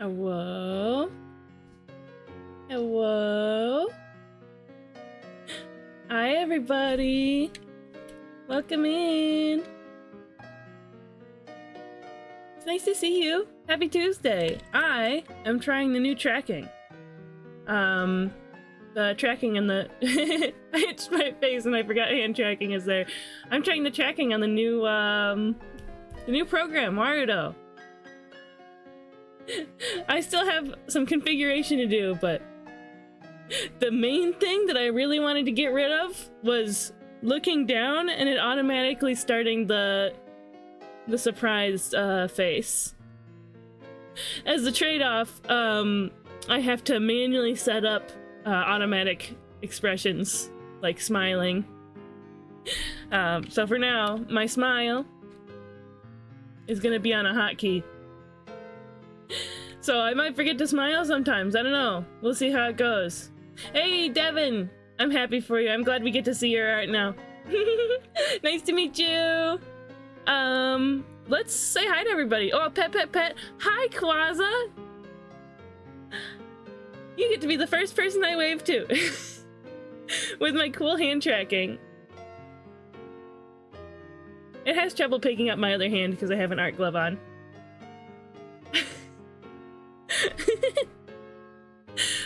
Hello? Hello? Hi, everybody. Welcome in. It's nice to see you. Happy Tuesday. I am trying the new tracking. The tracking and the... I itched my face and I forgot hand tracking is there. I'm trying the tracking on the new program, Warudo. I still have some configuration to do, but the main thing that I really wanted to get rid of was looking down and it automatically starting the surprised face. As the trade-off, I have to manually set up automatic expressions, like smiling. So for now, my smile is gonna be on a hotkey. So I might forget to smile sometimes, I don't know. We'll see how it goes. Hey, Devin! I'm happy for you. I'm glad we get to see your art now. Nice to meet you! Let's say hi to everybody. Oh, pet. Hi, Quaza! You get to be the first person I wave to. With my cool hand tracking. It has trouble picking up my other hand because I have an art glove on.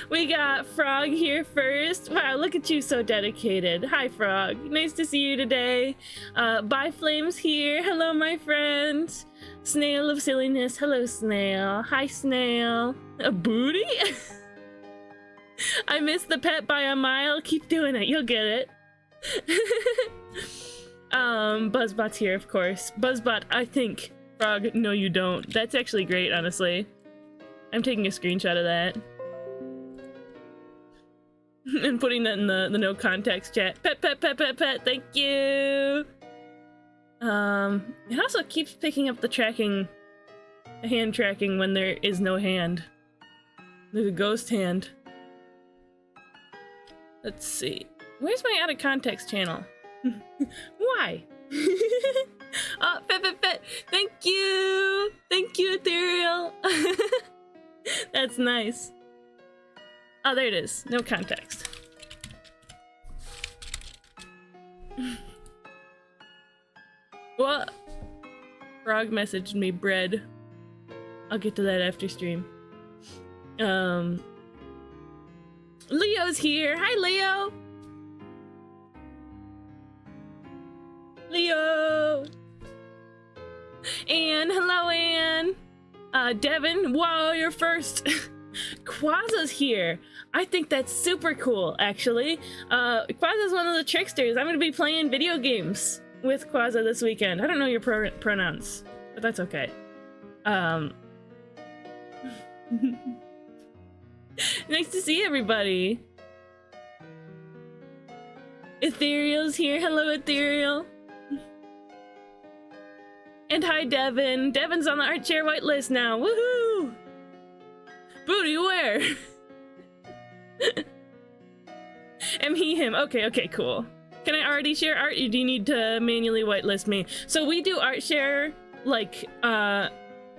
We got Frog here first. Wow, look at you, so dedicated. Hi, Frog. Nice to see you today. Bye Flames here. Hello, my friend. Snail of silliness. Hello, Snail. Hi, Snail. A booty? I missed the pet by a mile. Keep doing it. You'll get it. Buzzbot's here, of course. Buzzbot, I think. Frog, no, you don't. That's actually great, honestly. I'm taking a screenshot of that. And putting that in the no context chat. Pet, thank you! It also keeps picking up the tracking, the hand tracking when there is no hand. There's a ghost hand. Let's see. Where's my out of context channel? Why? Oh, pet, thank you! Thank you, Ethereal! That's nice. Oh, there it is. No context. What? Frog messaged me bread. I'll get to that after stream. Leo's here. Hi, Leo. Leo. Anne. Hello, Anne. Devin. Whoa, you're first. Quaza's here. I think that's super cool, actually. Quaza's one of the tricksters. I'm gonna be playing video games with Quaza this weekend. I don't know your pronouns, but that's okay. Nice to see everybody. Ethereal's here. Hello, Ethereal. And hi, Devin. Devin's on the art share whitelist now. Woohoo! Booty, where? Am he him? Okay, cool. Can I already share art, or do you need to manually whitelist me? So we do art share, like, at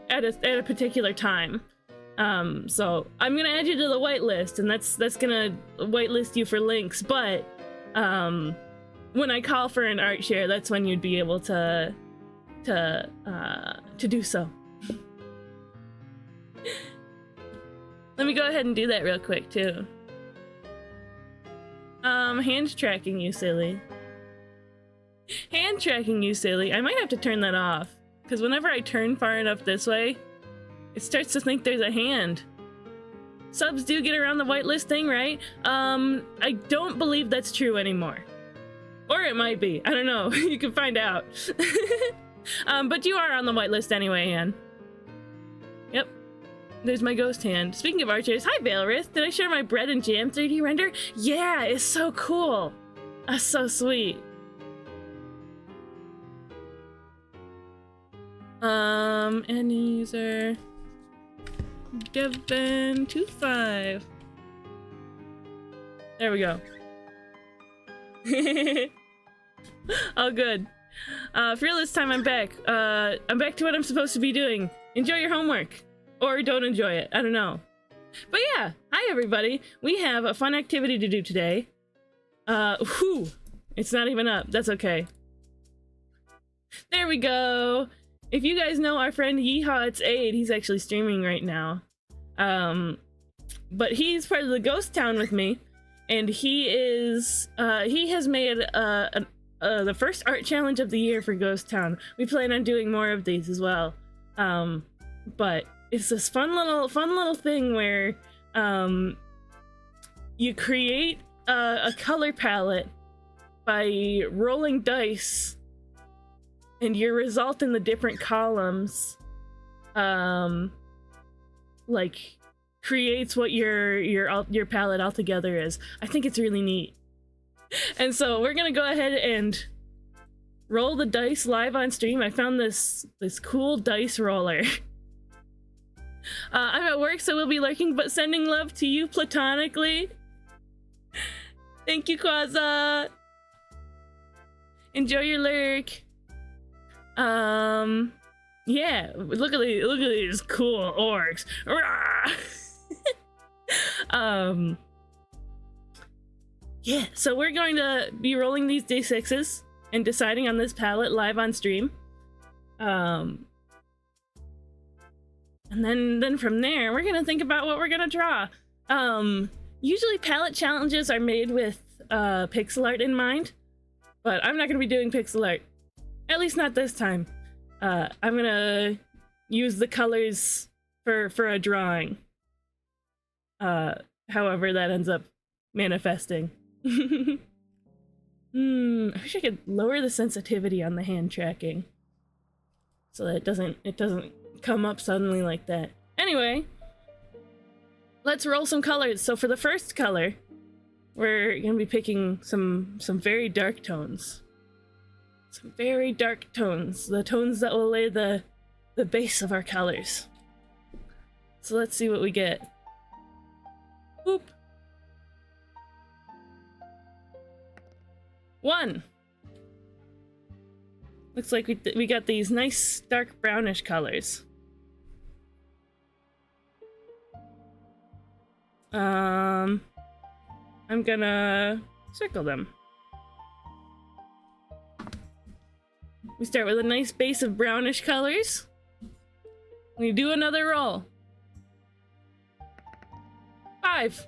a particular time. So I'm gonna add you to the whitelist, and that's gonna whitelist you for links, but, when I call for an art share, that's when you'd be able to do so. Let me go ahead and do that real quick, too. Hand tracking, you silly. Hand tracking, you silly. I might have to turn that off, because whenever I turn far enough this way, it starts to think there's a hand. Subs do get around the whitelist thing, right? I don't believe that's true anymore. Or it might be. I don't know. You can find out. But you are on the whitelist anyway, Anne. Yep. There's my ghost hand. Speaking of archers, hi Valorith. Did I share my bread and jam 3D render? Yeah, it's so cool. That's so sweet. End user Devin25. There we go. All good. Fearless time, I'm back. I'm back to what I'm supposed to be doing. Enjoy your homework. or don't enjoy it. I don't know. But yeah, hi everybody. We have a fun activity to do today. Whew. It's not even up. That's okay. There we go. If you guys know our friend Yeehaw It's Aid, he's actually streaming right now. But he's part of the Ghost Town with me, and he has made the first art challenge of the year for Ghost Town. We plan on doing more of these as well. But it's this fun little thing where you create a color palette by rolling dice, and your result in the different columns like creates what your palette altogether is. I think it's really neat. And so we're gonna go ahead and roll the dice live on stream. I found this cool dice roller. I'm at work, so we'll be lurking, but sending love to you platonically. Thank you, Quaza. Enjoy your lurk. Yeah, look at these cool orcs. Yeah, so we're going to be rolling these D6s and deciding on this palette live on stream. And then from there, we're gonna think about what we're gonna draw. Usually palette challenges are made with pixel art in mind, but I'm not gonna be doing pixel art. At least not this time. I'm gonna use the colors for a drawing. However that ends up manifesting. I wish I could lower the sensitivity on the hand tracking so that it doesn't come up suddenly like that. Anyway, let's roll some colors. So for the first color, we're gonna be picking some very dark tones. Some very dark tones, the tones that will lay the base of our colors. So let's see what we get. Boop. 1. Looks like we got these nice dark brownish colors. I'm gonna circle them. We start with a nice base of brownish colors. We do another roll. 5.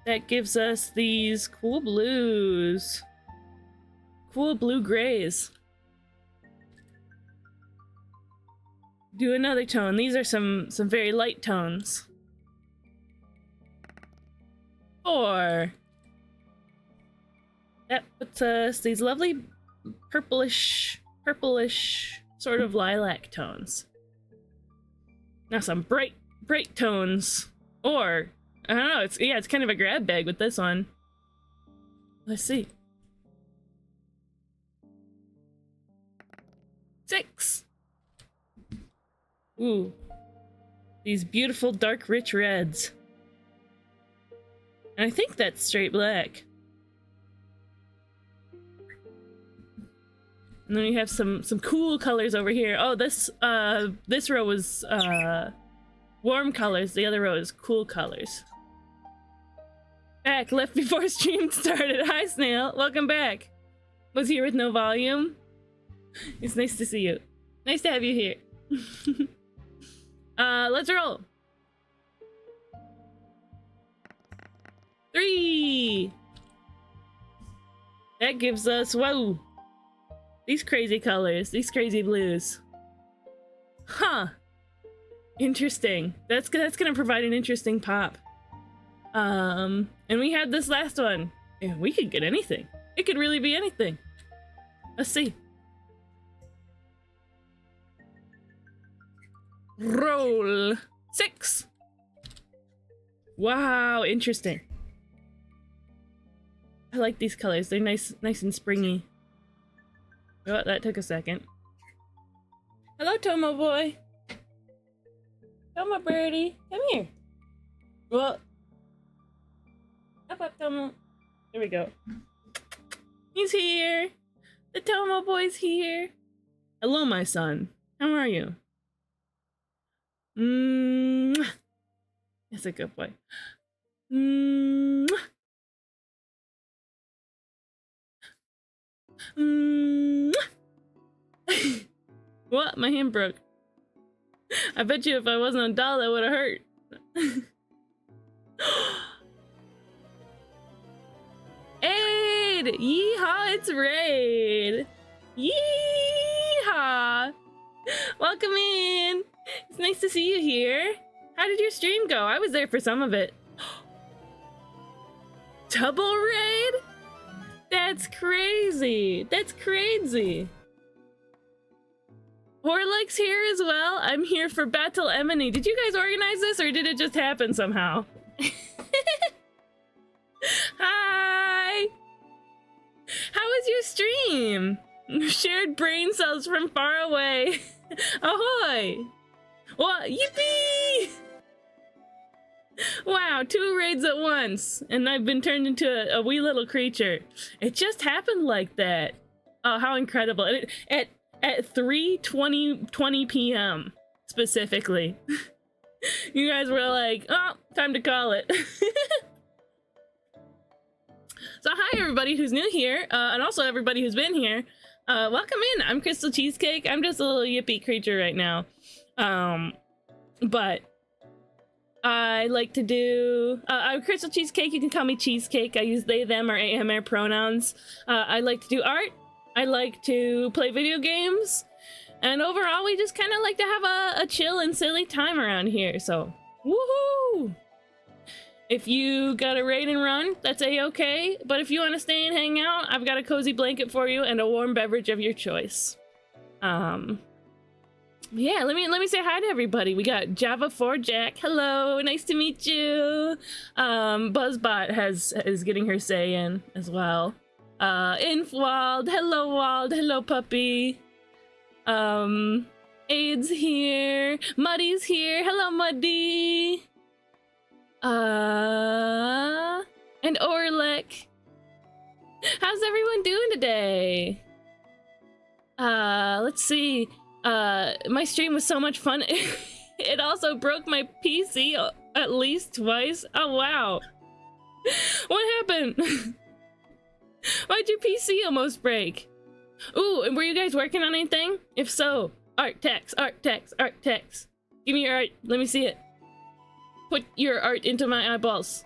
That gives us these cool blues. Cool blue grays. Do another tone. These are some very light tones. 4. That puts us these lovely purplish sort of lilac tones. Now some bright tones, or I don't know, it's kind of a grab bag with this one. Let's see. 6. Ooh. These beautiful dark rich reds. And I think that's straight black. And then we have some cool colors over here. Oh, this row was warm colors. The other row is cool colors. Back, left before stream started. Hi, Snail. Welcome back. Was here with no volume. It's nice to see you. Nice to have you here. Let's roll. 3. That gives us, whoa, these crazy colors, these crazy blues. Huh. Interesting. That's gonna provide an interesting pop. And we had this last one. Yeah, we could get anything. It could really be anything. Let's see. Roll. 6. Wow, interesting. I like these colors. They're nice and springy. Oh, that took a second. Hello, Tomo boy. Tomo birdie, come here. Well, up, Tomo. There we go. He's here. The Tomo boy's here. Hello, my son. How are you? Mwah. That's a good boy. Mwah. Mwah. What? My hand broke. I bet you if I wasn't a doll, that would have hurt. Aid! Yeehaw, it's Raid! Yeehaw! Welcome in! It's nice to see you here. How did your stream go? I was there for some of it. Double raid? That's crazy! That's crazy! Horlick's here as well. I'm here for Battle Emily. Did you guys organize this or did it just happen somehow? Hi! How was your stream? Shared brain cells from far away. Ahoy! What? Yippee! Wow, 2 raids at once, and I've been turned into a wee little creature. It just happened like that. Oh, how incredible. At 3:20 p.m. specifically. You guys were like, oh, time to call it. So hi everybody who's new here, and also everybody who's been here. Welcome in. I'm Crystal Cheesecake. I'm just a little yippy creature right now. But I like to do... I'm Crystal Cheesecake. You can call me Cheesecake. I use they, them, or AMR pronouns. I like to do art. I like to play video games. And overall, we just kind of like to have a chill and silly time around here. So, woohoo! If you got a raid and run, that's a-okay. But if you want to stay and hang out, I've got a cozy blanket for you and a warm beverage of your choice. Yeah, let me say hi to everybody. We got Java 4 Jack. Hello, nice to meet you. Buzzbot is getting her say in as well. Infwald, hello Wald, hello puppy. Aid's here. Muddy's here. Hello Muddy. And Orlick. How's everyone doing today? Let's see. My stream was so much fun. It also broke my PC at least twice. Oh, wow. What happened? Why'd your PC almost break? Ooh, and were you guys working on anything? If so, art text, art text, art text. Give me your art. Let me see it. Put your art into my eyeballs.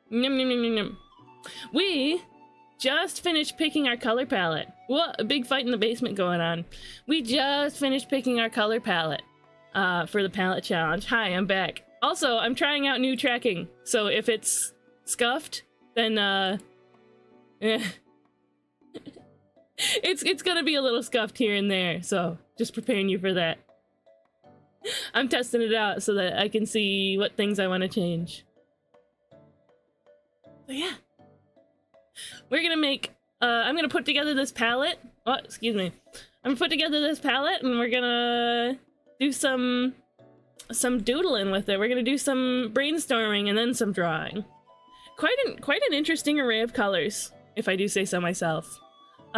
Yum, yum, yum, yum, yum. We just finished picking our color palette. What a big fight in the basement going on. We just finished picking our color palette for the palette challenge. Hi, I'm back. Also, I'm trying out new tracking. So if it's scuffed, then it's gonna be a little scuffed here and there, so just preparing you for that. I'm testing it out so that I can see what things I want to change. So yeah, we're gonna make I'm gonna put together this palette. Oh, excuse me. I'm gonna put together this palette and we're gonna do some doodling with it. We're gonna do some brainstorming and then some drawing. Quite an interesting array of colors, if I do say so myself.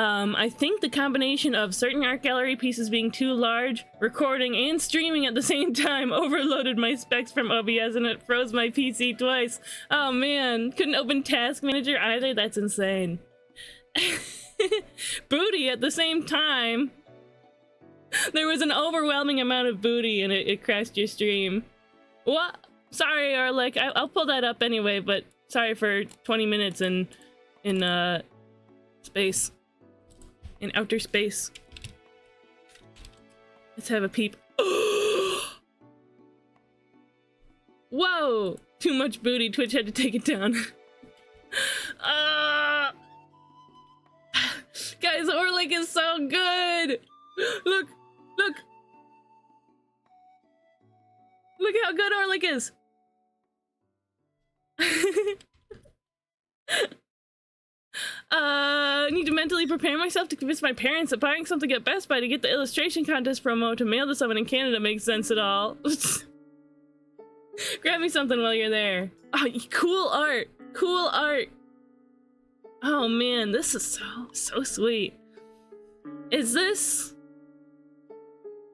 I think the combination of certain art gallery pieces being too large, recording and streaming at the same time overloaded my specs from OBS and it froze my PC twice. Oh man, couldn't open Task Manager either? That's insane. Booty at the same time. There was an overwhelming amount of booty and it crashed your stream. What? Sorry, Orlick. I'll pull that up anyway, but sorry for 20 minutes in space. In outer space. Let's have a peep. Whoa! Too much booty. Twitch had to take it down. Guys, Orlick is so good! Look! Look! Look how good Orlick is! I need to mentally prepare myself to convince my parents that buying something at Best Buy to get the illustration contest promo to mail to someone in Canada makes sense at all. Grab me something while you're there. Oh, cool art! Cool art! Oh man, this is so sweet. Is this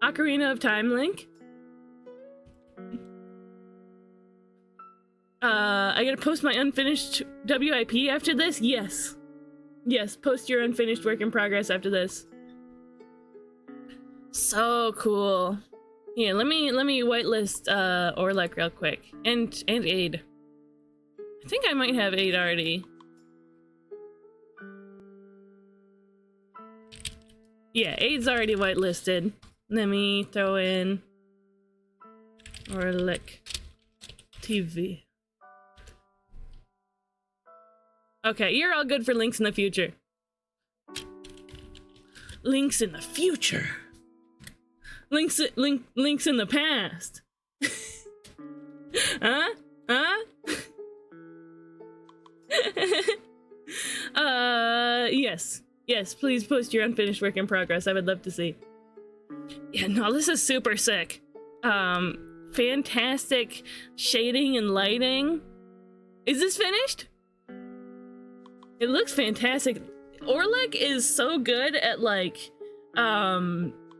Ocarina of Time Link? I gotta post my unfinished WIP after this? Yes. Yes, post your unfinished work in progress after this. So cool. Yeah, let me whitelist Orlek real quick. And Aid. I think I might have Aid already. Yeah, Aid's already whitelisted. Let me throw in Orlek TV. Okay, you're all good for links in the future. Links in the future. Links in the past. Huh? Yes. Yes, please post your unfinished work in progress. I would love to see. Yeah, no, this is super sick. Fantastic shading and lighting. Is this finished? It looks fantastic. Orlek is so good at like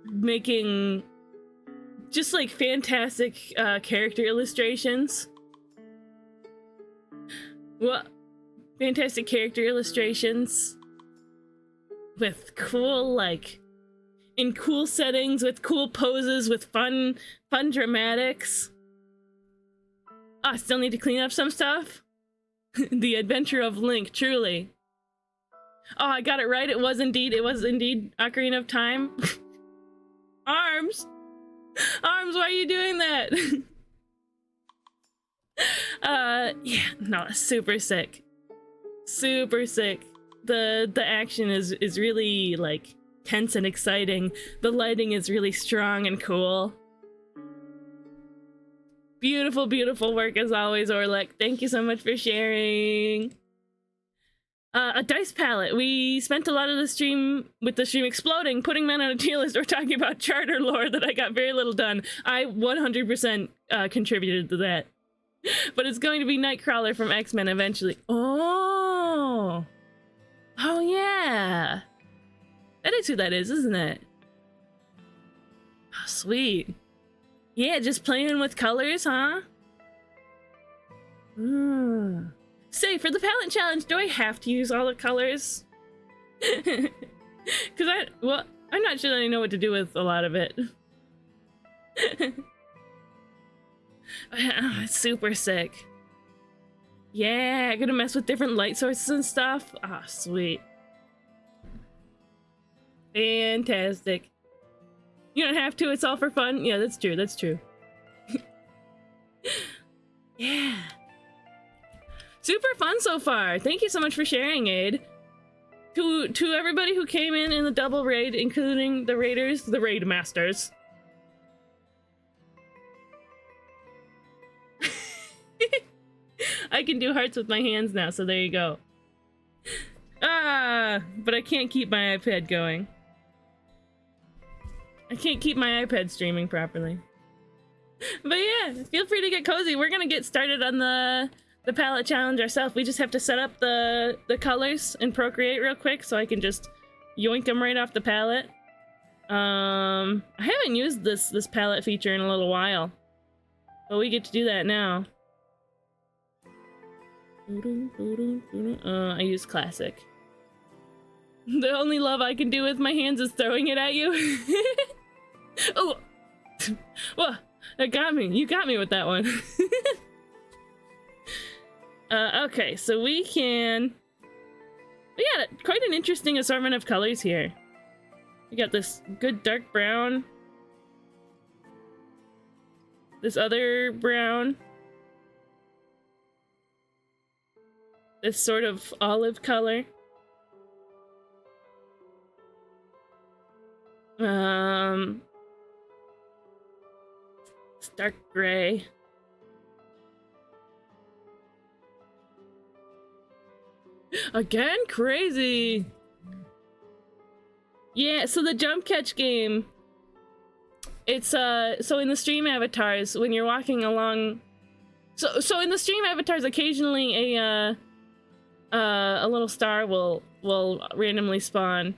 making just like fantastic character illustrations. What? Fantastic character illustrations with cool like in cool settings with cool poses with fun dramatics. Oh, I still need to clean up some stuff. The Adventure of Link, truly. Oh, I got it right. It was indeed Ocarina of Time. Arms! Arms, why are you doing that? Yeah, no, super sick. Super sick. The action is really, like, tense and exciting. The lighting is really strong and cool. Beautiful, beautiful work as always, Orlek. Thank you so much for sharing. A dice palette. We spent a lot of the stream with the stream exploding, putting men on a tier list, or talking about charter lore that I got very little done. I 100% contributed to that. But it's going to be Nightcrawler from X-Men eventually. Oh! Oh yeah! That is who that is, isn't it? Oh, sweet. Yeah, just playing with colors, huh? Say, for the palette challenge, do I have to use all the colors? Because I'm not sure that I know what to do with a lot of it. It's super sick. Yeah, I'm gonna mess with different light sources and stuff. Ah, sweet. Fantastic. You don't have to, it's all for fun. Yeah, that's true, that's true. Yeah. Super fun so far. Thank you so much for sharing, Aid. To everybody who came in the double raid, including the raiders, the raid masters. I can do hearts with my hands now, so there you go. Ah, but I can't keep my iPad going. I can't keep my iPad streaming properly. But yeah, feel free to get cozy. We're gonna get started on the palette challenge ourselves. We just have to set up the colors in Procreate real quick so I can just yoink them right off the palette. I haven't used this palette feature in a little while, but we get to do that now. I use classic. The only love I can do with my hands is throwing it at you. Oh, well, that got me. You got me with that one. Okay, so we got quite an interesting assortment of colors here. We got this good dark brown, this other brown, this sort of olive color, it's dark gray. Again, crazy. Yeah, so the jump catch game, it's so in the stream avatars when you're walking along, so in the stream avatars occasionally a little star will randomly spawn,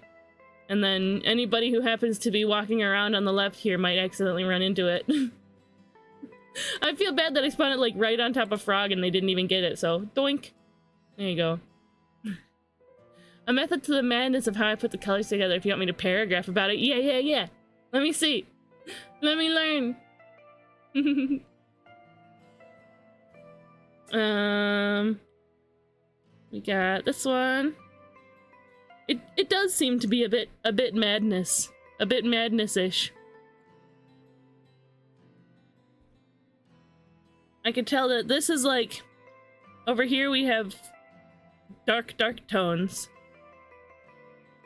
and then anybody who happens to be walking around on the left here might accidentally run into it. I feel bad that I spawned it like right on top of Frog and they didn't even get it, so doink. There you go. A method to the madness of how I put the colors together if you want me to paragraph about it. Yeah. Let me see. Let me learn. We got this one. It does seem to be a bit madness. A bit madness-ish. I can tell that this is like, over here we have dark tones,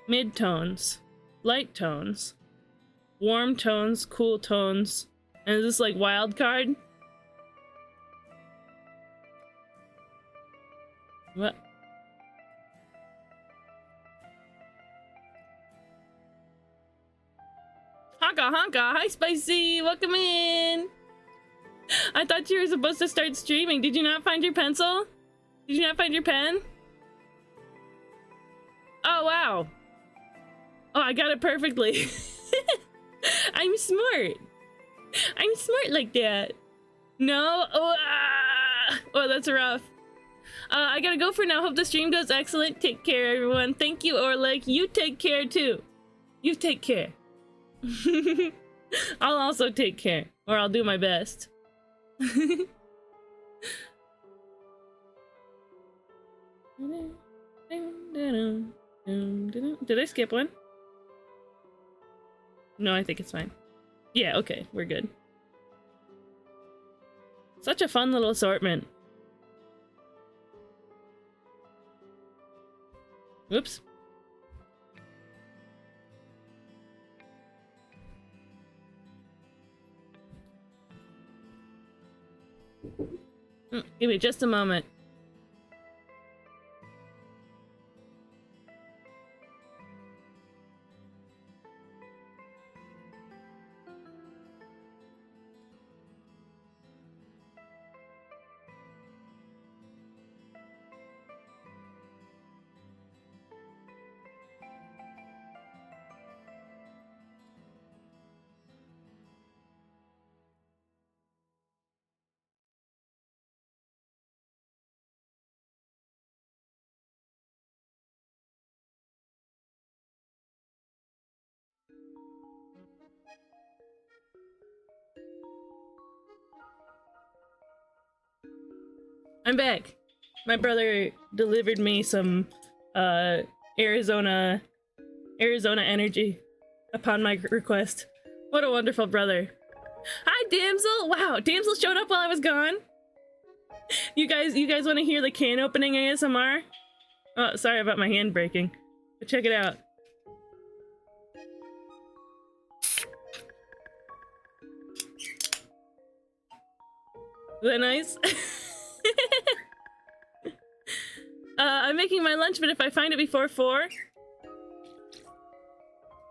mid tones, light tones, warm tones, cool tones, and is this like wild card? What? Honka, hi Spicy, welcome in! I thought you were supposed to start streaming. Did you not find your pencil? Did you not find your pen? Oh, wow. Oh, I got it perfectly. I'm smart. I'm smart like that. No? Oh, oh, that's rough. I gotta go for now. Hope the stream goes excellent. Take care, everyone. Thank you, Orlik. You take care, too. You take care. I'll also take care. Or I'll do my best. Did I skip one? No, I think it's fine. Yeah, okay, we're good. Such a fun little assortment. Whoops. Give me just a moment. I'm back. My brother delivered me some Arizona energy upon my request. What a wonderful brother. Hi, Damsel. Wow, Damsel showed up while I was gone. You guys want to hear the can opening ASMR? Oh, sorry about my hand breaking. But check it out. Is that nice? I'm making my lunch, but if I find it before 4,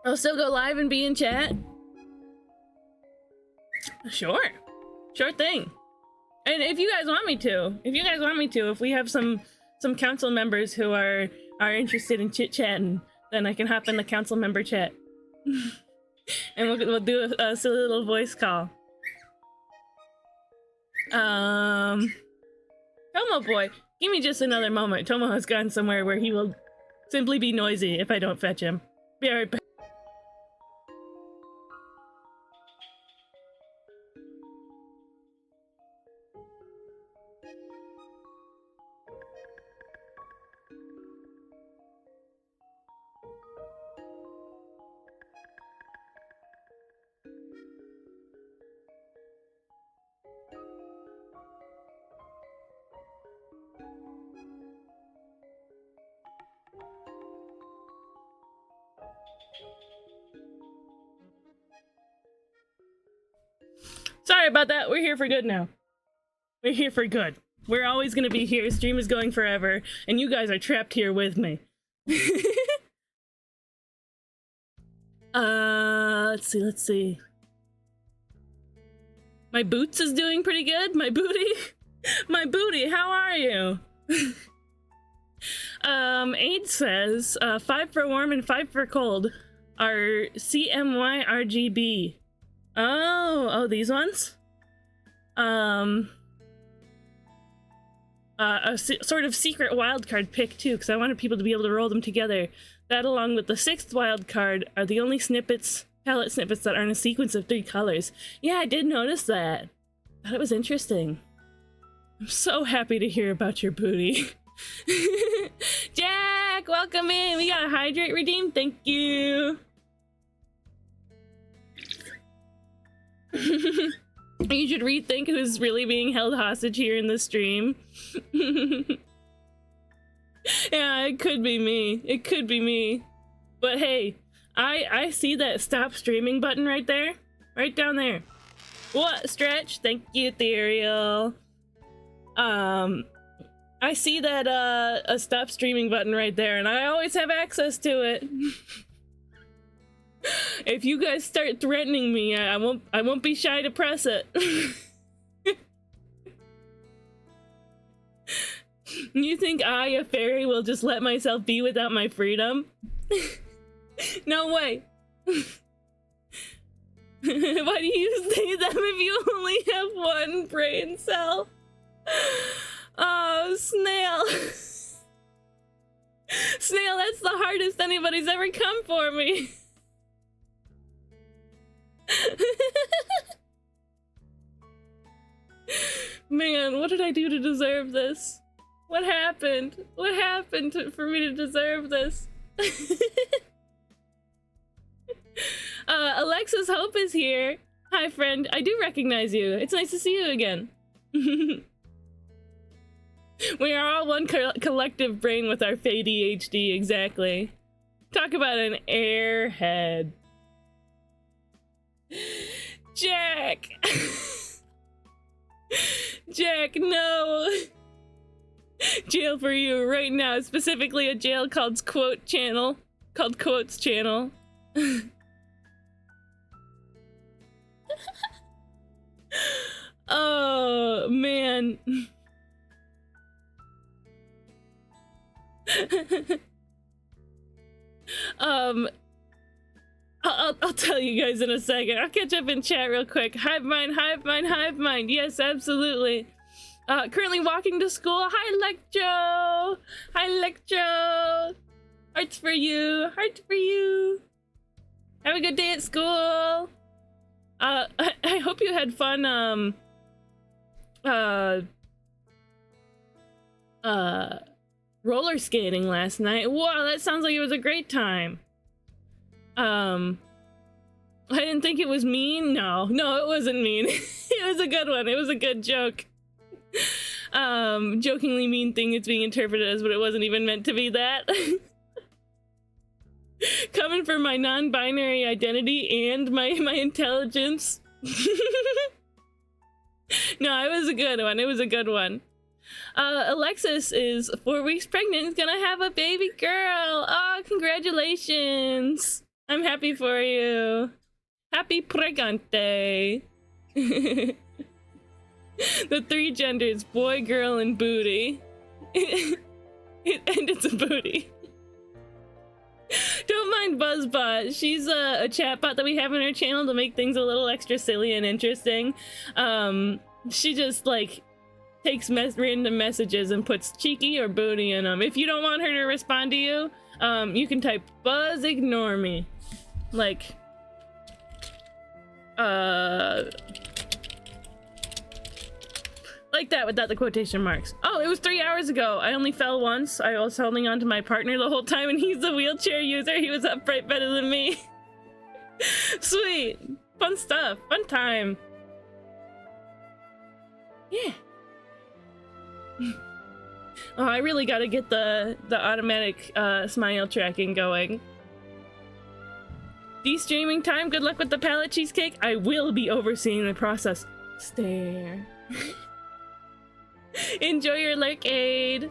I'll still go live and be in chat. Sure. Sure thing. And if you guys want me to, if we have some council members who are interested in chit-chatting, then I can hop in the council member chat. And we'll do a silly little voice call. Tomo boy, give me just another moment. Tomo has gone somewhere where he will simply be noisy if I don't fetch him. Be right back. Sorry about that. We're here for good now. We're here for good. We're always gonna be here. Stream is going forever, and you guys are trapped here with me. Let's see. My boots is doing pretty good. My booty, how are you? Aid says, 5 for warm and 5 for cold are CMY RGB. Oh, these ones? sort of secret wildcard pick too, because I wanted people to be able to roll them together. That, along with the 6th wildcard, are the only palette snippets that aren't a sequence of 3 colors. Yeah, I did notice that. Thought it was interesting. I'm so happy to hear about your booty. Jack, welcome in. We got a hydrate redeemed. Thank you. You should rethink who's really being held hostage here in the stream. Yeah, it could be me. It could be me. But hey, I see that stop streaming button right there. Right down there. What, Stretch? Thank you, Ethereal. I see that a stop streaming button right there, and I always have access to it. If you guys start threatening me, I won't be shy to press it. You think I, a fairy, will just let myself be without my freedom? No way. Why do you say them if you only have one brain cell? Oh, Snail. Snail, that's the hardest anybody's ever come for me. Man, what did I do to deserve this? What happened? What happened for me to deserve this? Alexis Hope is here. Hi, friend. I do recognize you. It's nice to see you again. We are all one collective brain with our ADHD, exactly. Talk about an airhead. Jack! Jack, no! Jail for you right now, specifically a jail called Quote Channel. Called Quotes Channel. Oh, man. I'll tell you guys in a second. I'll catch up in chat real quick. Hive mind, hive mind, hive mind. Yes, absolutely. Currently walking to school. Hi, Lectro. Hi, Lectro. Hearts for you. Hearts for you. Have a good day at school. I hope you had fun, roller skating last night. Wow, that sounds like it was a great time. I didn't think it was mean. No, it wasn't mean. It was a good one. It was a good joke. Jokingly mean thing is being interpreted as what it wasn't even meant to be that. Coming for my non-binary identity and my intelligence. No, it was a good one. It was a good one. Alexis is 4 weeks pregnant. Is gonna have a baby girl. Oh, congratulations. I'm happy for you. Happy pregante. The 3 genders, boy, girl, and booty. And it's a booty. Don't mind Buzzbot. She's a chatbot that we have on our channel to make things a little extra silly and interesting. She just, like, takes random messages and puts cheeky or booty in them. If you don't want her to respond to you, you can type Buzz ignore me. Like that without the quotation marks. Oh, it was 3 hours ago. I only fell once. I was holding on to my partner the whole time, and he's the wheelchair user. He was upright better than me. Sweet. Fun stuff. Fun time. Yeah. Oh, I really gotta get the automatic smile tracking going. De-streaming time. Good luck with the palette cheesecake. I will be overseeing the process. Stare. Enjoy your lurkade.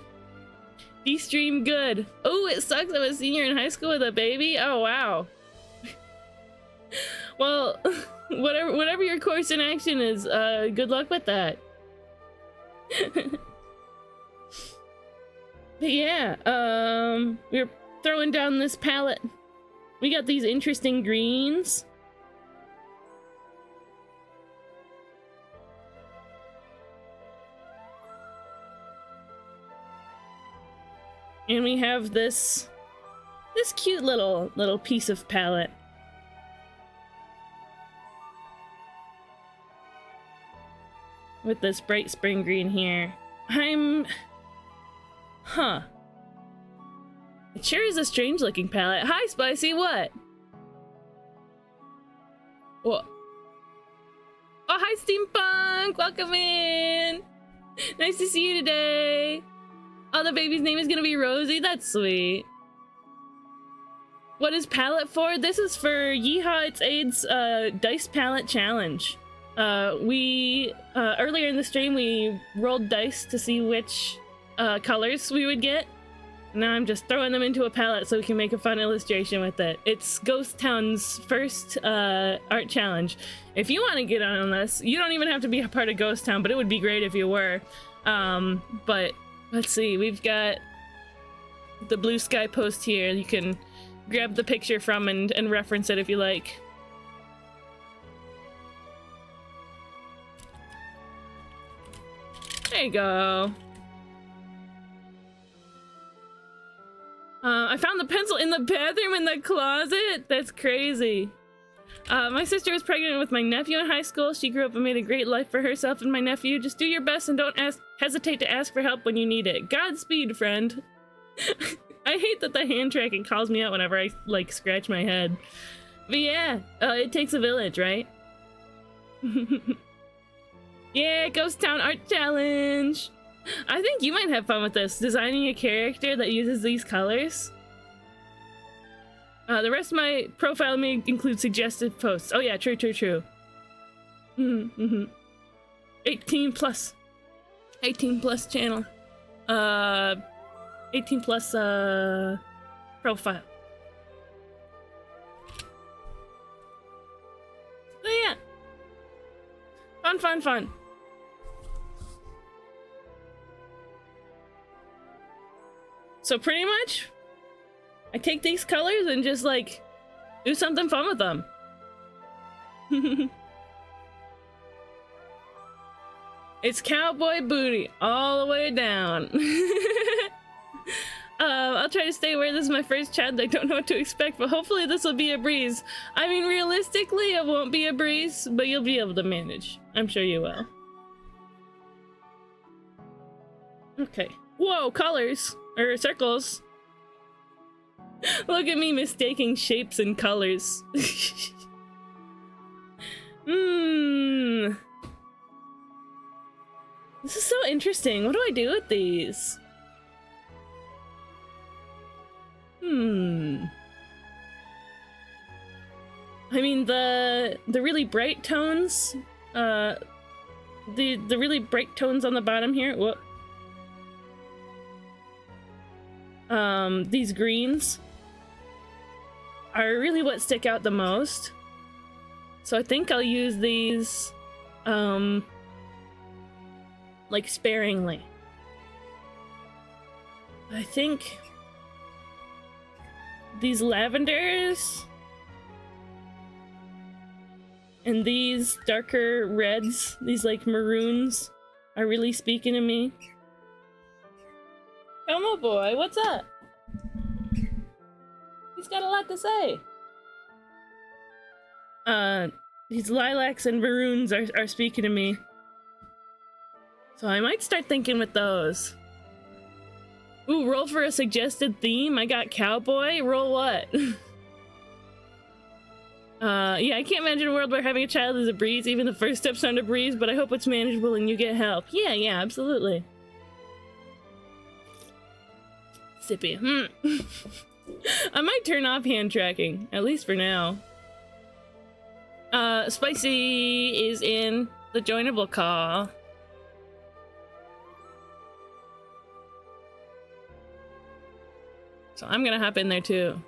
De-stream good. Oh, it sucks I'm a senior in high school with a baby. Oh, wow. Well, whatever your course in action is, good luck with that. But yeah, we're throwing down this palette. We got these interesting greens. And we have this cute little piece of palette. With this bright spring green here. Huh. It sure is a strange looking palette. Hi, Spicy, what? What? Oh, hi, Steampunk! Welcome in! Nice to see you today! Oh, the baby's name is gonna be Rosie? That's sweet. What is palette for? This is for Yeehaw It's AIDS Dice Palette Challenge. Earlier in the stream, we rolled dice to see which colors we would get. Now I'm just throwing them into a palette so we can make a fun illustration with it. It's Ghost Town's first art challenge. If you want to get on this, you don't even have to be a part of Ghost Town, but it would be great if you were. But let's see, we've got the blue sky post here. You can grab the picture from and reference it if you like. There you go. I found the pencil in the bathroom in the closet? That's crazy. My sister was pregnant with my nephew in high school. She grew up and made a great life for herself and my nephew. Just do your best and don't hesitate to ask for help when you need it. Godspeed, friend. I hate that the hand tracking calls me out whenever I, like, scratch my head. But yeah, it takes a village, right? Yeah, Ghost Town Art Challenge! I think you might have fun with this, designing a character that uses these colors. The rest of my profile may include suggested posts. Oh yeah, true. 18 plus. 18 plus channel. 18 plus, profile. So yeah. Fun. So pretty much, I take these colors and just, like, do something fun with them. It's cowboy booty all the way down. I'll try to stay aware. This is my first chat. I don't know what to expect, but hopefully this will be a breeze. I mean, realistically, it won't be a breeze, but you'll be able to manage. I'm sure you will. Okay. Whoa, colors. Or circles. Look at me mistaking shapes and colors. This is so interesting. What do I do with these? I mean, the really bright tones, the really bright tones on the bottom here. Whoa. These greens are really what stick out the most. So I think I'll use these, like, sparingly. I think these lavenders and these darker reds, these, like, maroons, are really speaking to me. Elmo boy, what's up? He's got a lot to say. These lilacs and maroons are speaking to me. So I might start thinking with those. Ooh, roll for a suggested theme. I got cowboy. Roll what? Yeah, I can't imagine a world where having a child is a breeze. Even the first steps aren't a breeze, but I hope it's manageable and you get help. Yeah, absolutely. Sippy. I might turn off hand tracking, at least for now. Spicy is in the joinable call. So I'm gonna hop in there too.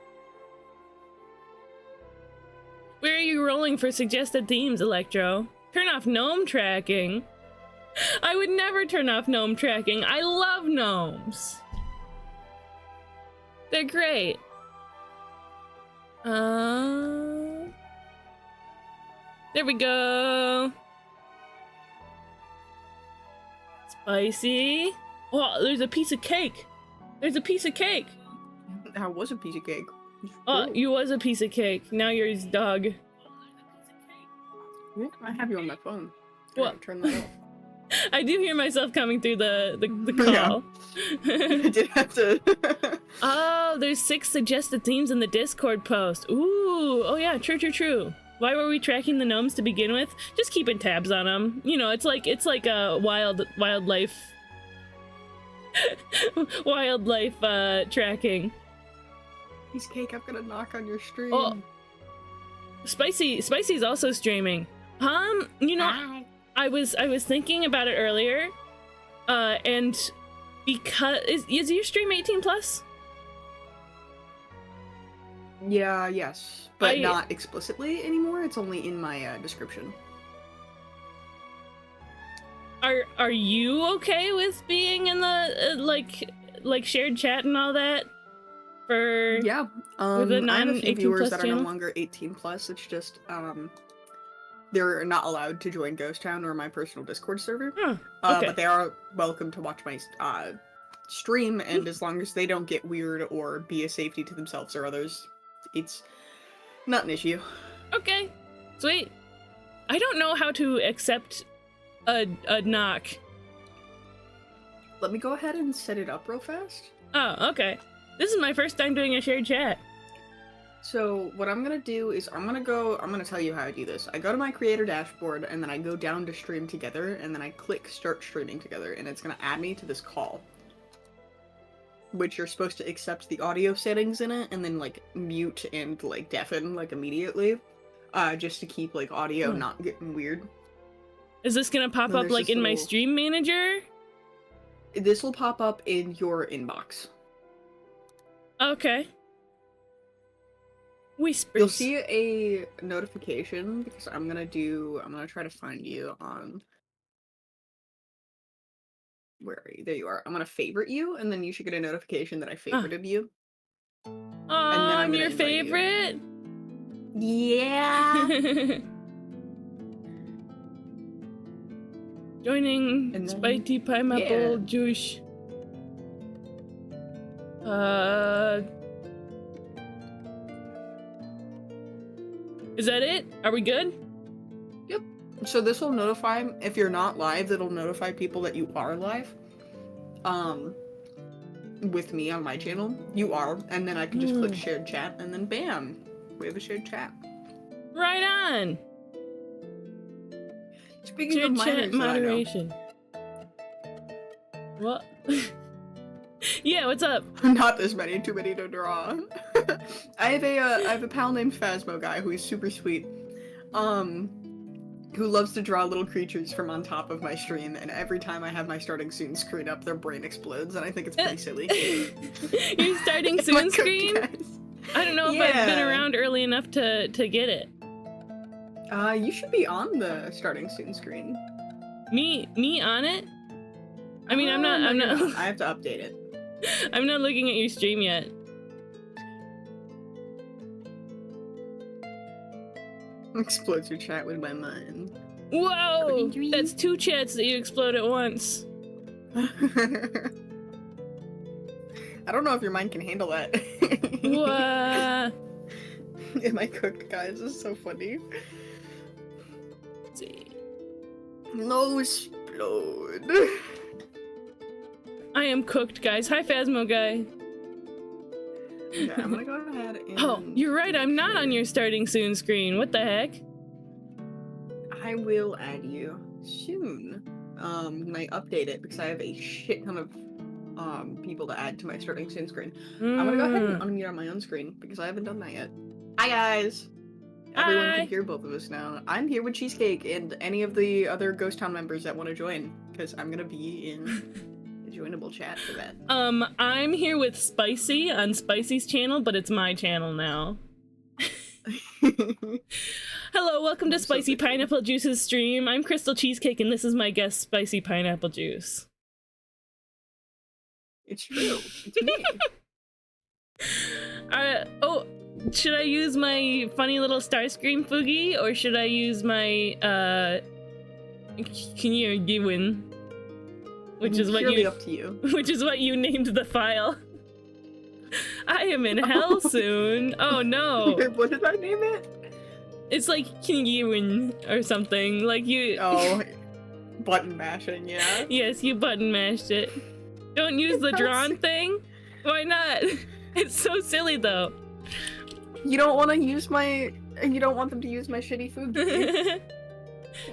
Where are you rolling for suggested themes, Electro? Turn off gnome tracking. I would never turn off gnome tracking. I love gnomes. They're great. There we go. Spicy. Oh, there's a piece of cake. There's a piece of cake. I was a piece of cake. Oh, Cool. you was a piece of cake. Now you're his dog. Yeah, I have you on my phone. What? Turn that off. I do hear myself coming through the Yeah. call. I did have to. Oh, there's 6 suggested themes in the Discord post. Ooh, oh yeah, true. Why were we tracking the gnomes to begin with? Just keeping tabs on them. You know, it's like a wildlife tracking. Piece of cake, I'm gonna knock on your stream. Oh, Spicy's also streaming. You know, Hi. I was thinking about it earlier, and because is your stream 18 plus? Yeah, yes, but I- not explicitly anymore. It's only in my description. Are you okay with being in the like shared chat and all that? For Yeah, With a I have a few non-18 viewers plus that are channel? no longer 18 plus. It's just they're not allowed to join Ghost Town or my personal Discord server. Huh, okay. But they are welcome to watch my stream, and as long as they don't get weird or be a safety to themselves or others, it's not an issue. Okay, sweet. I don't know how to accept a knock. Let me go ahead and set it up real fast. Oh, okay. This is my first time doing a shared chat. So what I'm gonna do is I'm gonna tell you how I do this. I go to my creator dashboard and then I go down to stream together and then I click start streaming together and it's gonna add me to this call. Which you're supposed to accept the audio settings in it and then like mute and like deafen like immediately. Just to keep like audio not getting weird. Is this gonna pop Then up there's like this in my little- stream manager? This will pop up in your inbox. Okay. Whispers. You'll see a notification because I'm gonna try to find you on. Where are you? There you are. I'm gonna favorite you, and then you should get a notification that I favorited you. Oh, I'm I'm gonna your invite you. favorite. Yeah. Joining And then- spicy pineapple yeah. juice. Is that it? Are we good? So this will notify if you're not live. It'll notify people that you are live. With me on my channel, you are, and then I can just click shared chat, and then bam, we have a shared chat. Right on. Speaking Shared of minors chat that I know, moderation. What? Yeah, what's up? not this many, too many to draw. I have a pal named Phasmo guy who is super sweet. Who loves to draw little creatures from on top of my stream, and every time I have my starting soon screen up, their brain explodes, and I think it's pretty silly. You're starting My soon cooked screen? guys. I don't know if I've been Yeah. around early enough to get it. You should be on the starting soon screen. Me on it? I mean, I'm No, not you're I have to update it. I'm not looking at your stream yet. Explodes your chat with my mind. Whoa! Cooking dream. That's 2 chats that you explode at once. I don't know if your mind can handle that. What? Am I cooked, guys? This is so funny. Let's see. No explode. I am cooked, guys. Hi, Phasmo guy. Okay, I'm gonna go ahead and... Oh, you're right. I'm not on your starting soon screen. What the heck? I will add you soon. When I update it, because I have a shit ton of people to add to my starting soon screen. I'm gonna go ahead and unmute on my own screen, because I haven't done that yet. Hi, guys! Everyone Hi. can hear both of us now. I'm here with Cheesecake and any of the other Ghost Town members that want to join, because I'm gonna be in a joinable chat for that. I'm here with Spicy on Spicy's channel, but it's my channel now. Hello, welcome to I'm so Spicy thankful. Pineapple Juice's stream. I'm Crystal Cheesecake, and this is my guest, Spicy Pineapple Juice. It's true. It's me. Oh, should I use my funny little Starscream Foogie, or should I use my, Kinyer Giwin? Which is what Surely you, up to you. which is what you named the file. I am in hell soon. Oh no. What did I name it? It's like Kingyun or something. Like you. Oh, button mashing, yeah. Yes, you button mashed it. Don't use the drawn thing? Why not? It's so silly though. You don't want to use my. You don't want them to use my shitty food.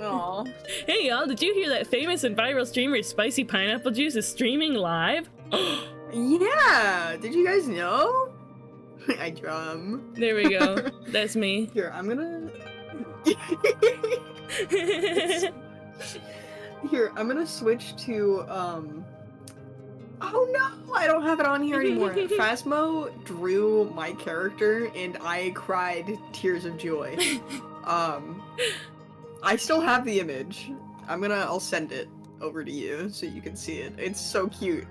Aw. Hey y'all, did you hear that famous and viral streamer Spicy Pineapple Juice is streaming live? Yeah! Did you guys know? I drum. There we go. That's me. Here, I'm gonna. Here, I'm gonna switch to, Oh no! I don't have it on here anymore. Phasmo drew my character and I cried tears of joy. I still have the image. I'll send it over to you so you can see it. It's so cute.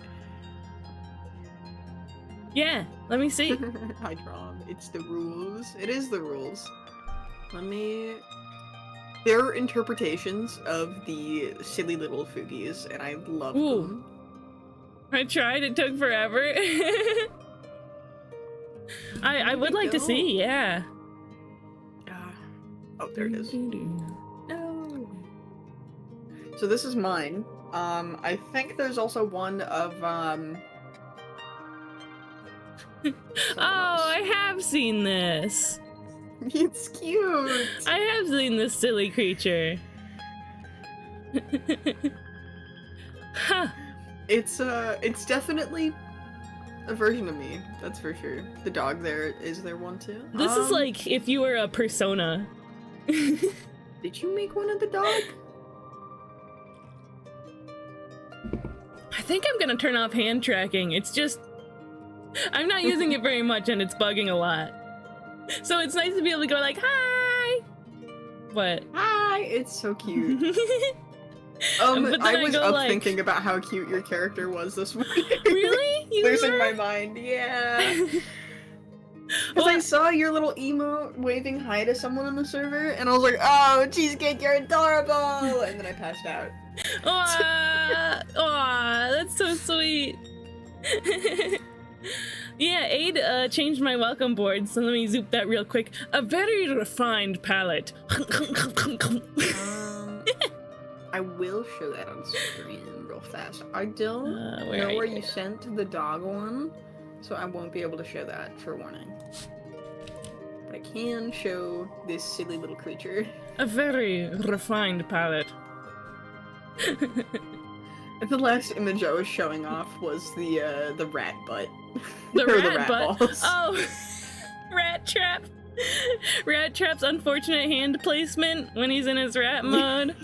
Yeah, let me see. I draw 'em. It's the rules. It is the rules. There are interpretations of the silly little Fugies, and I love them. I tried, it took forever. I would like to see, yeah. Oh, there it is. No. So this is mine. I think there's also one of, Oh, I have seen this. It's cute. I have seen this silly creature. Huh. It's definitely a version of me, that's for sure. The dog there, is there one too? This is like if you were a persona. Did you make one of the dog? I think I'm gonna turn off hand tracking. It's just... I'm not using it very much and it's bugging a lot. So it's nice to be able to go like, hi! But... Hi! It's so cute. But then I was up like... thinking about how cute your character was this week. Really? You Losing were? my mind, yeah. Because I saw your little emote waving hi to someone on the server, and I was like, oh, Cheesecake, you're adorable! And then I passed out. Aw, aw, that's so sweet. Yeah, Aid changed my welcome board, so let me zoop that real quick. A very refined palette. I will show that on screen real fast. I don't know where where you sent the dog one, so I won't be able to show that for warning. But I can show this silly little creature. A very refined palette. The last image I was showing off was the rat butt. The Or rat butt? balls. Oh! Rat Trap! Rat Trap's unfortunate hand placement when he's in his rat mode.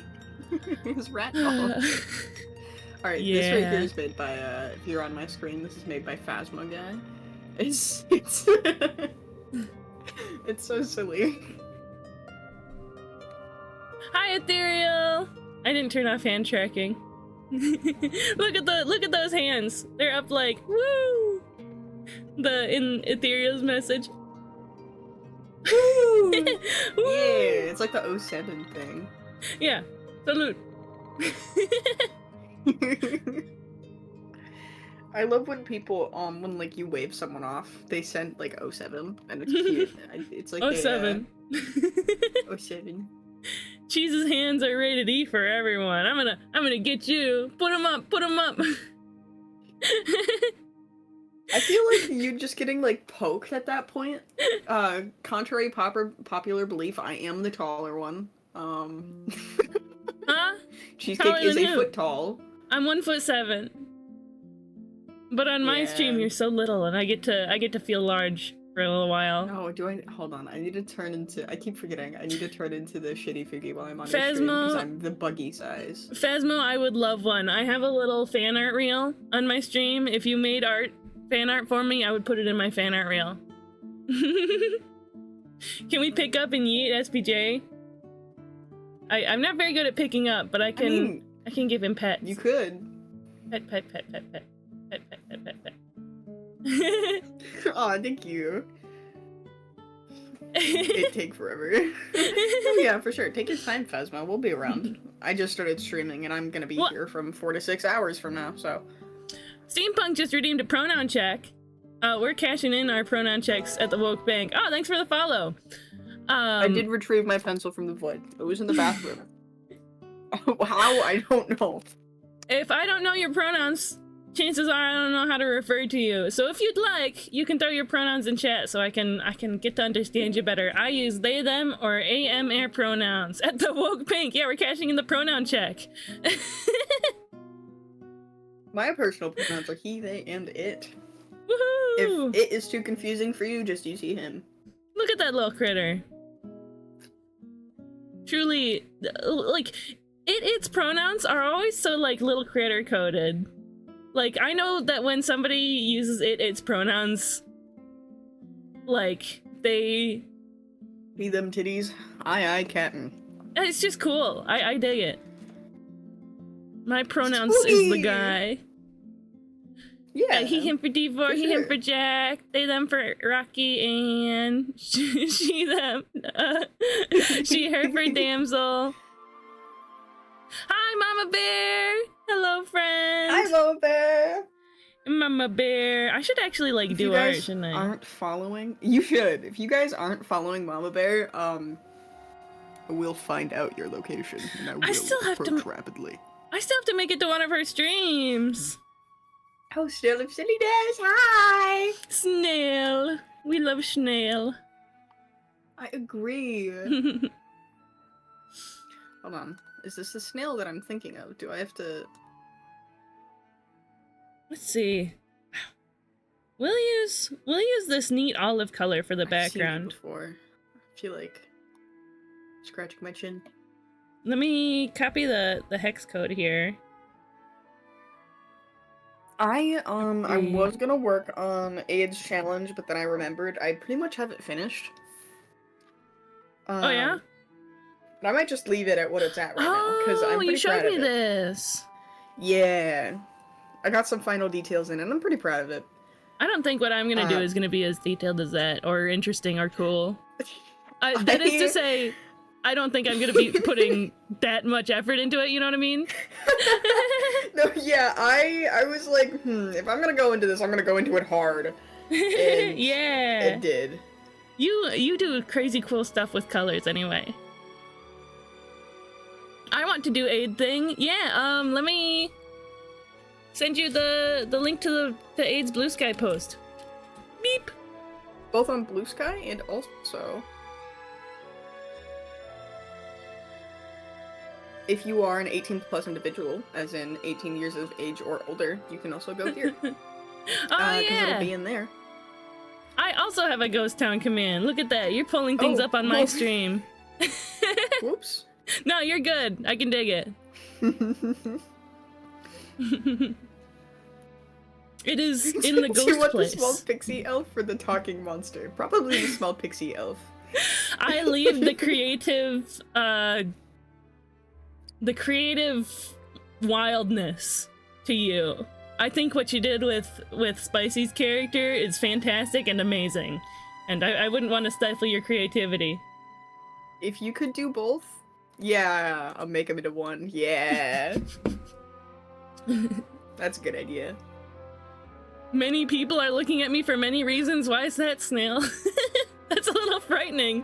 His rat balls. Alright, this right here is made by, if you're on my screen, this is made by Phasmo Guy. It's it's so silly. Hi, Ethereal! I didn't turn off hand tracking. Look at those hands. They're up like woo. In Ethereal's message. Woo! Woo! Yeah, it's like the 07 thing. Yeah. Salute. I love when people when like you wave someone off, they send like 07 and it's cute. It's like 07. 07. Cheese's hands are rated E for everyone. I'm gonna get you. Put him up. Put him up. I feel like you're just getting like poked at that point. Contrary popular belief, I am the taller one. Huh? Cheesecake Taller is than a who? foot tall. I'm 1'7". But on my stream, you're so little, and I get to feel large for a little while. No, hold on. I need to turn into. I keep forgetting. I need to turn into the shitty Fugi while I'm on the stream because I'm the buggy size. Phasmo, I would love one. I have a little fan art reel on my stream. If you made fan art for me, I would put it in my fan art reel. Can we pick up and yeet SPJ? I'm not very good at picking up, but I can give him pets. You could. Pet. Aw, thank you. It'd take forever. Oh, yeah, for sure. Take your time, Phasmo. We'll be around. I just started streaming, and I'm gonna be here from 4 to 6 hours from now, so. Steampunk just redeemed a pronoun check. We're cashing in our pronoun checks at the Woke Bank. Oh, thanks for the follow. I did retrieve my pencil from the void. It was in the bathroom. How? I don't know. If I don't know your pronouns, chances are I don't know how to refer to you. So if you'd like, you can throw your pronouns in chat so I can get to understand you better. I use they, them, or AMR pronouns at the Woke Bank. Yeah, we're cashing in the pronoun check. My personal pronouns are he, they, and it. Woohoo! If it is too confusing for you, just use he, him. Look at that little critter. Truly, like, its pronouns are always so, like, little critter coded. Like, I know that when somebody uses its pronouns, like, they... Be them titties. Aye, captain. It's just cool. I dig it. My pronouns Spooky. is the guy. Yeah. He, him for Devor, for he, him sure. for Jack, they, them for Rocky, and she, them. She, her for Damsel. Hi, Mama Bear! Hello, friend! Hi, Mama Bear! Mama Bear. I should actually, like, If do you art, guys shouldn't I? aren't following... You should. If you guys aren't following Mama Bear, we'll find out your location, and I will still have to- approach rapidly. I still have to make it to one of her streams. Oh, still if Silly does. Hi! Snail. We love Snail. I agree. Hold on. Is this the snail that I'm thinking of? Do I have to... Let's see. We'll use this neat olive color for the I've seen it background. before. I feel like scratching my chin. Let me copy the hex code here. I was gonna work on AIDS challenge, but then I remembered I pretty much have it finished. Oh yeah? But I might just leave it at what it's at right now, because I'm pretty you showed proud me of it. this. Yeah. I got some final details in, and I'm pretty proud of it. I don't think what I'm gonna do is gonna be as detailed as that, or interesting, or cool. That is to say, I don't think I'm gonna be putting that much effort into it. You know what I mean? No, yeah, I was like, if I'm gonna go into this, I'm gonna go into it hard. And Yeah. it did. You do crazy cool stuff with colors anyway. I want to do Aid thing. Yeah, let me send you the link to the Aid's Blue Sky post. Beep. Both on Blue Sky and also, if you are an 18 plus individual, as in 18 years of age or older, you can also go here. Oh Because yeah. it'll be in there. I also have a Ghost Town command. Look at that. You're pulling things Oh, up on my well. stream. Whoops. No, you're good. I can dig it. It is in the Do ghost you want place. the small pixie elf or the talking monster? Probably the small pixie elf. I leave the creative wildness to you. I think what you did with Spicy's character is fantastic and amazing, and I wouldn't want to stifle your creativity. If you could do both, yeah, I'll make them into one. Yeah. That's a good idea. Many people are looking at me for many reasons. Why is that, Snail? That's a little frightening.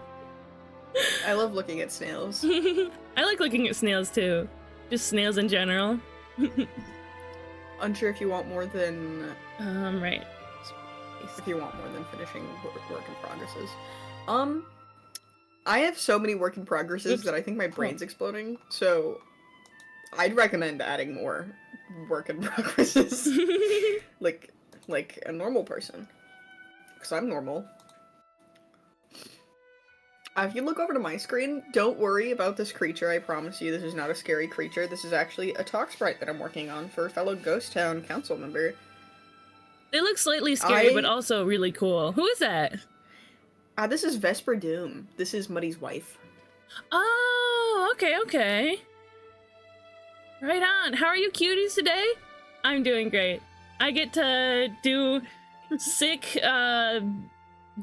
I love looking at snails. I like looking at snails too. Just snails in general. Unsure if you want more than Right. if you want more than finishing work in progresses. I have so many work in progresses Oops. that I think my brain's exploding. So I'd recommend adding more work in progresses. like a normal person. Because I'm normal. If you look over to my screen, don't worry about this creature, I promise you this is not a scary creature. This is actually a talk sprite that I'm working on for a fellow Ghost Town council member. They look slightly scary, but also really cool. Who is that? This is Vesper Doom. This is Muddy's wife. Oh, okay. Right on. How are you cuties today? I'm doing great. I get to do sick,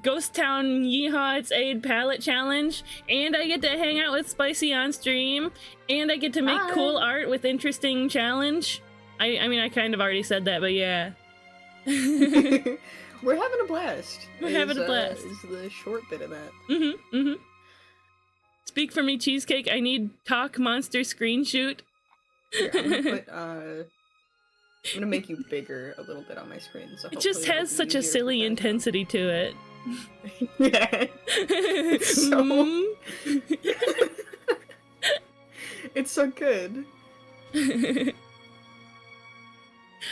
Ghost Town Yeehaw It's Aid Palette Challenge, and I get to hang out with Spicy on stream, and I get to make Hi. cool art with interesting challenge. I mean, I kind of already said that, but yeah. We're having a blast. We're having a blast. Is the short bit of that. Mm-hmm, mm-hmm. Speak for me, Cheesecake. I need talk monster screen shoot. Here, I'm gonna make you bigger a little bit on my screen. So it just has such a silly intensity to it. Yeah. It's so... It's so good.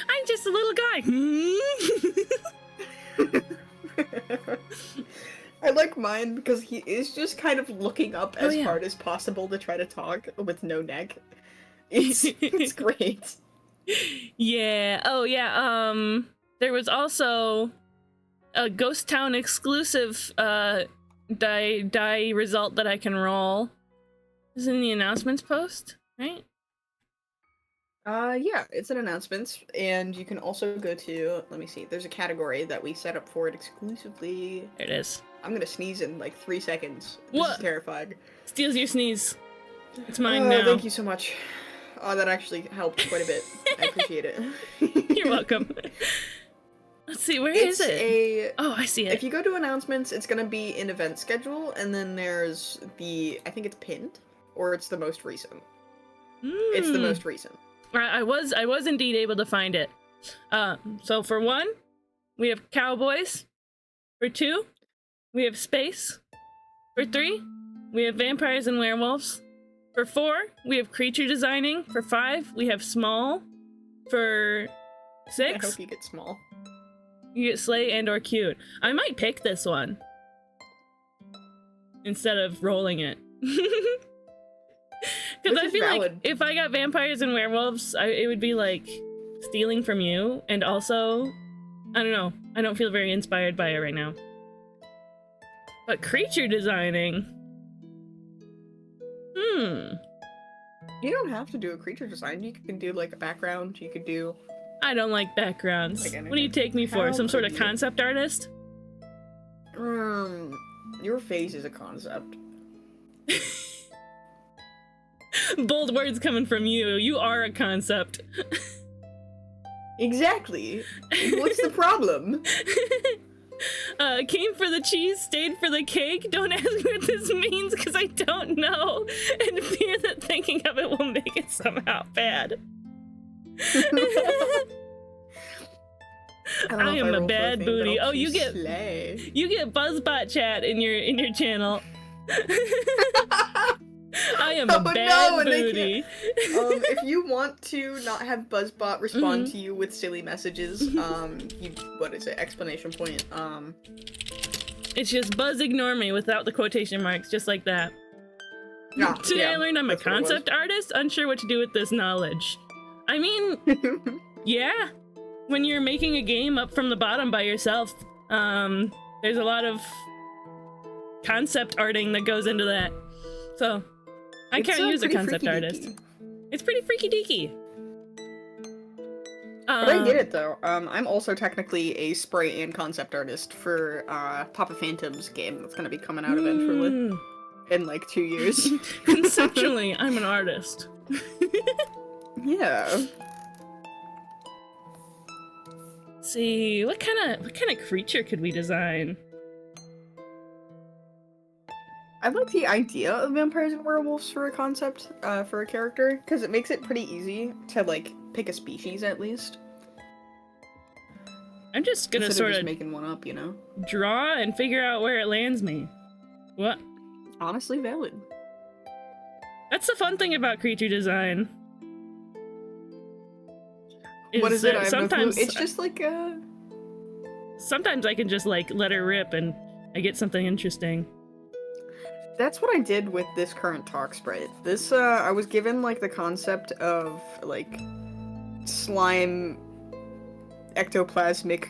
I'm just a little guy. I like mine because he is just kind of looking up as hard as possible to try to talk with no neck. It's great. Yeah. Oh yeah. There was also a Ghost Town exclusive die result that I can roll. Is in the announcements post, right? Yeah, it's an announcements, and you can also go to, let me see, there's a category that we set up for it exclusively. There it is. I'm gonna sneeze in like 3 seconds. What? This is terrifying. Steals your sneeze. It's mine now. Thank you so much. Oh, that actually helped quite a bit. I appreciate it. You're welcome. Let's see, where is it? Oh, I see it. If you go to announcements, it's gonna be an event schedule, and then there's the, I think it's pinned, or it's the most recent. It's the most recent. I was indeed able to find it. So for 1, we have cowboys. For 2, we have space. For 3, we have vampires and werewolves. For 4, we have creature designing. For 5, we have small. For 6, I hope you get small. You get slay and or cute. I might pick this one instead of rolling it. Because I feel like if I got vampires and werewolves, it would be like stealing from you, and also, I don't know, I don't feel very inspired by it right now. But creature designing? You don't have to do a creature design, you can do like a background, you could do... I don't like backgrounds. Like, what do you take me for? Some sort of concept artist? Your face is a concept. Bold words coming from you. You are a concept. Exactly. What's the problem? Came for the cheese, stayed for the cake. Don't ask me what this means, because I don't know. And fear that thinking of it will make it somehow bad. I am a bad booty. Oh, you get Buzzbot chat in your channel. I am a bad booty. If you want to not have Buzzbot respond to you with silly messages, what is it? Explanation point. It's just Buzz ignore me without the quotation marks, just like that. Yeah, Today I learned I'm a concept artist, unsure what to do with this knowledge. I mean, yeah. When you're making a game up from the bottom by yourself, there's a lot of concept arting that goes into that. So, I can't use a concept artist. It's pretty freaky deaky. But I get it though. I'm also technically a spray and concept artist for Papa Phantom's game that's gonna be coming out eventually. In like 2 years. Conceptually, I'm an artist. Yeah. Let's see, what kind of creature could we design? I like the idea of vampires and werewolves for a concept, for a character, because it makes it pretty easy to, like, pick a species, at least. I'm just gonna sort of making one up, you know? Draw and figure out where it lands me. What? Honestly valid. That's the fun thing about creature design. What is it? I have sometimes no clue. It's just like a... Sometimes I can just, like, let her rip and I get something interesting. That's what I did with this current talk sprite. This, I was given, like, the concept of, like, slime ectoplasmic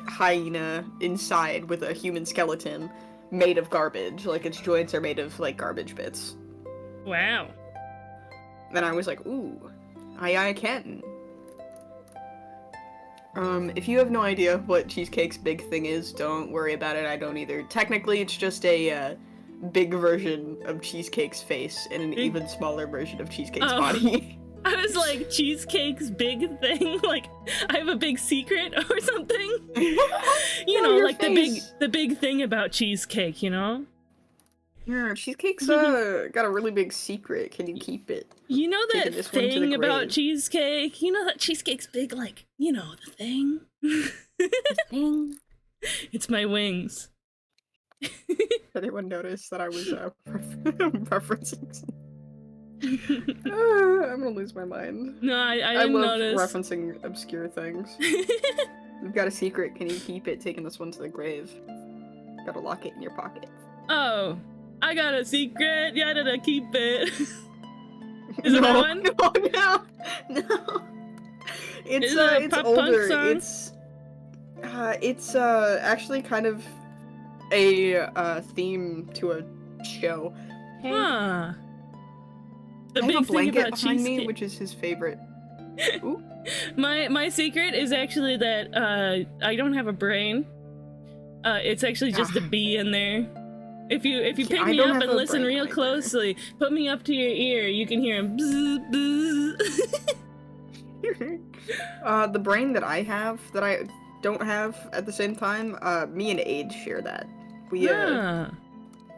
hyena inside with a human skeleton made of garbage. Like, its joints are made of, like, garbage bits. Wow. Then I was like, ooh, I can. If you have no idea what Cheesecake's big thing is, don't worry about it, I don't either. Technically, it's just a, big version of Cheesecake's face and an even smaller version of Cheesecake's body. I was is like Cheesecake's big thing. Like, I have a big secret or something. You know, your like face. the big thing about Cheesecake, you know? Yeah, Cheesecake's got a really big secret. Can you keep it? You know that Taking this one to the thing about grave. Cheesecake? You know that Cheesecake's big, like, you know, the thing? Ding. It's my wings. Anyone notice that I was referencing? I'm gonna lose my mind. No, I I didn't love notice. referencing obscure things. You've got a secret. Can you keep it? Taking this one to the grave. Gotta lock it in your pocket. Oh, I got a secret. Yeah, did I keep it? Is it that one? No. It's Is it a it's pop punk older. song? It's actually kind of a theme to a show. Hey, Huh. The I have big a thing blanket about behind me, Cheesecake. which is his favorite. Ooh. My secret is actually that I don't have a brain. It's actually just a bee in there. If you pick I me don't up have and a listen brain real either. closely, put me up to your ear, you can hear him bzz, bzz. The brain that I have that I don't have at the same time, me and Ade share that. Huh.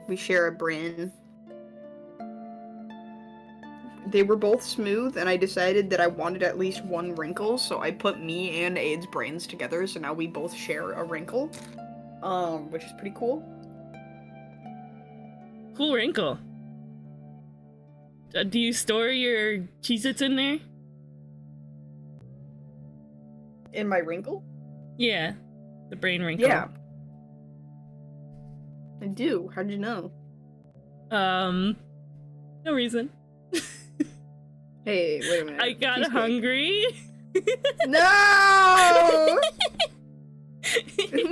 We share a brain. They were both smooth, and I decided that I wanted at least one wrinkle, so I put me and Ade's brains together, so now we both share a wrinkle. Which is pretty cool. Cool wrinkle. Do you store your Cheez-Its in there? In my wrinkle? Yeah. The brain wrinkle. Yeah. I do. How'd you know? No reason. Hey, wait a minute. I got Cheesecake. hungry. No!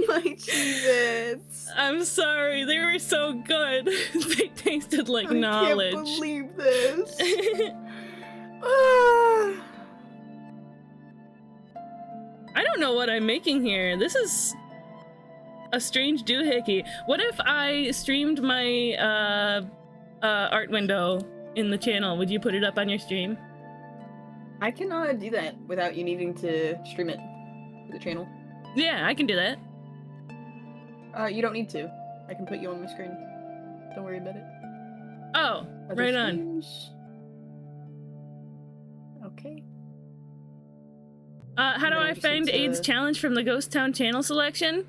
My Cheez-Its. I'm sorry, they were so good. They tasted like knowledge. I can't believe this. Ah. I don't know what I'm making here. This is a strange doohickey. What if I streamed my art window in the channel? Would you put it up on your stream? I cannot do that without you needing to stream it to the channel. Yeah, I can do that. You don't need to. I can put you on my screen. Don't worry about it. Oh, Other right on. streams? Okay. How do No, I just find it's, AIDS challenge from the Ghost Town channel selection?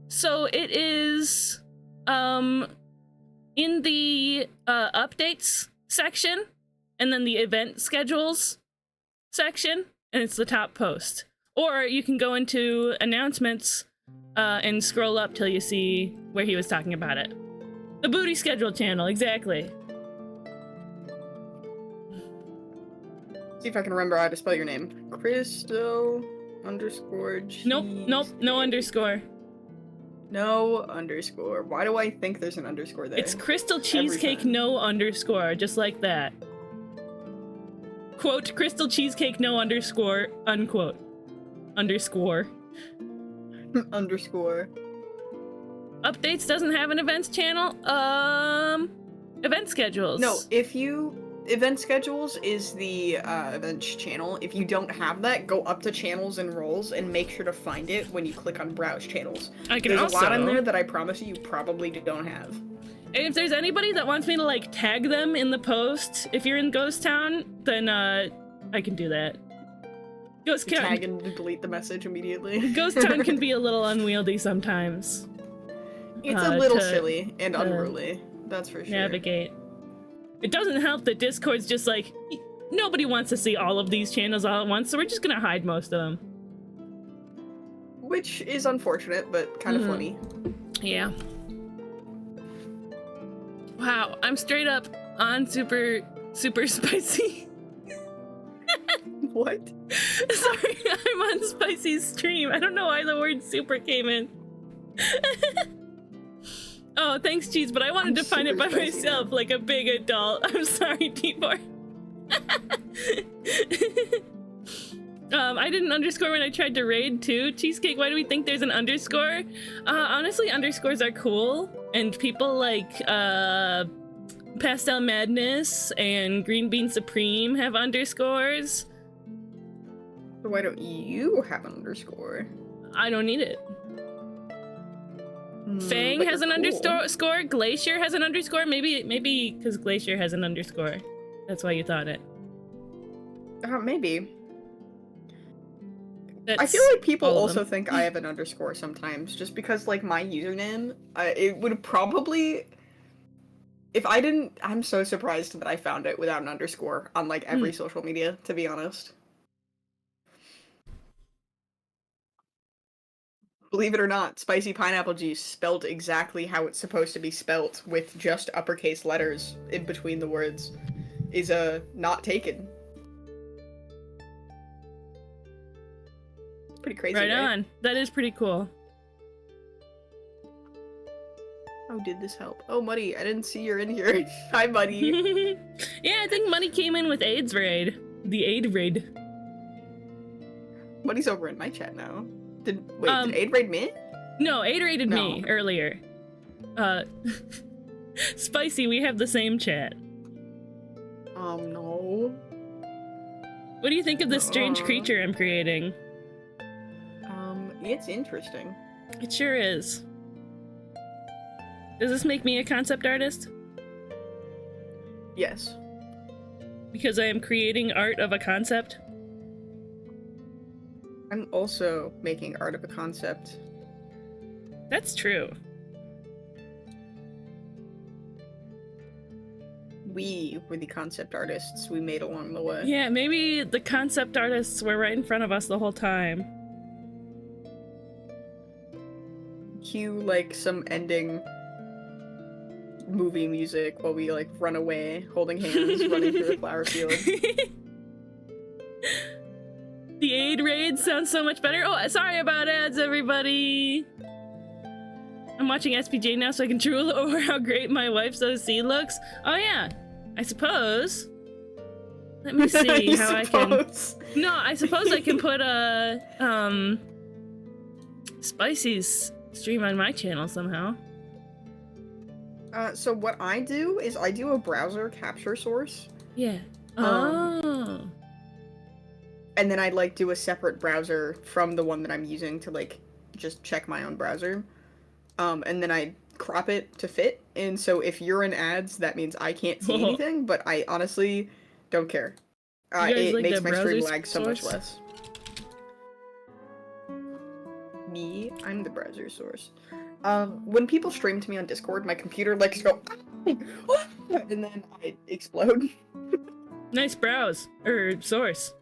So it is, in the, updates section, and then the event schedules section, and it's the top post. Or you can go into announcements, and scroll up till you see where he was talking about it. The booty schedule channel, exactly. See if I can remember how to spell your name. Christo underscore Nope, no underscore. No underscore. Why do I think there's an underscore there? It's Crystal Cheesecake time. no underscore, just like that. Quote, Crystal Cheesecake no underscore, unquote. Underscore. Underscore. Updates doesn't have an events channel. Event schedules. No, if you... Event schedules is the events channel. If you don't have that, go up to channels and roles and make sure to find it when you click on browse channels. I can There's also, a lot in there that I promise you probably don't have. And if there's anybody that wants me to like tag them in the post, if you're in Ghost Town, then I can do that. Ghost Town. Tag and delete the message immediately. Ghost Town can be a little unwieldy sometimes. It's a little to silly and unruly. That's for sure. Navigate. It doesn't help that Discord's just like, nobody wants to see all of these channels all at once, so we're just gonna hide most of them. Which is unfortunate, but kind of funny. Yeah. Wow, I'm straight up on super spicy. What? Sorry, I'm on Spicy's stream. I don't know why the word super came in. Oh, thanks, Cheese, but I wanted to find it by myself like a big adult. I'm sorry, T4. I didn't underscore when I tried to raid too. Cheesecake, why do we think there's an underscore? Honestly, underscores are cool, and people like Pastel Madness and Green Bean Supreme have underscores. So why don't you have an underscore? I don't need it. Fang but has an you're cool. underscore. Glacier has an underscore. Maybe because Glacier has an underscore. That's why you thought it. Maybe. That's I feel like people all of also them. think I have an underscore sometimes, just because like my username, it would probably, if I didn't, I'm so surprised that I found it without an underscore on like every social media, to be honest. Believe it or not, spicy pineapple juice spelled exactly how it's supposed to be spelt with just uppercase letters in between the words is not taken. It's pretty crazy, Right on. That is pretty cool. How did this help? Oh, Muddy, I didn't see you're in here. Hi, Muddy. Yeah, I think money came in with AIDS raid. The aid raid. Muddy's over in my chat now. Did Um, Aid raid me? No, aid raided No. me earlier. Spicy, we have the same chat. No. What do you think of this strange creature I'm creating? It's interesting. It sure is. Does this make me a concept artist? Yes. Because I am creating art of a concept? I'm also making art of a concept. That's true. We were the concept artists we made along the way. Yeah, maybe the concept artists were right in front of us the whole time. Cue like some ending movie music while we like run away, holding hands, running through a flower field. The aid raid sounds so much better. Oh, sorry about ads, everybody. I'm watching SPJ now so I can drool over how great my wife's OC looks. Oh yeah, I suppose. Let me see how I can. No, I suppose I can put a Spicy's stream on my channel somehow. So what I do is I do a browser capture source. Yeah. And then I like do a separate browser from the one that I'm using to like just check my own browser. And then I crop it to fit. And so if you're in ads, that means I can't see anything, but I honestly don't care. It like makes the my stream browser lag so much source? less. Me, I'm the browser source. When people stream to me on Discord, my computer likes to go, and then I explode. Nice browse or source.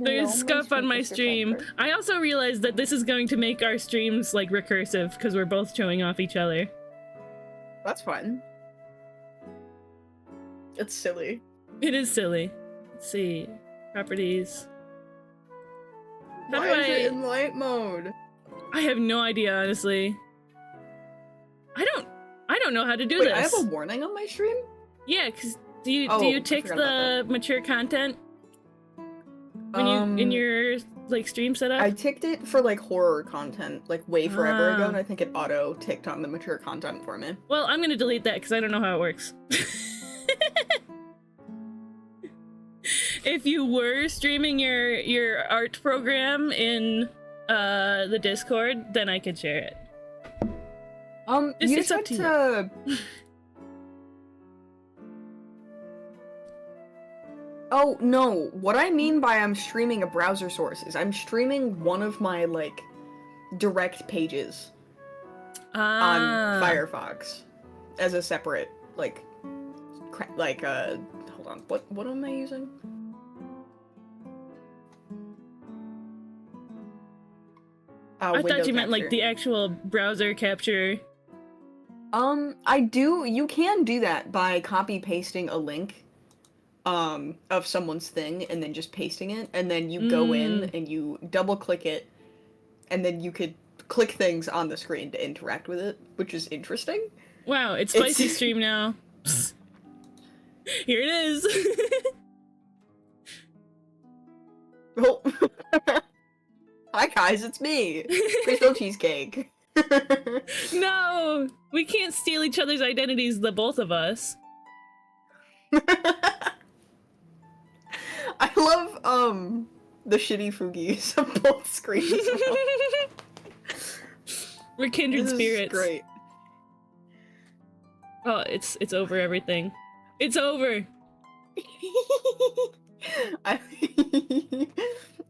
There's scuff on my stream. I also realized that this is going to make our streams like recursive because we're both showing off each other. That's fun. It's silly. It is silly. Let's see. Properties. How Why do is it in light mode? I have no idea, honestly. I don't know how to do Wait, this. I have a warning on my stream? Yeah, because do you tick the mature content when you in your like stream setup? I ticked it for like horror content like way forever ago, and I think it auto ticked on the mature content for me. Well, I'm gonna delete that because I don't know how it works. If you were streaming your art program in the Discord, then I could share it. You It's up said to you. Oh, no. What I mean by I'm streaming a browser source is I'm streaming one of my, like, direct pages on Firefox as a separate, like, hold on. What am I using? I thought you meant, like, the actual browser capture. You can do that by copy-pasting a link of someone's thing and then just pasting it, and then you go in and you double-click it, and then you could click things on the screen to interact with it, which is interesting. Wow, it's Spicy stream now. Here it is. Oh. Hi guys, it's me, Crystal Cheesecake. No! We can't steal each other's identities, the both of us. I love the shitty Fugies on both screens. We're kindred This is spirits. great. Oh, it's over everything. It's over! I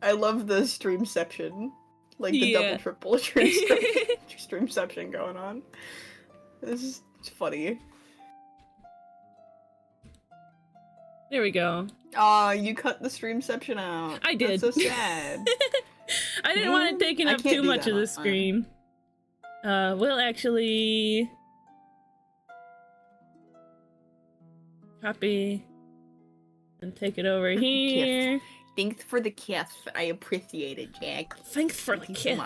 I love the streamception. Like the double triple streamception going on. This is funny. There we go. Aw, you cut the streamception out. I did. That's so sad. I didn't want it taking I up can't too do much that of the on- screen. We'll actually copy and take it over here. Thanks for the kiss. I appreciate it, Jack. Thanks for the kiss.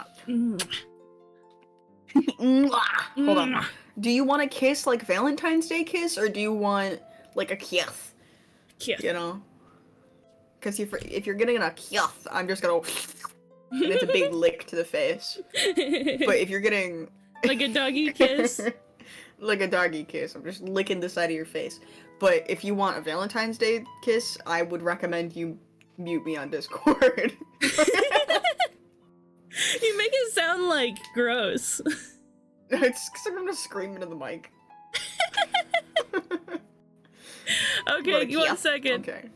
Mwah. Hold on. Do you want a kiss like Valentine's Day kiss, or do you want like a kiss? Kiss. You know? Because if you're getting a kiss, I'm just gonna and it's a big lick to the face. But if you're getting Like a doggy kiss. like a doggy kiss, I'm just licking the side of your face. But if you want a Valentine's Day kiss, I would recommend you mute me on Discord. You make it sound like gross. It's because I'm gonna scream into the mic. Okay, Like, give 1 second. Okay.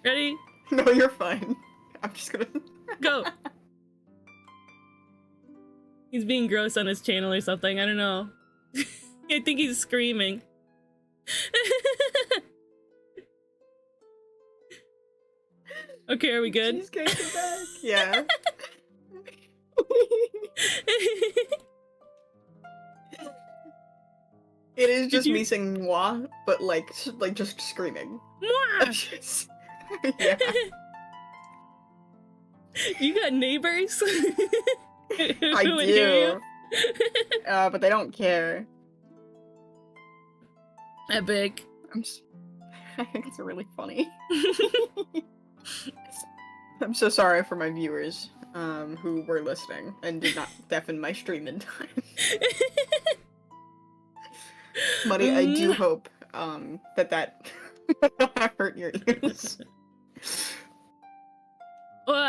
Ready? No, you're fine. I'm just gonna. Go. He's being gross on his channel or something. I don't know. I think he's screaming. Okay, are we good? Cheesecake is back. Yeah. It is just you- me saying moi, but like just screaming. Mwah! Yeah. You got neighbors? I Who would hear do. But they don't care. you? Epic. I think it's really funny. I'm so sorry for my viewers, who were listening and did not deafen my stream in time. Buddy, I do hope, that hurt your ears.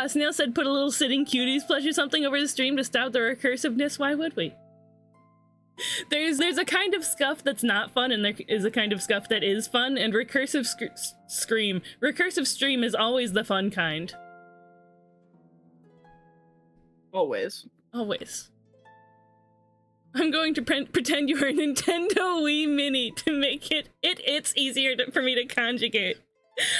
Snail said put a little sitting cuties plush or something over the stream to stop the recursiveness. Why would we? There's a kind of scuff that's not fun, and there is a kind of scuff that is fun, and recursive stream is always the fun kind. Always. Always. I'm going to pretend you're a Nintendo Wii Mini to make it's easier for me to conjugate.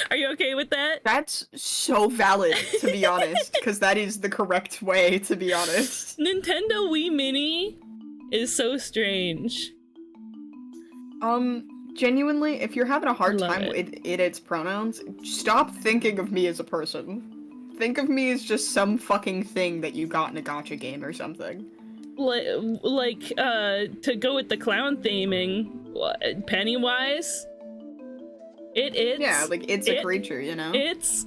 Are you okay with that? That's so valid, to be honest, because that is the correct way, to be honest. Nintendo Wii Mini is so strange. Genuinely, if you're having a hard Love time with its pronouns, stop thinking of me as a person. Think of me as just some fucking thing that you got in a gacha game or something. Like, to go with the clown theming, Pennywise? It's... Yeah, like, it's a creature, you know? It's...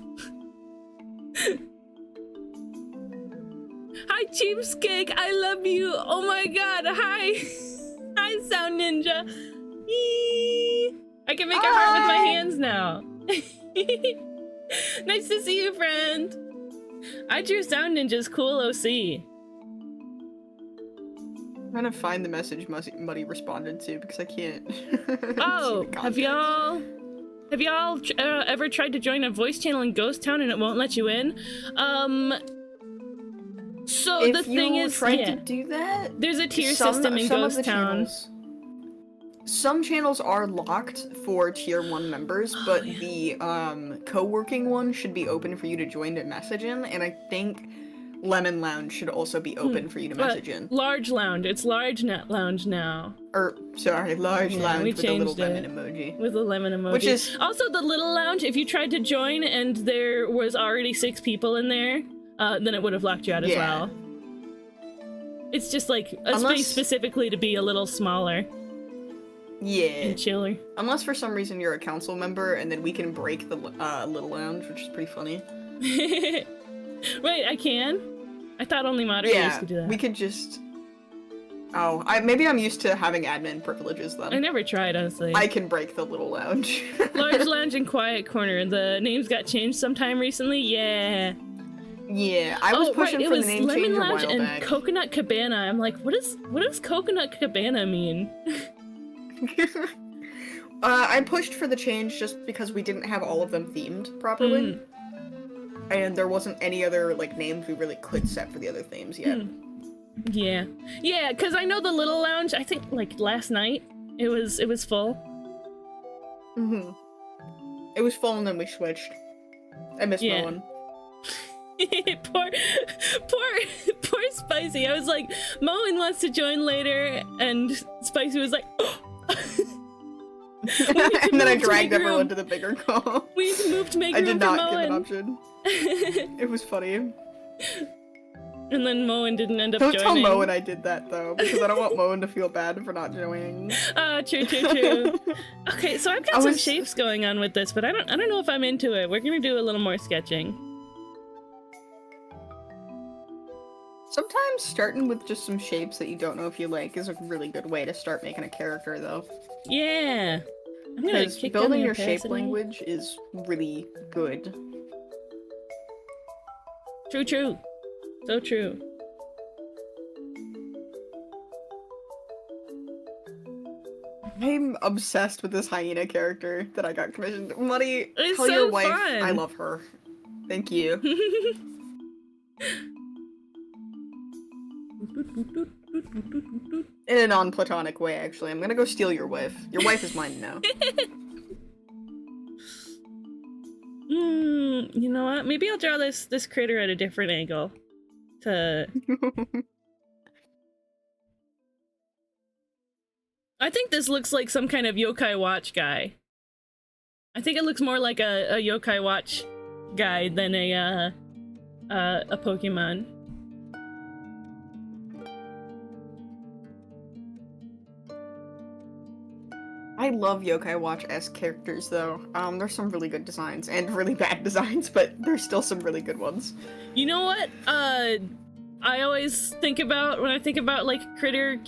Hi, Cheapskake! I love you! Oh my god, hi! Hi, Sound Ninja! Eee! I can make a heart with my hands now! Nice to see you, friend! I drew Sound Ninja's cool OC. I'm trying to find the message Muddy responded to, because I can't... Oh, have y'all ever tried to join a voice channel in Ghost Town and it won't let you in? So If the thing you is, tried to do that, there's a tier system in some of Ghost the Town. Some channels are locked for tier 1 members, but the co-working one should be open for you to join to message in, and I think Lemon Lounge should also be open for you to message in. Large Lounge. It's Large Net Lounge now. Sorry, Large Yeah, Lounge we with a little changed lemon it. emoji. With a lemon emoji. Which is... Also, the Little Lounge, if you tried to join and there was already 6 people in there, then it would have locked you out as well. It's just like a space specifically to be a little smaller. Yeah. And chiller. Unless for some reason you're a council member, and then we can break the Little Lounge, which is pretty funny. Wait, I can? I thought only moderators could do that. we could just... Oh, maybe I'm used to having admin privileges then. I never tried, honestly. I can break the little lounge. Large lounge and quiet corner. The names got changed sometime recently. Yeah. Yeah, I was pushing for the name Lemon change a Lounge while and back. Coconut Cabana. I'm like, what does Coconut Cabana mean? I pushed for the change just because we didn't have all of them themed properly. And there wasn't any other, like, names we really could set for the other themes yet. Yeah. Yeah, because I know the Little Lounge, I think, like, last night, it was full. It was full and then we switched. I miss Moen. poor Spicy. I was like, Moen wants to join later, and Spicy was like, and then I dragged everyone to the bigger call. We need to move to make I room did for not give an Moen. option. It was funny. And then Moen didn't end up Don't joining. tell Moen I did that though, because I don't want Moen to feel bad for not joining. True. Okay, so I've got some shapes going on with this, but I don't know if I'm into it. We're gonna do a little more sketching. Sometimes starting with just some shapes that you don't know if you like is a really good way to start making a character, though. Yeah. I'm gonna Because kick down building the your shape opacity. language is really good. True. So true. I'm obsessed with this hyena character that I got commissioned. Muddy, It's tell so your wife fun. I love her. Thank you. In a non-platonic way, actually. I'm gonna go steal your wife. Your wife is mine now. You know what? Maybe I'll draw this critter at a different angle. I think this looks like some kind of Yokai Watch guy. I think it looks more like a Yokai Watch guy than a Pokemon. I love Yokai Watch-esque characters, though. There's some really good designs, and really bad designs, but there's still some really good ones. You know what? I always think about, when I think about, like, creature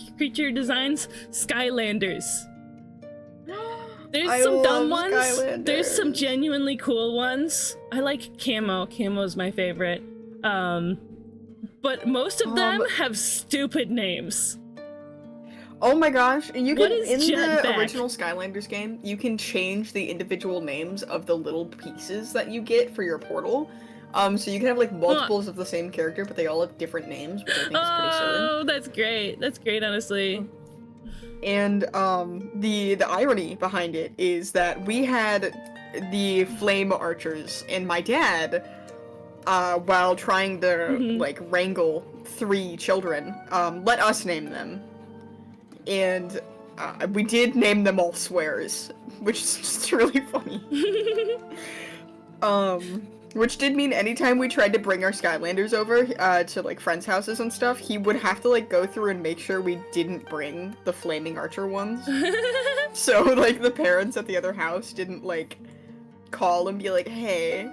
designs, Skylanders. There's some dumb ones. Skylanders. There's some genuinely cool ones. I like Camo. Camo's my favorite. But most of them have stupid names. Oh my gosh, you What can, is in the Jetpack? original Skylanders game, you can change the individual names of the little pieces that you get for your portal. So you can have like multiples of the same character, but they all have different names, which I think is pretty silly. Oh, that's great. That's great, honestly. And the irony behind it is that we had the flame archers, and my dad, while trying to like wrangle 3 children, let us name them. And we did name them all swears, which is just really funny. Which did mean anytime we tried to bring our Skylanders over to like friends' houses and stuff, he would have to like go through and make sure we didn't bring the flaming archer ones. So like the parents at the other house didn't like call and be like, "Hey,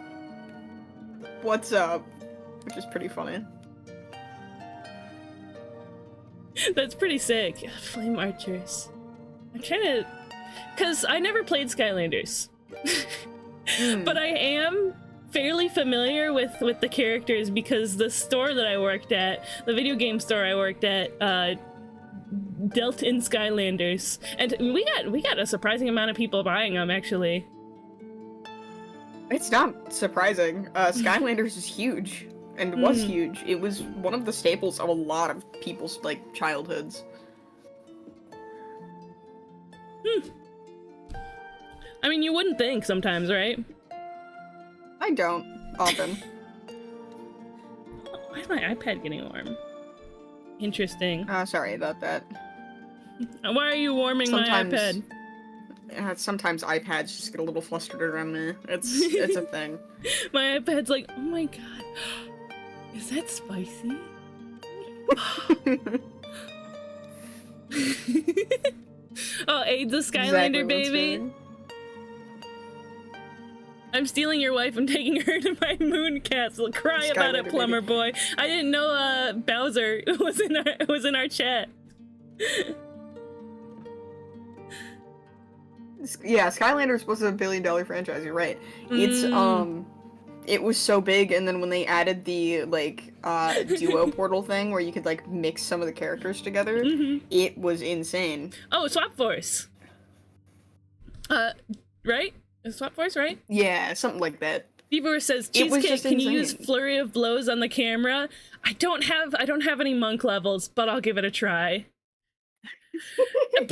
what's up?" Which is pretty funny. That's pretty sick. Flame archers. I'm trying to... Because I never played Skylanders. But I am fairly familiar with the characters because the store that I worked at, the video game store I worked at, dealt in Skylanders. And we got a surprising amount of people buying them, actually. It's not surprising. Skylanders is huge. And was huge. It was one of the staples of a lot of people's, like, childhoods. I mean, you wouldn't think sometimes, right? I don't, often. Why is my iPad getting warm? Interesting. Sorry about that. Why are you warming my iPad? Sometimes iPads just get a little flustered around me. It's a thing. My iPad's like, oh my god. Is that spicy? Oh, Aid's a Skylander, Exactly what's baby. doing. I'm stealing your wife and taking her to my moon castle. Cry about it, Skylander, plumber baby. boy. I didn't know Bowser was in our chat. Yeah, Skylanders was a billion-dollar franchise. You're right. It's it was so big, and then when they added the like duo portal thing where you could like mix some of the characters together, it was insane. Oh, Swap Force. Right? Swap Force, right? Yeah, something like that. Beaver says, It was Cheesecake, just can you use insane. flurry of blows on the camera? I don't have any monk levels, but I'll give it a try. It's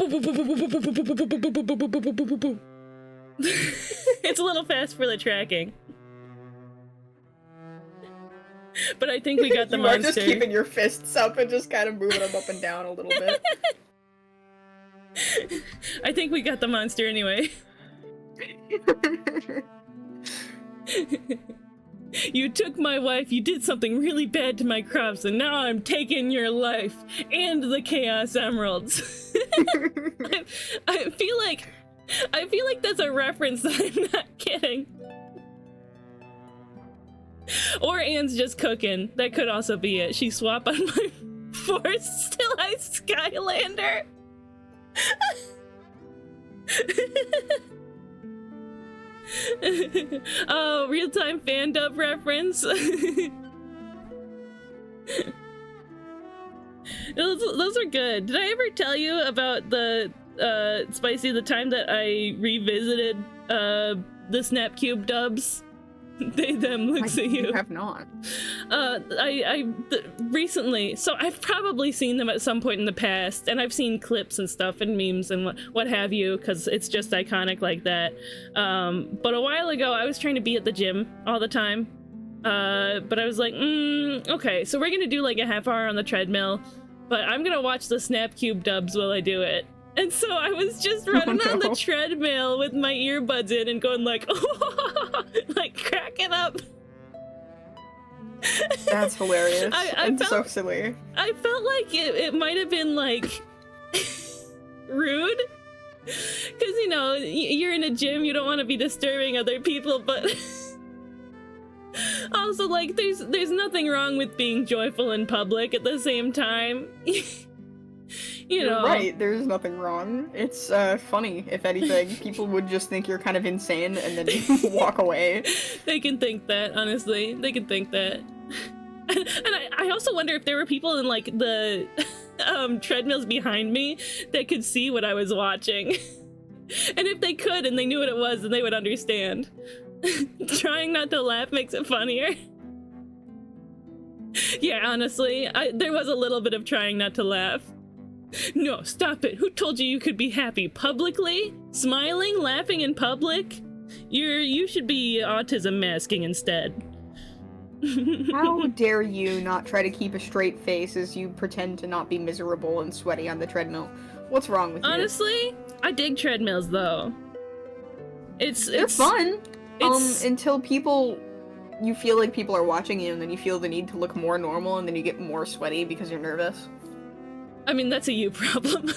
a little fast for the tracking. But I think we got the You monster. are just keeping your fists up and just kind of moving them up and down a little bit. I think we got the monster anyway. You took my wife, you did something really bad to my crops, and now I'm taking your life and the Chaos Emeralds. I feel like that's a reference that I'm not getting. Or Anne's just cooking. That could also be it. She swap on my force, still I Skylander. Oh, real-time fan dub reference. Those are good. Did I ever tell you about the Spicy, the time that I revisited the Snapcube dubs? They them looks at you. Have not. Recently, so I've probably seen them at some point in the past, and I've seen clips and stuff and memes and what have you, because it's just iconic like that. But a while ago, I was trying to be at the gym all the time, but I was like, okay, so we're gonna do like a half hour on the treadmill, but I'm gonna watch the Snapcube dubs while I do it. And so I was just running on the treadmill with my earbuds in and going like, like cracking up. That's hilarious. It's so silly. I felt like it might have been like rude. Because, you know, you're in a gym, you don't want to be disturbing other people, but also like there's nothing wrong with being joyful in public at the same time. You know. You're right, there's nothing wrong. It's funny, if anything. People would just think you're kind of insane and then walk away. They can think that, honestly. They can think that. And I also wonder if there were people in like the treadmills behind me that could see what I was watching. And if they could and they knew what it was, then they would understand. Trying not to laugh makes it funnier. Yeah, honestly, there was a little bit of trying not to laugh. No, stop it. Who told you could be happy publicly? Smiling, laughing in public? You should be autism masking instead. How dare you not try to keep a straight face as you pretend to not be miserable and sweaty on the treadmill? What's wrong with you? Honestly, I dig treadmills though. They're fun. Until you feel like people are watching you and then you feel the need to look more normal and then you get more sweaty because you're nervous. I mean, that's a you problem.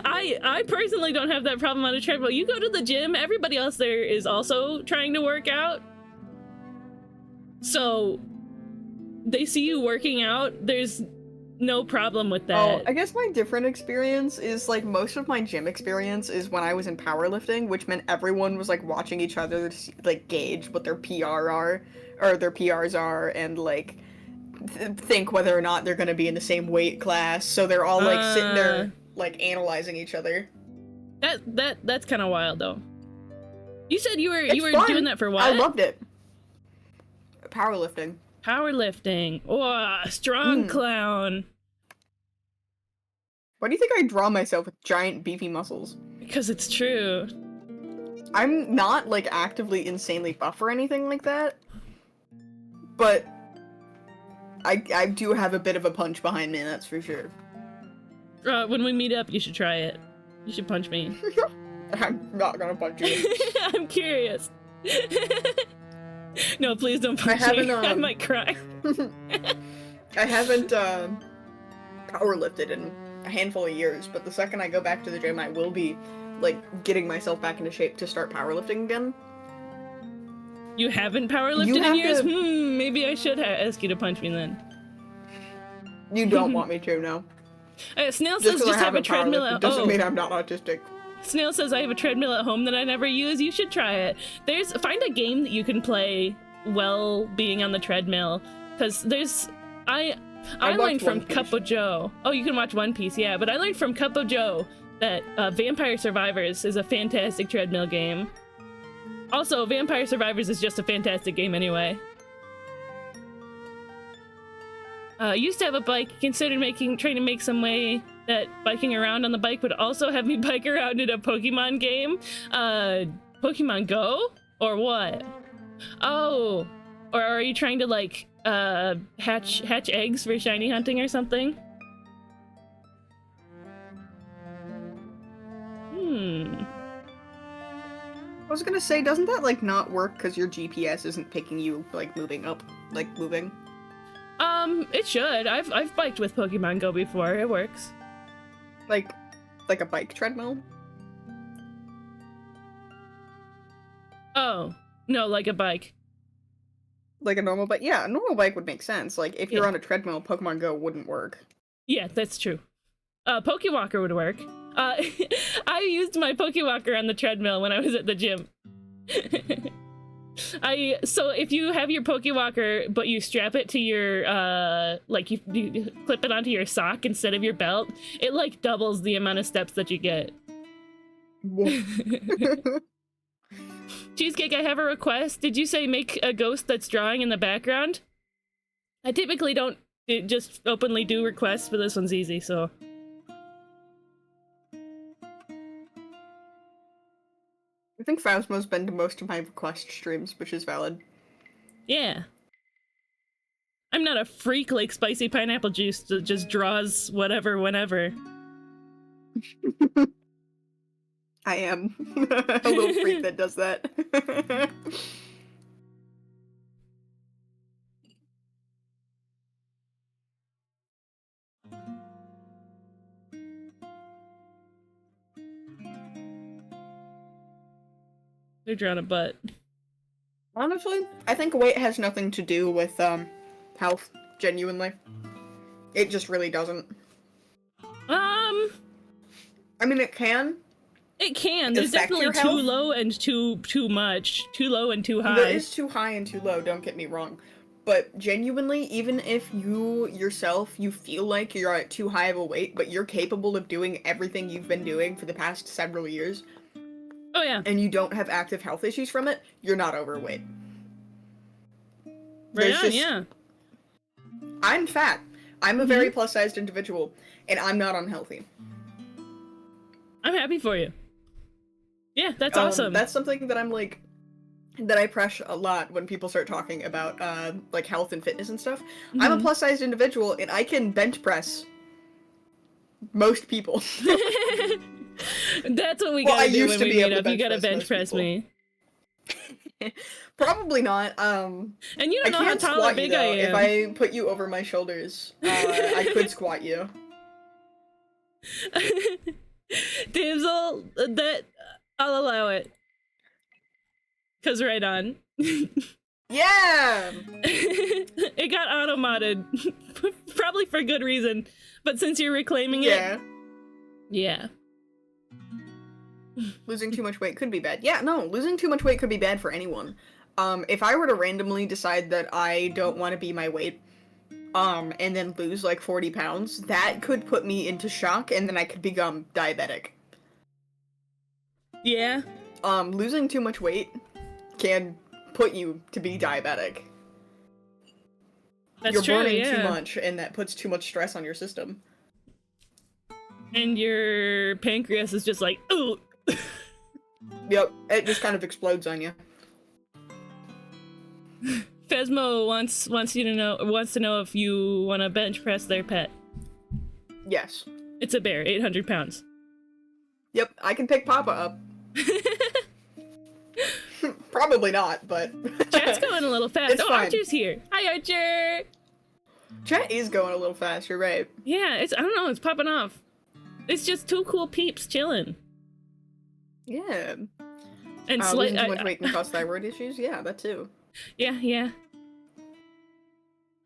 I personally don't have that problem on a treadmill. You go to the gym, everybody else there is also trying to work out. So they see you working out, there's no problem with that. Oh, I guess my different experience is like most of my gym experience is when I was in powerlifting, which meant everyone was like watching each other to like gauge what their PRs are and like think whether or not they're gonna be in the same weight class, so they're all like sitting there like analyzing each other. That's kind of wild though. You said you were fun. doing that for what? I loved it. Powerlifting. Powerlifting. Oh, strong clown. Why do you think I draw myself with giant beefy muscles? Because it's true. I'm not like actively insanely buff or anything like that, but I do have a bit of a punch behind me, that's for sure. When we meet up, you should try it. You should punch me. I'm not gonna punch you. I'm curious. No, please don't punch me. I might cry. I haven't powerlifted in a handful of years, but the second I go back to the gym, I will be like getting myself back into shape to start powerlifting again. You haven't powerlifted in years? Maybe I should ask you to punch me then. You don't want me to, no. Snail Just says 'cause I just have a haven't treadmill powerlifted at doesn't home. mean I'm not autistic. Snail says I have a treadmill at home that I never use. You should try it. Find a game that you can play while being on the treadmill, because I learned from Cup of Joe. Oh, you can watch One Piece, yeah, but I learned from Cup of Joe that Vampire Survivors is a fantastic treadmill game. Also, Vampire Survivors is just a fantastic game anyway. Used to have a bike, considered trying to make some way that biking around on the bike would also have me bike around in a Pokemon game. Pokemon Go? Or what? Oh, or are you trying to like hatch eggs for shiny hunting or something? I was gonna say, doesn't that like not work because your GPS isn't picking you like moving up, like moving? It should. I've biked with Pokemon Go before. It works. Like a bike treadmill? Oh, no, like a bike. Like a normal bike? Yeah, a normal bike would make sense. Like, if you're Yeah. on a treadmill, Pokemon Go wouldn't work. Yeah, that's true. Pokewalker would work. I used my Pokewalker on the treadmill when I was at the gym. So if you have your Pokewalker, but you strap it to your, like you clip it onto your sock instead of your belt, it like doubles the amount of steps that you get. Cheesecake, I have a request. Did you say make a ghost that's drawing in the background? I typically don't just openly do requests, but this one's easy, so. I think Phasmo's been to most of my request streams, which is valid. Yeah. I'm not a freak like Spicy Pineapple Juice that just draws whatever whenever. I am a little freak that does that. They're drawing a butt. Honestly, I think weight has nothing to do with health, genuinely. It just really doesn't. I mean, it can. It can. There's affect definitely your too health. low and too much. Too low and too high. There is too high and too low, don't get me wrong. But genuinely, even if you yourself, you feel like you're at too high of a weight, but you're capable of doing everything you've been doing for the past several years, Oh yeah. and you don't have active health issues from it, you're not overweight. Right There's on, just- yeah. I'm fat. I'm a very plus-sized individual, and I'm not unhealthy. I'm happy for you. Yeah, that's awesome. That's something that I'm like, that I press a lot when people start talking about like health and fitness and stuff. I'm a plus-sized individual, and I can bench press most people. That's what we Well, I gotta do used when to we be meet able to up. You bench gotta press bench most press people. me. Probably not. And you I don't know how can't tall or squat you big though. I am. If I put you over my shoulders, I could squat you. Damsel, I'll allow it. 'Cause right on. Yeah! It got auto-modded. Probably for good reason. But since you're reclaiming it... Yeah. Losing too much weight could be bad. Yeah, no, losing too much weight could be bad for anyone. If I were to randomly decide that I don't want to be my weight, and then lose like 40 pounds, that could put me into shock, and then I could become diabetic. Yeah? Losing too much weight can put you to be diabetic. That's You're true, burning yeah. too much, and that puts too much stress on your system. And your pancreas is just like, ooh! Yep, it just kind of explodes on you. Phasmo wants to know if you want to bench press their pet. Yes. It's a bear, 800 pounds. Yep, I can pick Papa up. Probably not, but... Chat's going a little fast. It's Oh, fine. Archer's here. Hi, Archer! Chat is going a little fast, you're right. Yeah, I don't know, it's popping off. It's just two cool peeps chilling. Yeah. And Losing too much weight can cause thyroid issues? Yeah, that too. Yeah.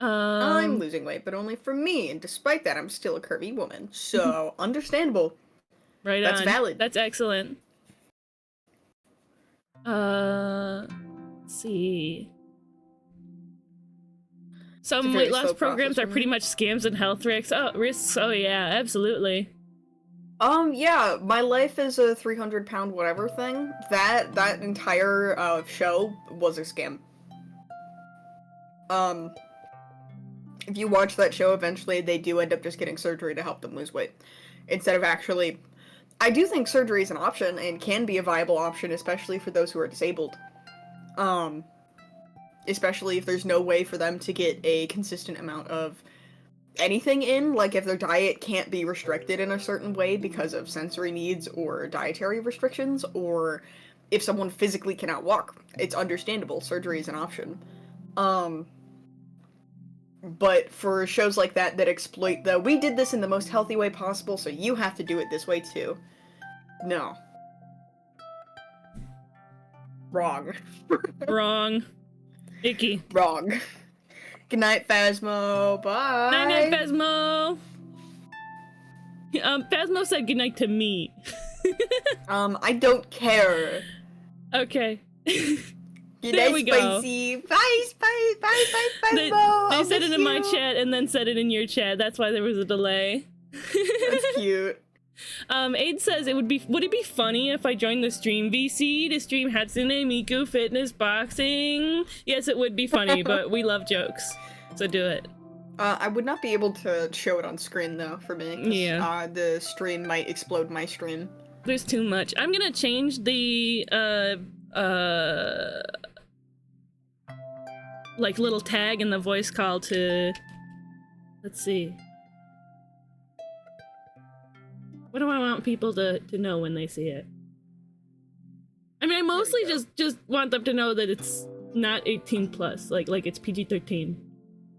I'm losing weight, but only for me, and despite that, I'm still a curvy woman. So, understandable. Right That's on. valid. That's excellent. Let's see. Some very weight loss slow programs process are for pretty me. much scams and health risks. Oh yeah, absolutely. Yeah, my life is a 300-pound whatever thing. That entire show was a scam. Um, if you watch that show, eventually they do end up just getting surgery to help them lose weight, instead of actually. I do think surgery is an option and can be a viable option, especially for those who are disabled. Um, especially if there's no way for them to get a consistent amount of anything in, like if their diet can't be restricted in a certain way because of sensory needs or dietary restrictions, or if someone physically cannot walk, it's understandable. Surgery is an option. Um, but for shows like that that exploit the we did this in the most healthy way possible, so you have to do it this way too. No. Wrong. Wrong. Icky. Wrong. Good night, Phasmo. Bye. Night night, Phasmo. Phasmo said goodnight to me. I don't care. Okay. Good There night, we go. Spicy. Bye, Phasmo. They I'll said it miss in my you. chat and then said it in your chat. That's why there was a delay. That's cute. Aid says would it be funny if I joined the Stream VC to stream Hatsune Miku fitness boxing? Yes, it would be funny, but we love jokes. So do it. I would not be able to show it on screen though for me. 'Cause, Yeah. the stream might explode my stream. There's too much. I'm gonna change the like little tag in the voice call to, let's see. What do I want people to know when they see it? I mean, I mostly just want them to know that it's not 18 plus, like it's PG-13,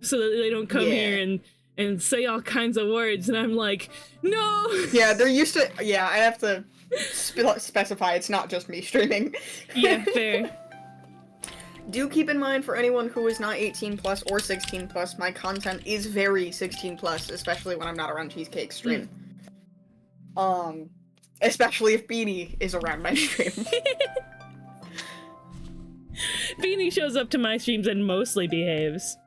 so that they don't come here and say all kinds of words, and I'm like, no. Yeah, they're used to. Yeah, I have to specify it's not just me streaming. Yeah, fair. Do keep in mind for anyone who is not 18 plus or 16 plus, my content is very 16 plus, especially when I'm not around Cheesecake stream. Especially if Beanie is around my stream. Beanie shows up to my streams and mostly behaves.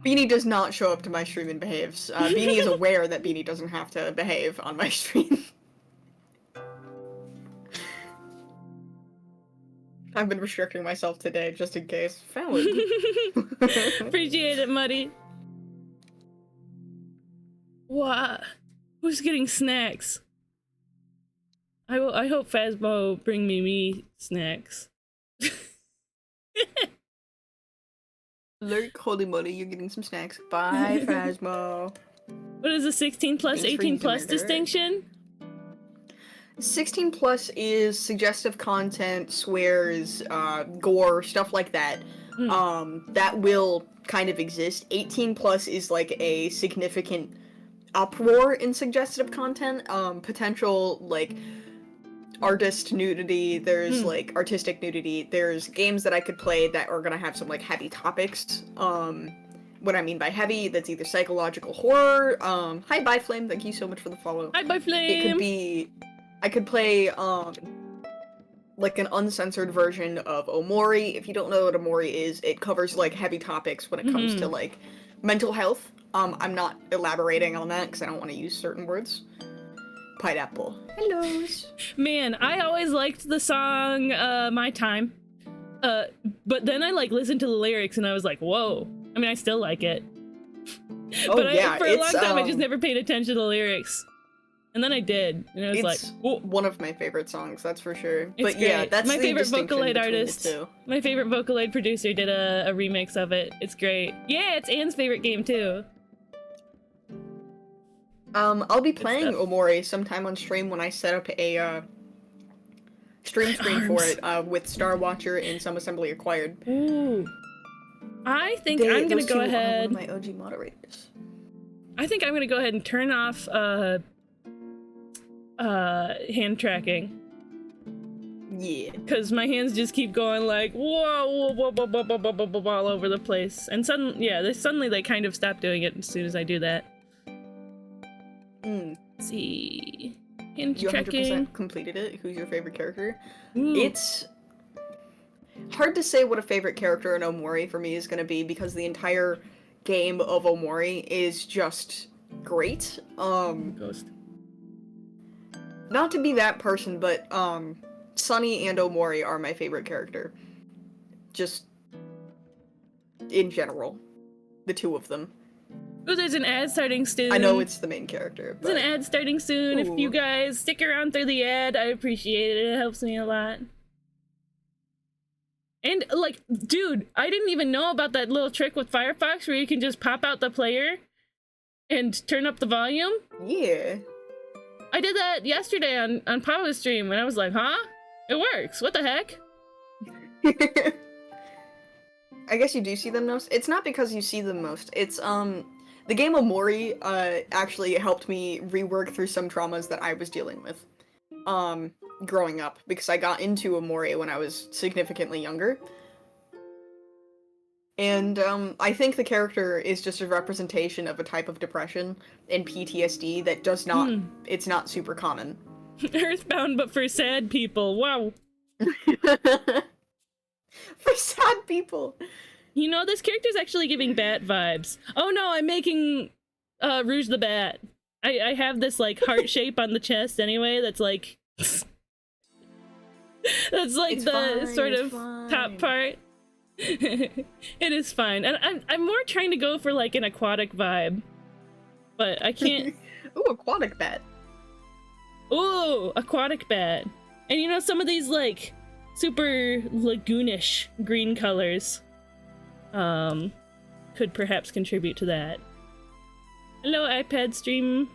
Beanie does not show up to my stream and behaves. Beanie is aware that Beanie doesn't have to behave on my stream. I've been restricting myself today just in case. Valid. Appreciate it, Muddy. What? Who's getting snacks? I hope Phasmo bring me snacks. Lurk, holy moly, you're getting some snacks. Bye, Phasmo. What is the 16 plus, Thanks for 18 using plus my dirt. distinction? 16 plus is suggestive content, swears, gore, stuff like that. That will kind of exist. 18 plus is like a significant uproar in suggestive content. Potential, like, artist nudity, there's like artistic nudity, there's games that I could play that are gonna have some like heavy topics. What I mean by heavy, that's either psychological horror. Hi Bye Flame, thank you so much for the follow. Hi, bye, Flame. It could be, I could play like an uncensored version of Omori. If you don't know what Omori is, it covers like heavy topics when it comes to like mental health. I'm not elaborating on that because I don't want to use certain words. Pineapple. Hellos. Man, I always liked the song My Time. But then I like listened to the lyrics and I was like, whoa. I mean, I still like it. Oh, but yeah, for a long it's, time I just never paid attention to the lyrics. And then I did, and it was like, whoa. One of my favorite songs, that's for sure. It's But yeah, great. that's my the favorite distinction Vocaloid between the artist. two. My favorite Vocaloid producer did a remix of it. It's great. Yeah, it's Anne's favorite game too. I'll be playing stuff. Omori sometime on stream when I set up a stream screen for it with Star Watcher and some assembly acquired. Ooh. I think I'm gonna go ahead. One of my OG moderators. I think I'm gonna go ahead and turn off hand tracking. Yeah. Because my hands just keep going like whoa, whoa, whoa, whoa, whoa, whoa, whoa, whoa, whoa, all over the place. And suddenly they kind of stop doing it as soon as I do that. Let's see. Hand You checking. 100% completed it. Who's your favorite character? Ooh. It's hard to say what a favorite character in Omori for me is going to be because the entire game of Omori is just great. Ghost. Not to be that person, but Sunny and Omori are my favorite character. Just in general, the two of them. Oh, there's an ad starting soon. I know it's the main character, but There's an ad starting soon. If you Ooh. guys stick around through the ad, I appreciate it. It helps me a lot. And, like, dude, I didn't even know about that little trick with Firefox where you can just pop out the player and turn up the volume. yeah. I did that yesterday on Papa's stream, and I was like, huh? It works. What the heck? I guess you do see them most. It's not because you see them most. It's the game Omori actually helped me rework through some traumas that I was dealing with growing up, because I got into Omori when I was significantly younger. And I think the character is just a representation of a type of depression and PTSD that does not it's not super common. Earthbound, but for sad people. Wow. For sad people. You know, this character's actually giving Bat vibes. Oh no, I'm making Rouge the Bat. I have this, like, heart shape on the chest anyway that's like... that's like It's the fine, sort it's of fine. top part. It is fine. And I'm more trying to go for, like, an aquatic vibe. But I can't... Ooh, aquatic bat. Ooh, aquatic bat. And you know, some of these, like, super lagoonish green colors could perhaps contribute to that. Hello, iPad stream.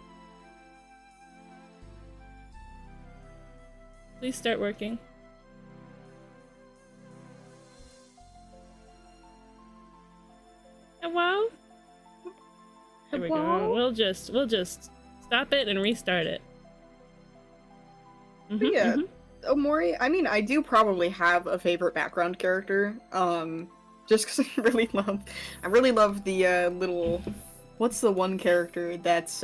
Please start working. Hello? There we go. Hello? We'll just stop it and restart it. Mhm, Yeah. mhm. Omori, I mean, I do probably have a favorite background character, just because I really love the, little, what's the one character that's,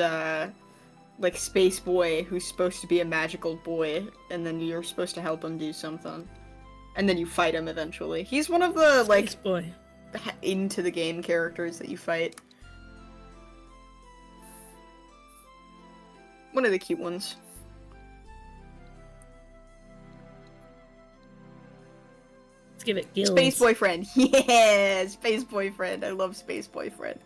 like, Space Boy, who's supposed to be a magical boy, and then you're supposed to help him do something. And then you fight him eventually. He's one of the, like, Space boy. into the game characters that you fight. One of the cute ones. Let's give it gills. Space Boyfriend. Yeah, Space Boyfriend. I love Space Boyfriend.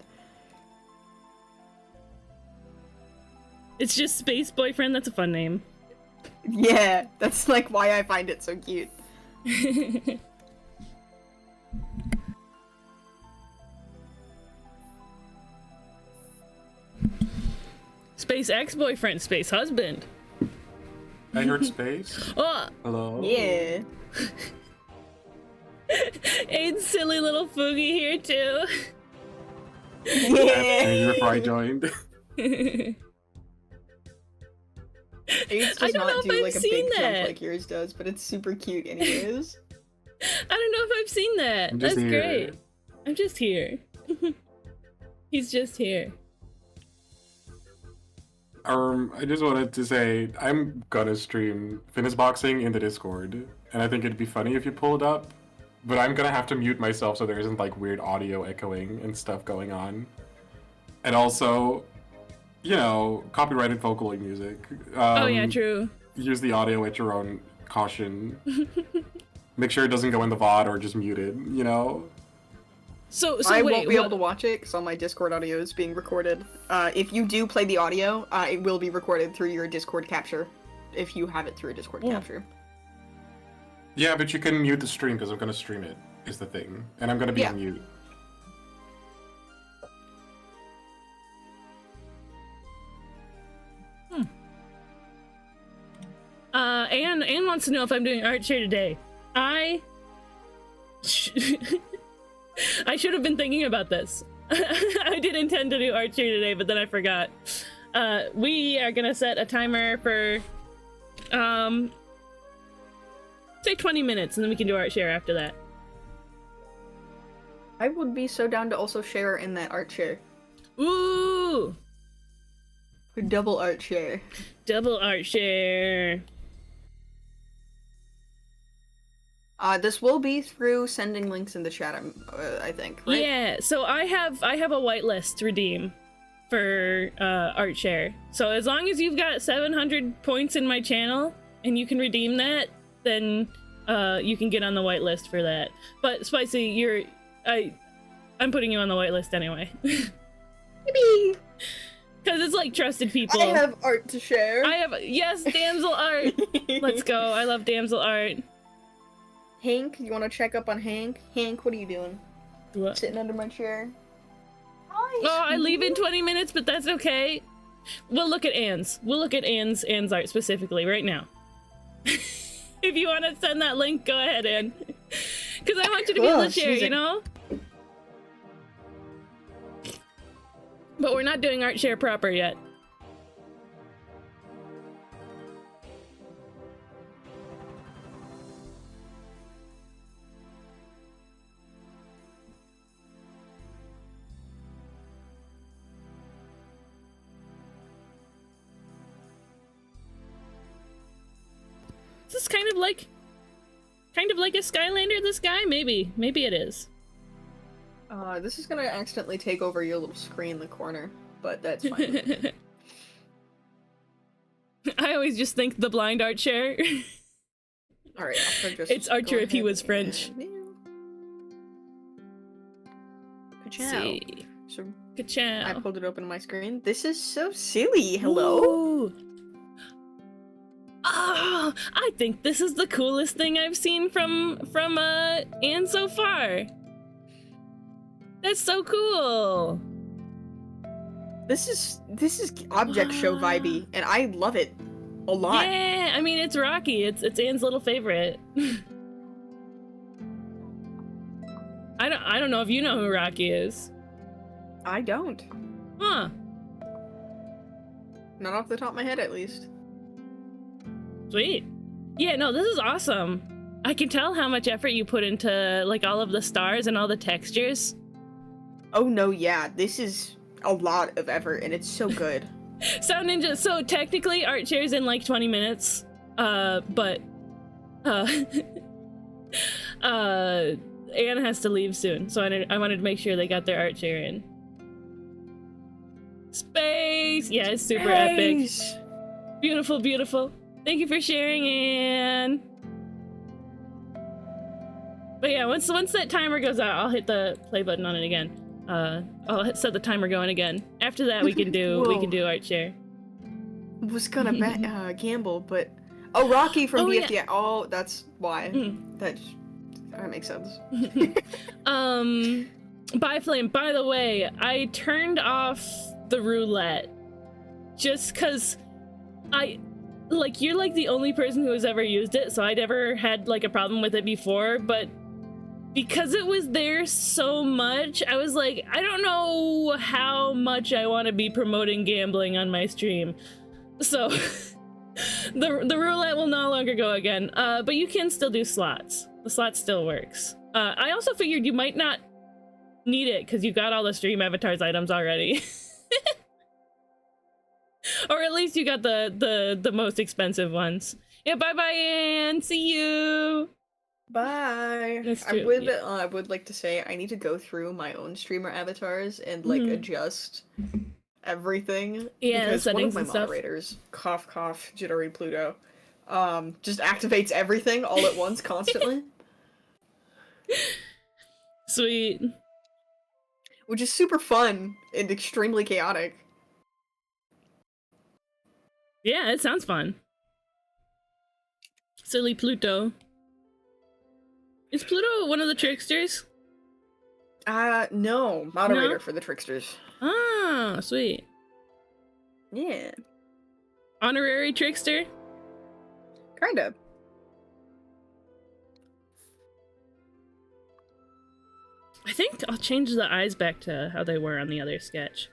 It's just Space Boyfriend. That's a fun name. Yeah, that's like why I find it so cute. Space ex-boyfriend, space husband. I heard space. Oh, Hello. Yeah. Aiden's silly little Foogie here too. Yeah. Before I joined. Ace I does don't know not if do I've like a seen big jump that. like yours does, but it's super cute anyways. I don't know if I've seen that. I'm just That's here. great. I'm just here. He's just here. I just wanted to say I'm gonna stream fitness boxing in the Discord, and I think it'd be funny if you pull it up. But I'm gonna have to mute myself so there isn't like weird audio echoing and stuff going on. And also, you know, copyrighted vocal music. Oh yeah, true. Use the audio at your own caution. Make sure it doesn't go in the VOD or just muted, you know? So I wait, won't be what- able to watch it because all my Discord audio is being recorded. If you do play the audio, it will be recorded through your Discord capture. If you have it through a Discord Yeah. capture. Yeah, but you can mute the stream because I'm gonna stream it, is the thing. And I'm gonna be Yeah. on mute. Anne wants to know if I'm doing art share today. I should have been thinking about this. I did intend to do art share today, but then I forgot. We are gonna set a timer for Say 20 minutes, and then we can do art share after that. I would be so down to also share in that art share. Ooh! Double art share. Double art share. This will be through sending links in the chat, I think, right? Yeah, so I have a whitelist to redeem for art share. So as long as you've got 700 points in my channel and you can redeem that, then you can get on the whitelist for that. But Spicy, I'm putting you on the whitelist anyway. Yippee! Because it's like trusted people. I have art to share. Yes, damsel art. Let's go. I love damsel art. Hank, you want to check up on Hank? Hank, what are you doing? What? Sitting under my chair. Oh, I leave in 20 minutes, but that's okay. We'll look at Anne's. We'll look at Anne's art specifically right now. If you want to send that link, go ahead, Anne. Because I want you to be able to share, you know? But we're not doing art share proper yet. Is this kind of like a Skylander, this guy? Maybe it is. This is gonna accidentally take over your little screen in the corner, but that's fine. I always just think the blind art share. Alright, it's Archer if he was French. Ka-chow. So, Ka-chow. I pulled it open on my screen. This is so silly. Hello? Ooh. Oh, I think this is the coolest thing I've seen from Anne so far. That's so cool. This is object show vibey, and I love it a lot. Yeah, I mean it's Rocky. It's Anne's little favorite. I don't know if you know who Rocky is. I don't. Huh. Not off the top of my head, at least. Sweet. Yeah, no, this is awesome. I can tell how much effort you put into like all of the stars and all the textures. Oh no, yeah, this is a lot of effort, and it's so good. Sound Ninja, so technically art share's in like 20 minutes, but Anne has to leave soon, so I wanted to make sure they got their art share in. Space! Yeah, it's super epic. Beautiful, beautiful. Thank you for sharing, Anne. But yeah, once that timer goes out, I'll hit the play button on it again. I'll set the timer going again. After that, we can do art share. Was gonna gamble, but Rocky from BFDI. Yeah. Oh, that's why. That makes sense. Byflame, by the way, I turned off the roulette just because you're like the only person who has ever used it, so I never had like a problem with it before, but because it was there so much, I was like, I don't know how much I want to be promoting gambling on my stream. So the roulette will no longer go again, but you can still do slots. The slot still works. I also figured you might not need it because you got all the stream avatars items already. Or at least you got the most expensive ones. Yeah, bye-bye, Anne. See you. Bye. I would like to say I need to go through my own streamer avatars and like adjust everything. Yeah, because settings one of my moderators, cough cough, jittery Pluto, just activates everything all at once constantly. Sweet. Which is super fun and extremely chaotic. Yeah, it sounds fun. Silly Pluto. Is Pluto one of the tricksters? No. Moderator for the tricksters. Ah, sweet. Yeah. Honorary trickster? Kind of. I think I'll change the eyes back to how they were on the other sketch.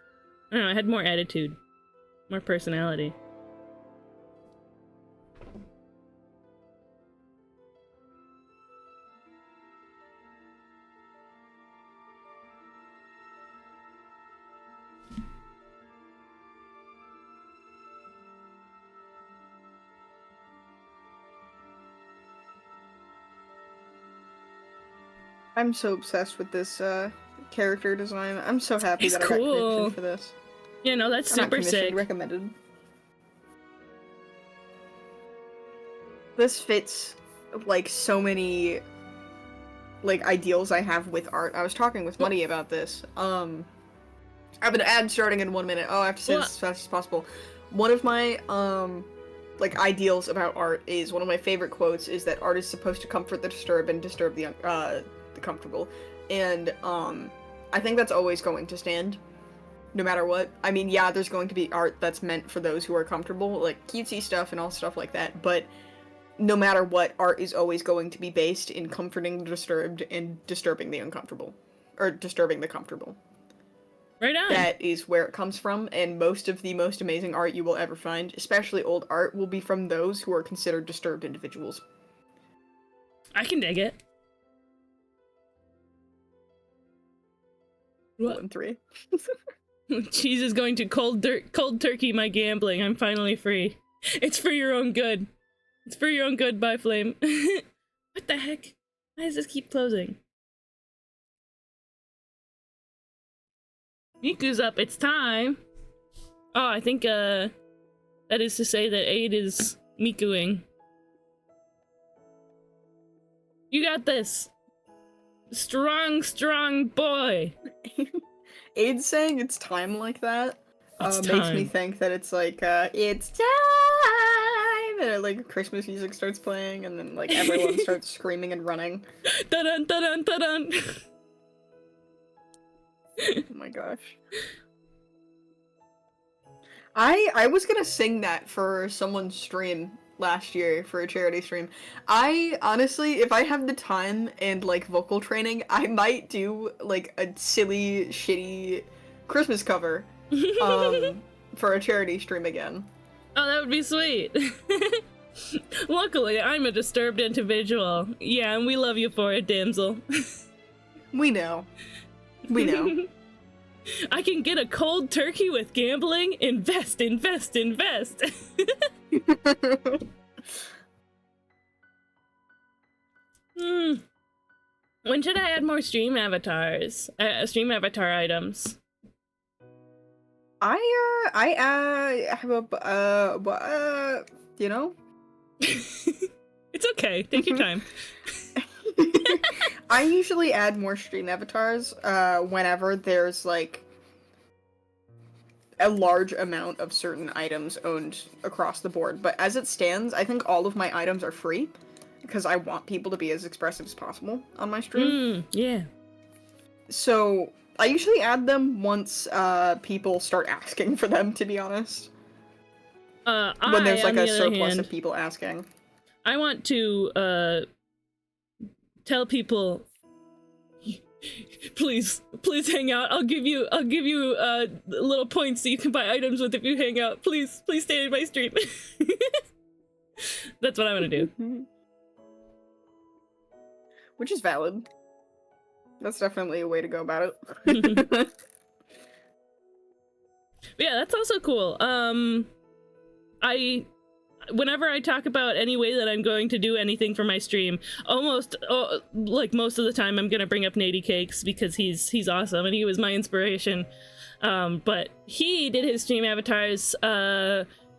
I don't know, I had more attitude. More personality. I'm so obsessed with this character design. I'm so happy It's that I got cool. commissioned for this. Yeah, no, that's Or not super commissioned, sick. recommended. This fits like so many like ideals I have with art. I was talking with Muddy about this. I have an ad starting in 1 minute. Oh, I have to say this as fast as possible. One of my like ideals about art is one of my favorite quotes is that art is supposed to comfort the disturbed and disturb the comfortable. And I think that's always going to stand. No matter what. I mean, yeah, there's going to be art that's meant for those who are comfortable, like cutesy stuff and all stuff like that, but no matter what, art is always going to be based in comforting the disturbed and disturbing the uncomfortable. Or disturbing the comfortable. Right on. That is where it comes from, and most of the most amazing art you will ever find, especially old art, will be from those who are considered disturbed individuals. I can dig it. What? 1-3. Cheese is going to cold turkey my gambling. I'm finally free. It's for your own good. It's for your own good, bye Flame. What the heck? Why does this keep closing? Miku's up, it's time! Oh, I think, that is to say that Aid is Mikuing. You got this! Strong, strong boy! Aid saying it's time like that It's makes me time. think that it's like, it's time! And like Christmas music starts playing, and then like everyone starts screaming and running. Da-dun, da-dun, da-dun! Oh my gosh. I was gonna sing that for someone's stream last year, for a charity stream. I honestly, if I have the time and like vocal training, I might do like a silly, shitty Christmas cover for a charity stream again. Oh, that would be sweet. Luckily, I'm a disturbed individual. Yeah, and we love you for it, damsel. We know. We know. I can get a cold turkey with gambling. Invest, invest, invest. When should I add more stream avatars? Stream avatar items. I have a, you know? It's okay. Take your time. I usually add more stream avatars whenever there's like a large amount of certain items owned across the board. But as it stands, I think all of my items are free because I want people to be as expressive as possible on my stream. Yeah. So I usually add them once people start asking for them, to be honest. When there's like a surplus of people asking. I want to tell people, please hang out. I'll give you little points so you can buy items with if you hang out. Please stay in my stream. That's what I want to do. Which is valid. That's definitely a way to go about it. Yeah, that's also cool. Whenever I talk about any way that I'm going to do anything for my stream, like most of the time I'm gonna bring up Nady Cakes because he's awesome and he was my inspiration. But he did his stream avatars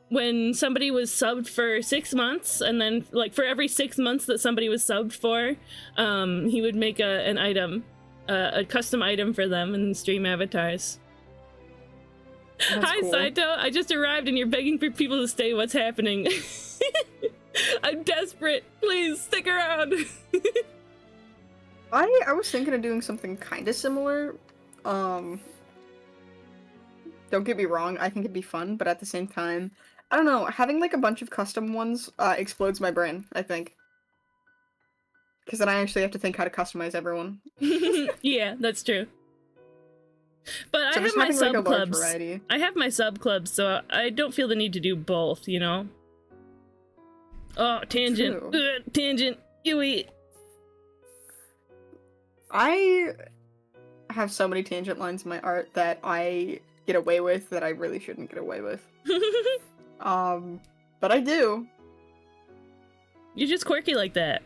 when somebody was subbed for 6 months, and then like for every 6 months that somebody was subbed for, he would make an item, a custom item for them in stream avatars. That's Hi, cool. Saito. I just arrived and you're begging for people to stay. What's happening? I'm desperate. Please stick around. I was thinking of doing something kind of similar. Don't get me wrong, I think it'd be fun, but at the same time, I don't know, having like a bunch of custom ones explodes my brain, I think. Because then I actually have to think how to customize everyone. Yeah, that's true. But So I have just my having, like, a sub large clubs. variety. I have my sub clubs, so I don't feel the need to do both, you know? Oh, tangent. True. Ugh, tangent. You eat. I have so many tangent lines in my art that I get away with that I really shouldn't get away with. But I do. You're just quirky like that.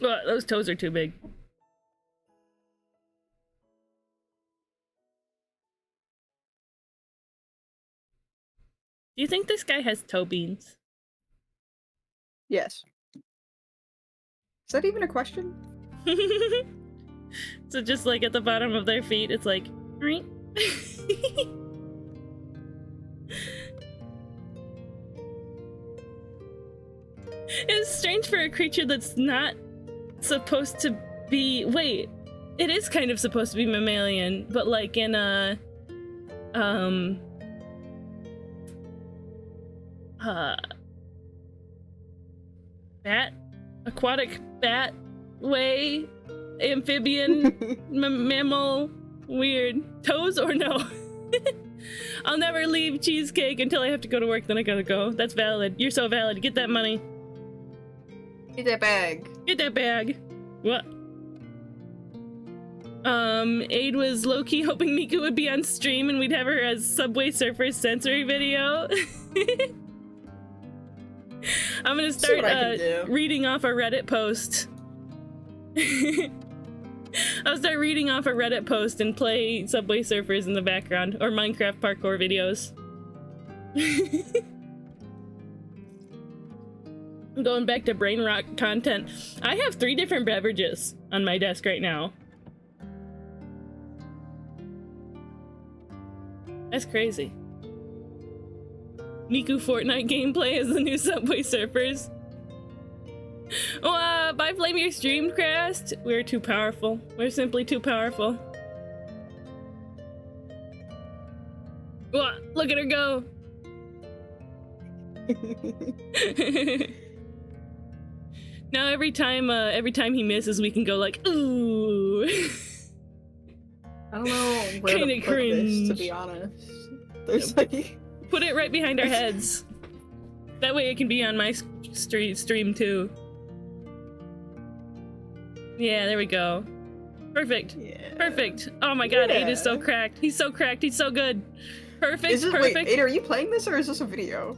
Well, those toes are too big. Do you think this guy has toe beans? Yes. Is that even a question? So just like at the bottom of their feet, it's like, right? It's strange for a creature that's not supposed to be. Wait, it is kind of supposed to be mammalian, but like in a bat, aquatic bat way, amphibian, mammal, weird. Toes or no? I'll never leave Cheesecake until I have to go to work, then I gotta go. That's valid. You're so valid. Get that money. Get that bag. Get that bag. What? Aid was low-key hoping Miku would be on stream and we'd have her as Subway Surfers sensory video. I'm gonna start reading off a Reddit post. I'll start reading off a Reddit post and play Subway Surfers in the background, or Minecraft parkour videos. I'm going back to brain rot content. I have 3 different beverages on my desk right now. That's crazy. Miku Fortnite gameplay as the new Subway Surfers. Oh, bye Flame your stream crashed. We're too powerful. We're simply too powerful. Oh, look at her go. Now every time he misses, we can go like, ooh. I don't know where to put this, to be honest. There's like... Put it right behind our heads. That way it can be on my stream too. Yeah, there we go. Perfect. Yeah. Perfect. Oh my god, Aid is so cracked. He's so cracked. He's so good. Perfect. Perfect. Wait, Aid, are you playing this or is this a video?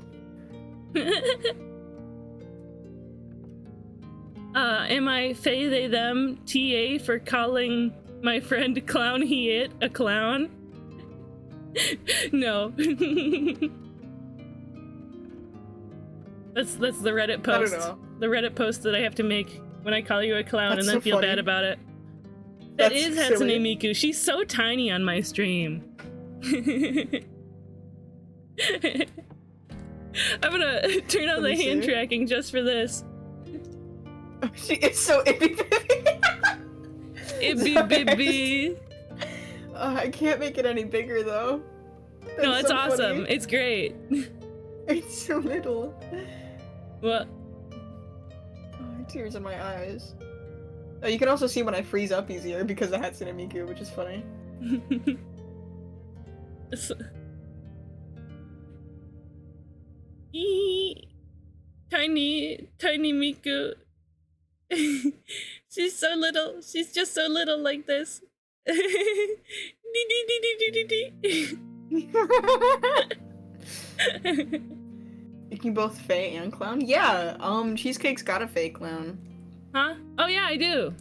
Am I Faye they them TA for calling my friend Clown he it a clown? No. That's the Reddit post. I don't know. The Reddit post that I have to make when I call you a clown and then so feel funny. bad about it. That's That is silly. Hatsune Miku. She's so tiny on my stream. I'm gonna turn on the hand tracking just for this. She is so ippy Ibby. I can't make it any bigger though. No, That's it's so awesome. funny. It's great. It's so little. What? Oh, tears in my eyes. Oh, you can also see when I freeze up easier because of Hatsune Miku, which is funny. Tiny Miku. She's so little. She's just so little like this. You can both Fae and Clown? Yeah, Cheesecake's got a Fae Clown. Huh? Oh yeah, I do.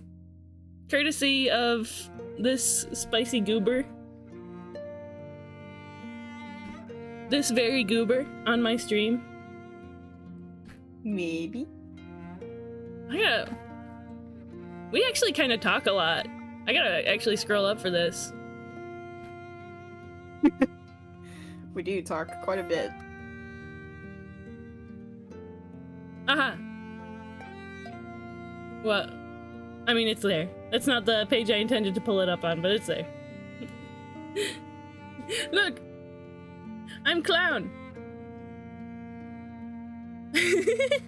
Courtesy of this spicy goober. This very goober on my stream. Maybe. We actually kind of talk a lot. I gotta actually scroll up for this. We do talk quite a bit. Aha. What? I mean, it's there. That's not the page I intended to pull it up on, but it's there. Look! I'm Clown! Isn't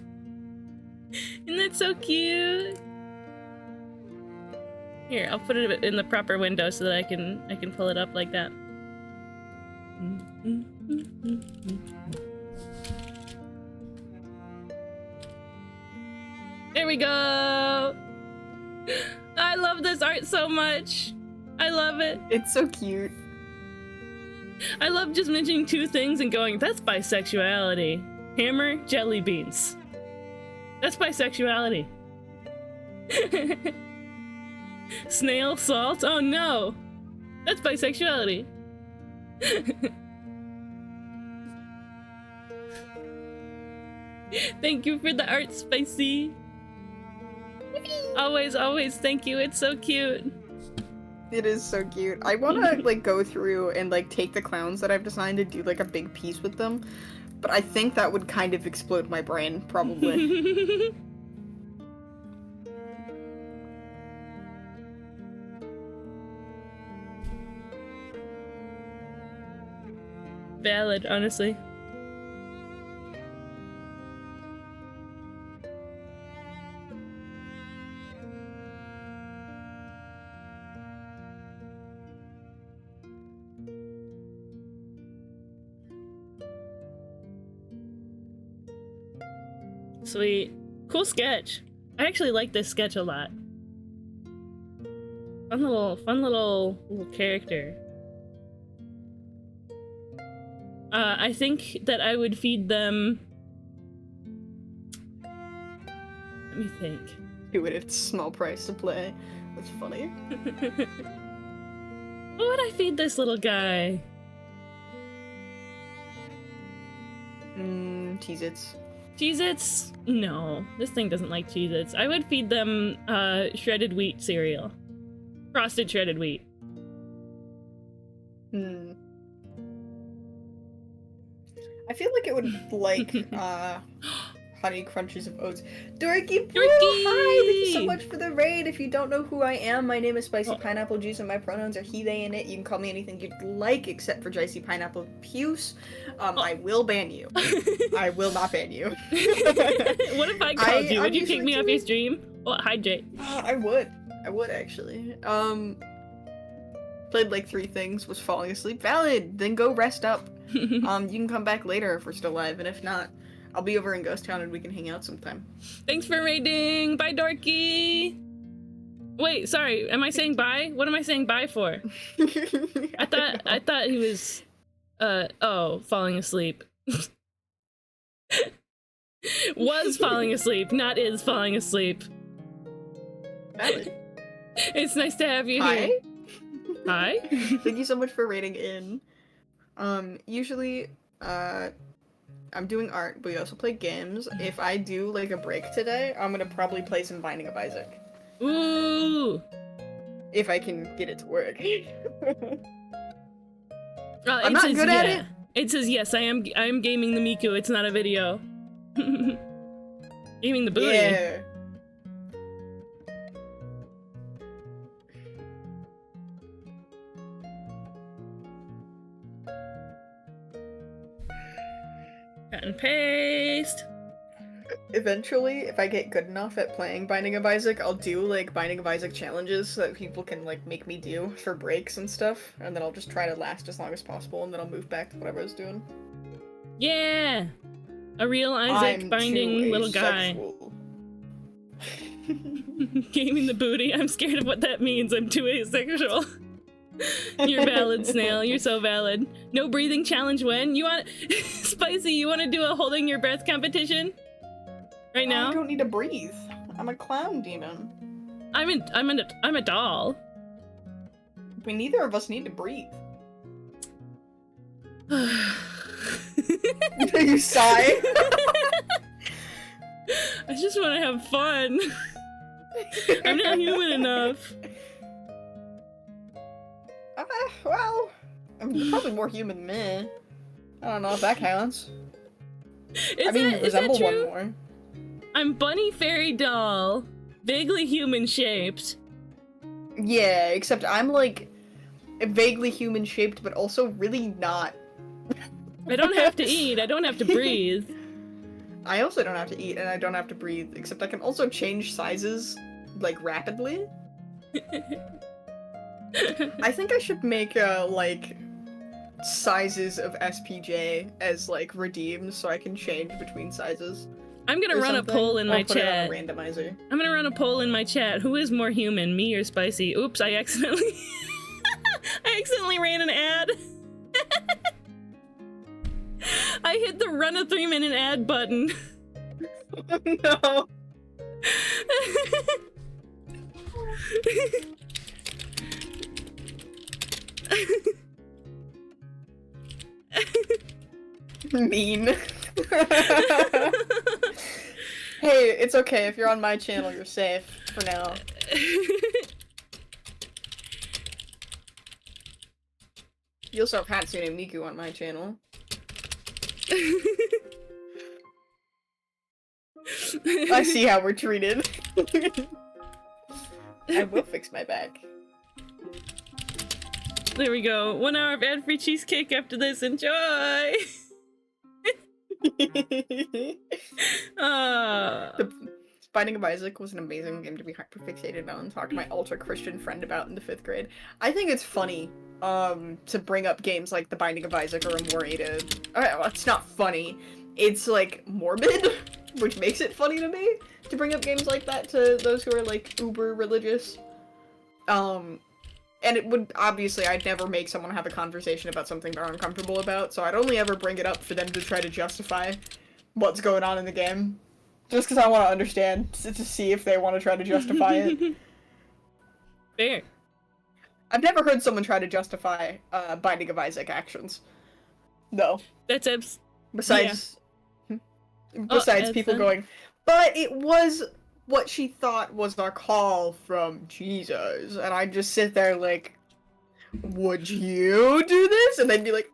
that so cute? Here, I'll put it in the proper window so that I can pull it up like that. There we go! I love this art so much! I love it! It's so cute. I love just mentioning 2 things and going, that's bisexuality. Hammer, jelly beans. That's bisexuality. Snail salt? Oh no! That's bisexuality. Thank you for the art, Spicy. Always, always thank you. It's so cute. It is so cute. I want to like go through and like take the clowns that I've designed and do like a big piece with them, but I think that would kind of explode my brain, probably. Valid, honestly. Sweet. Cool sketch. I actually like this sketch a lot. Fun little character. I think that I would feed them... Let me think. Do it at a small price to play. That's funny. What would I feed this little guy? Cheez-Its. Cheez-Its? No, this thing doesn't like Cheez-Its. I would feed them shredded wheat cereal. Frosted shredded wheat. I feel like it would like Honey Crunches of Oats. Dorky Blue! Dorky! Hi! Thank you so much for the raid. If you don't know who I am, my name is Spicy Pineapple Juice and my pronouns are he, they, and it. You can call me anything you'd like except for Spicy Pineapple Puce. I will ban you. I will not ban you. What if I called you? Would you kick me off your stream? Oh, hi, Jay. I would. I would, actually. Played like 3 things, was falling asleep. Valid! Then go rest up. You can come back later if we're still live, and if not, I'll be over in Ghost Town and we can hang out sometime. Thanks for raiding! Bye, Dorky! Wait, sorry, am I saying bye? What am I saying bye for? I thought he was, falling asleep. Was falling asleep, not is falling asleep. Valid. It's nice to have you Hi. here. Hi. Thank you so much for raiding in. Usually, I'm doing art, but we also play games. If I do, like, a break today, I'm gonna probably play some Binding of Isaac. Ooh! If I can get it to work. I'm not good at it. It says, yes, I am gaming the Miku, it's not a video. Gaming the booty. Yeah. Cut and paste. Eventually, if I get good enough at playing Binding of Isaac, I'll do, like, Binding of Isaac challenges so that people can, like, make me do for breaks and stuff, and then I'll just try to last as long as possible, and then I'll move back to whatever I was doing. Yeah! A real Isaac I'm binding too little guy. asexual. Gaming the booty. I'm scared of what that means. I'm too asexual. You're valid, Snail. You're so valid. No breathing challenge when? You want... Spicy, you want to do a holding your breath competition? Right now? I don't need to breathe. I'm a clown demon. I'm a doll. But neither of us need to breathe. You sigh. I just want to have fun. I'm not human enough. Well, I'm probably more human than me. I don't know if that counts. You resemble one more. I'm Bunny Fairy Doll, vaguely human shaped. Yeah, except I'm like vaguely human shaped, but also really not. I don't have to eat. I don't have to breathe. I also don't have to eat, and I don't have to breathe. Except I can also change sizes, like, rapidly. I think I should make, like, sizes of SPJ as, like, redeemed so I can change between sizes. I'm gonna run a poll in my chat. Randomizer. I'm gonna run a poll in my chat. Who is more human, me or Spicy? Oops, I accidentally... I accidentally ran an ad. I hit the run a 3-minute ad button. No. Mean. Hey, it's okay. If you're on my channel, you're safe for now. You also have Hatsune Miku on my channel. I see how we're treated. I will fix my back. There we go. 1 hour of ad-free cheesecake after this. Enjoy! The Binding of Isaac was an amazing game to be hyperfixated on and talk to my ultra-Christian friend about in the 5th grade. I think it's funny, to bring up games like The Binding of Isaac or Amore well, it's not funny. It's, like, morbid, which makes it funny to me, to bring up games like that to those who are, like, uber religious. And it would, obviously, I'd never make someone have a conversation about something they're uncomfortable about, so I'd only ever bring it up for them to try to justify what's going on in the game. Just because I want to understand, to see if they want to try to justify it. Fair. I've never heard someone try to justify, Binding of Isaac actions. No. That's Besides people going, but it was what she thought was a call from Jesus. And I just sit there like, would you do this? And they'd be like,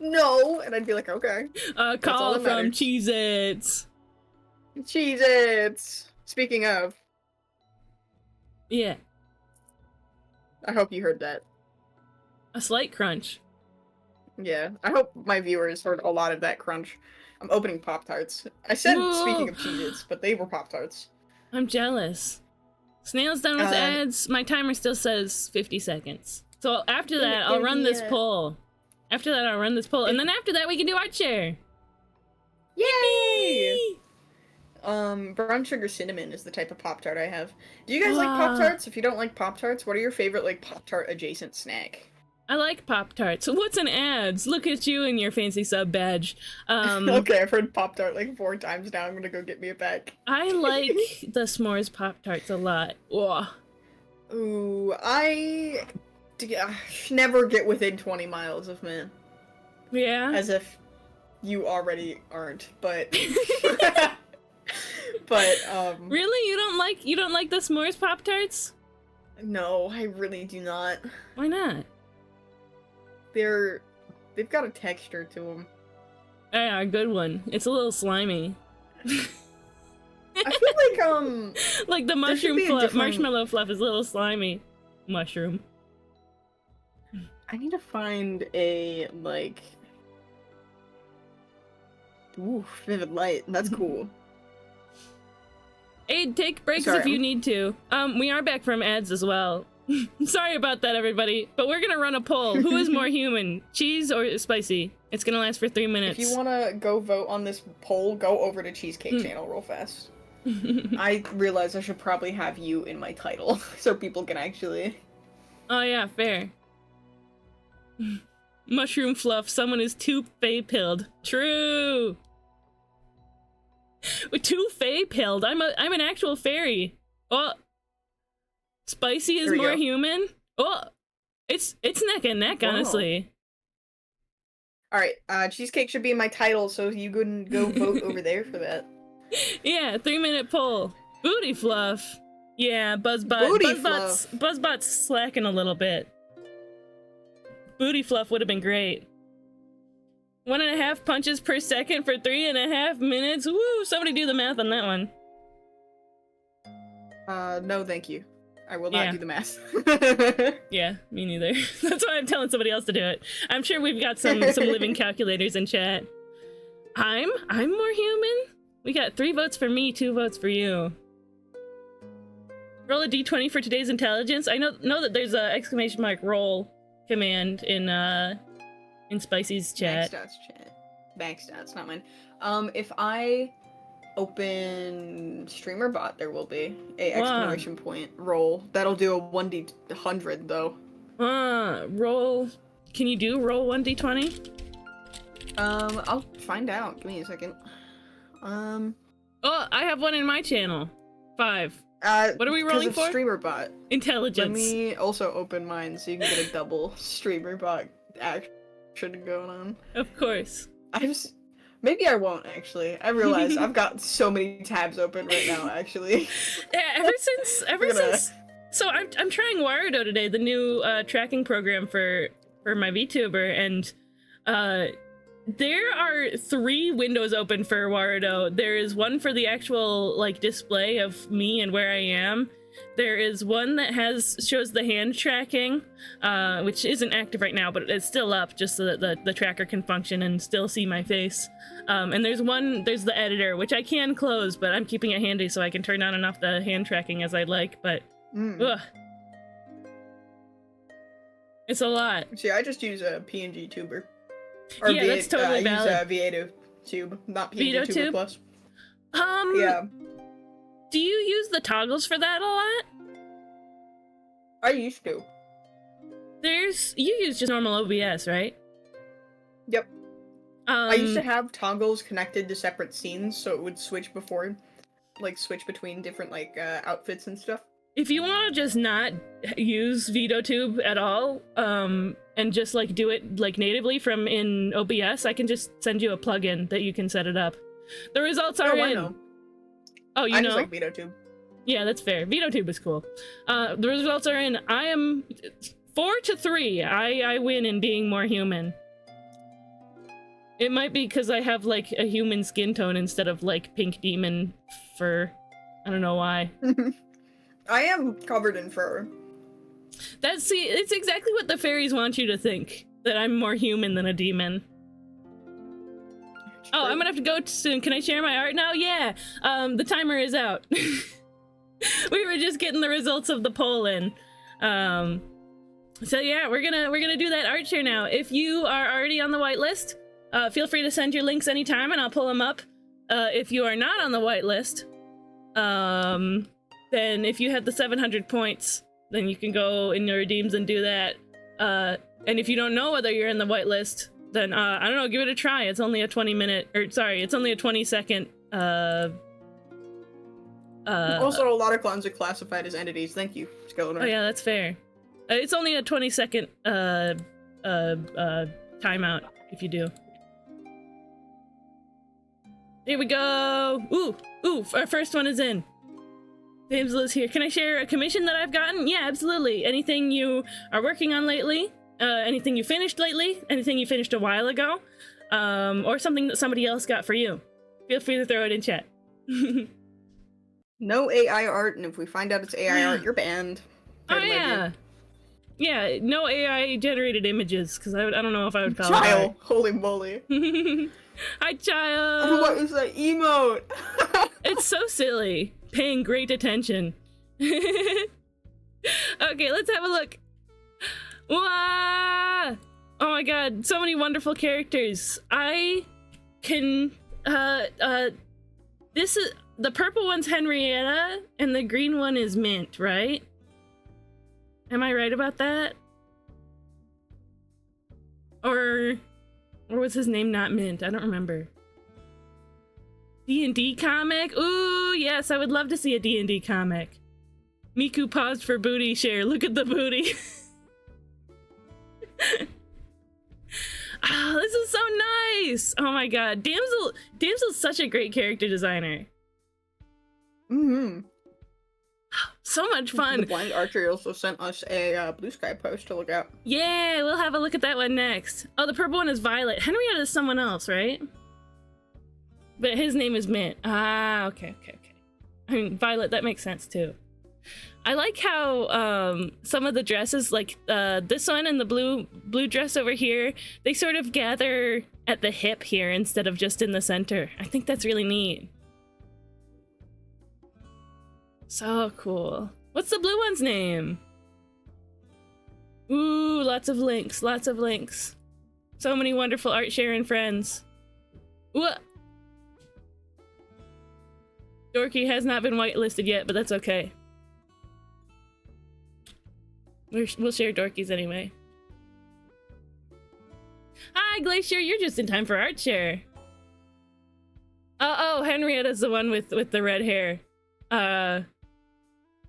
no. And I'd be like, okay. A call from Cheez-Its. Cheez-Its. Speaking of. Yeah. I hope you heard that. A slight crunch. Yeah. I hope my viewers heard a lot of that crunch. I'm opening Pop-Tarts. I said speaking of Cheez-Its, but they were Pop-Tarts. I'm jealous. Snail's done with ads. My timer still says 50 seconds. So after that, I'll run this poll. After that, I'll run this poll. And then after that, we can do Art Share. Yay! Brown sugar cinnamon is the type of Pop-Tart I have. Do you guys like Pop-Tarts? If you don't like Pop-Tarts, what are your favorite, like, Pop-Tart adjacent snack? I like Pop-Tarts. So what's an ads? Look at you and your fancy sub badge. Okay, I've heard Pop-Tart like 4 times now. I'm gonna go get me a pack. I like the s'mores Pop-Tarts a lot. Whoa. Ooh, I never get within 20 miles of me. Yeah? As if you already aren't, but... but, Really? You don't like the s'mores Pop-Tarts? No, I really do not. Why not? They've got a texture to them. Yeah, a good one. It's a little slimy. I feel like, like the mushroom fluff, marshmallow fluff is a little slimy. Mushroom. I need to find a, like... Ooh, vivid light. That's cool. Aid, take breaks if you need to. We are back from ads as well. Sorry about that, everybody. But we're gonna run a poll. Who is more human, cheese or spicy? It's gonna last for 3 minutes. If you wanna go vote on this poll, go over to Cheesecake Channel real fast. I realize I should probably have you in my title, so people can actually... Oh yeah, fair. Mushroom fluff, someone is too fey-pilled. True! Too fey-pilled? I'm an actual fairy. Oh! Spicy is more human? Oh! It's neck and neck, honestly. Alright, Cheesecake should be in my title, so you can go vote over there for that. Yeah, 3-minute poll. Booty fluff. Yeah, Buzzbot's slacking a little bit. Booty fluff would have been great. 1.5 punches per second for 3.5 minutes. Woo! Somebody do the math on that one. No, thank you. I will not do the math. Yeah, me neither. That's why I'm telling somebody else to do it. I'm sure we've got some living calculators in chat. I'm more human? We got 3 votes for me, 2 votes for you. Roll a d20 for today's intelligence. I know that there's a exclamation mark roll command in Spicy's chat. Bank stats, not mine. If I open streamer bot, there will be a exclamation point roll. That'll do a 1d100 though. Roll. Can you do roll 1d20? I'll find out. Give me a second. Oh, I have one in my channel. 5. What are we 'cause rolling it's for? streamer bot. Intelligence. Let me also open mine so you can get a double streamer bot action going on. Of course. Maybe I won't actually. I realize I've got so many tabs open right now. Actually, Yeah, ever since. So I'm trying Warudo today, the new tracking program for my VTuber, and there are 3 windows open for Warudo. There is one for the actual like display of me and where I am. There is one that shows the hand tracking, which isn't active right now, but it's still up just so that the tracker can function and still see my face. And there's the editor, which I can close, but I'm keeping it handy so I can turn on and off the hand tracking as I like, but ugh. It's a lot. See, I just use a PNG tuber. Or Yeah, that's totally valid. I use Vieto tube, not PNG Vieto tuber tube? plus. Yeah. Do you use the toggles for that a lot? I used to. You use just normal OBS, right? Yep. I used to have toggles connected to separate scenes, so it would switch switch between different outfits and stuff. If you want to just not use VideoTube at all, and just like do it like natively from in OBS, I can just send you a plugin that you can set it up. The results are I in. know. Oh, you I know? just like VideoTube. Yeah, that's fair. VideoTube is cool. The results are in. I am 4-3. I win in being more human. It might be because I have like a human skin tone instead of like pink demon fur. I don't know why. I am covered in fur. It's exactly what the fairies want you to think. That I'm more human than a demon. Oh, I'm gonna have to go soon. Can I share my art now? Yeah. The timer is out. We were just getting the results of the poll in. So yeah, we're gonna do that art share now. If you are already on the whitelist, feel free to send your links anytime and I'll pull them up. If you are not on the whitelist, then if you have the 700 points, then you can go in your redeems and do that. And if you don't know whether you're in the whitelist, then I don't know, give it a try. It's only a 20-second. Also, a lot of clowns are classified as entities. Thank you, Skeletor. Oh yeah, that's fair. It's only a 20-second timeout if you do. Here we go. Ooh, our first one is in. Damsel's here. Can I share a commission that I've gotten? Yeah, absolutely. Anything you are working on lately? Anything you finished lately? Anything you finished a while ago? Or something that somebody else got for you? Feel free to throw it in chat. No AI art, and if we find out it's AI art, you're banned. Oh yeah. Yeah, no AI generated images, because I don't know if I would call Child, it holy moly. Hi, child. What is that emote? It's so silly. Paying great attention. Okay, let's have a look. Wow! Oh my god, so many wonderful characters. I can this is the purple one's Henrietta and the green one is Mint, right? Am I right about that? Or was his name not Mint? I don't remember. D&D comic? Ooh, yes, I would love to see a D&D comic. Miku paused for booty share. Look at the booty. Oh, this is so nice. Oh my god. Damsel's such a great character designer. So much fun. The Blind Archer also sent us a Blue Sky post to look at. Yeah, we'll have a look at that one next. Oh, the purple one is Violet. Henrietta is someone else, right? But his name is Mint. Ah, okay. I mean, Violet, that makes sense too. I like how some of the dresses, like this one and the blue dress over here, they sort of gather at the hip here instead of just in the center. I think that's really neat. So cool. What's the blue one's name? Ooh, lots of links. So many wonderful art sharing friends. Ooh. Dorky has not been whitelisted yet, but that's okay. We'll share Dorkies anyway. Hi, Glacier, you're just in time for art share. Oh, Henrietta's the one with the red hair.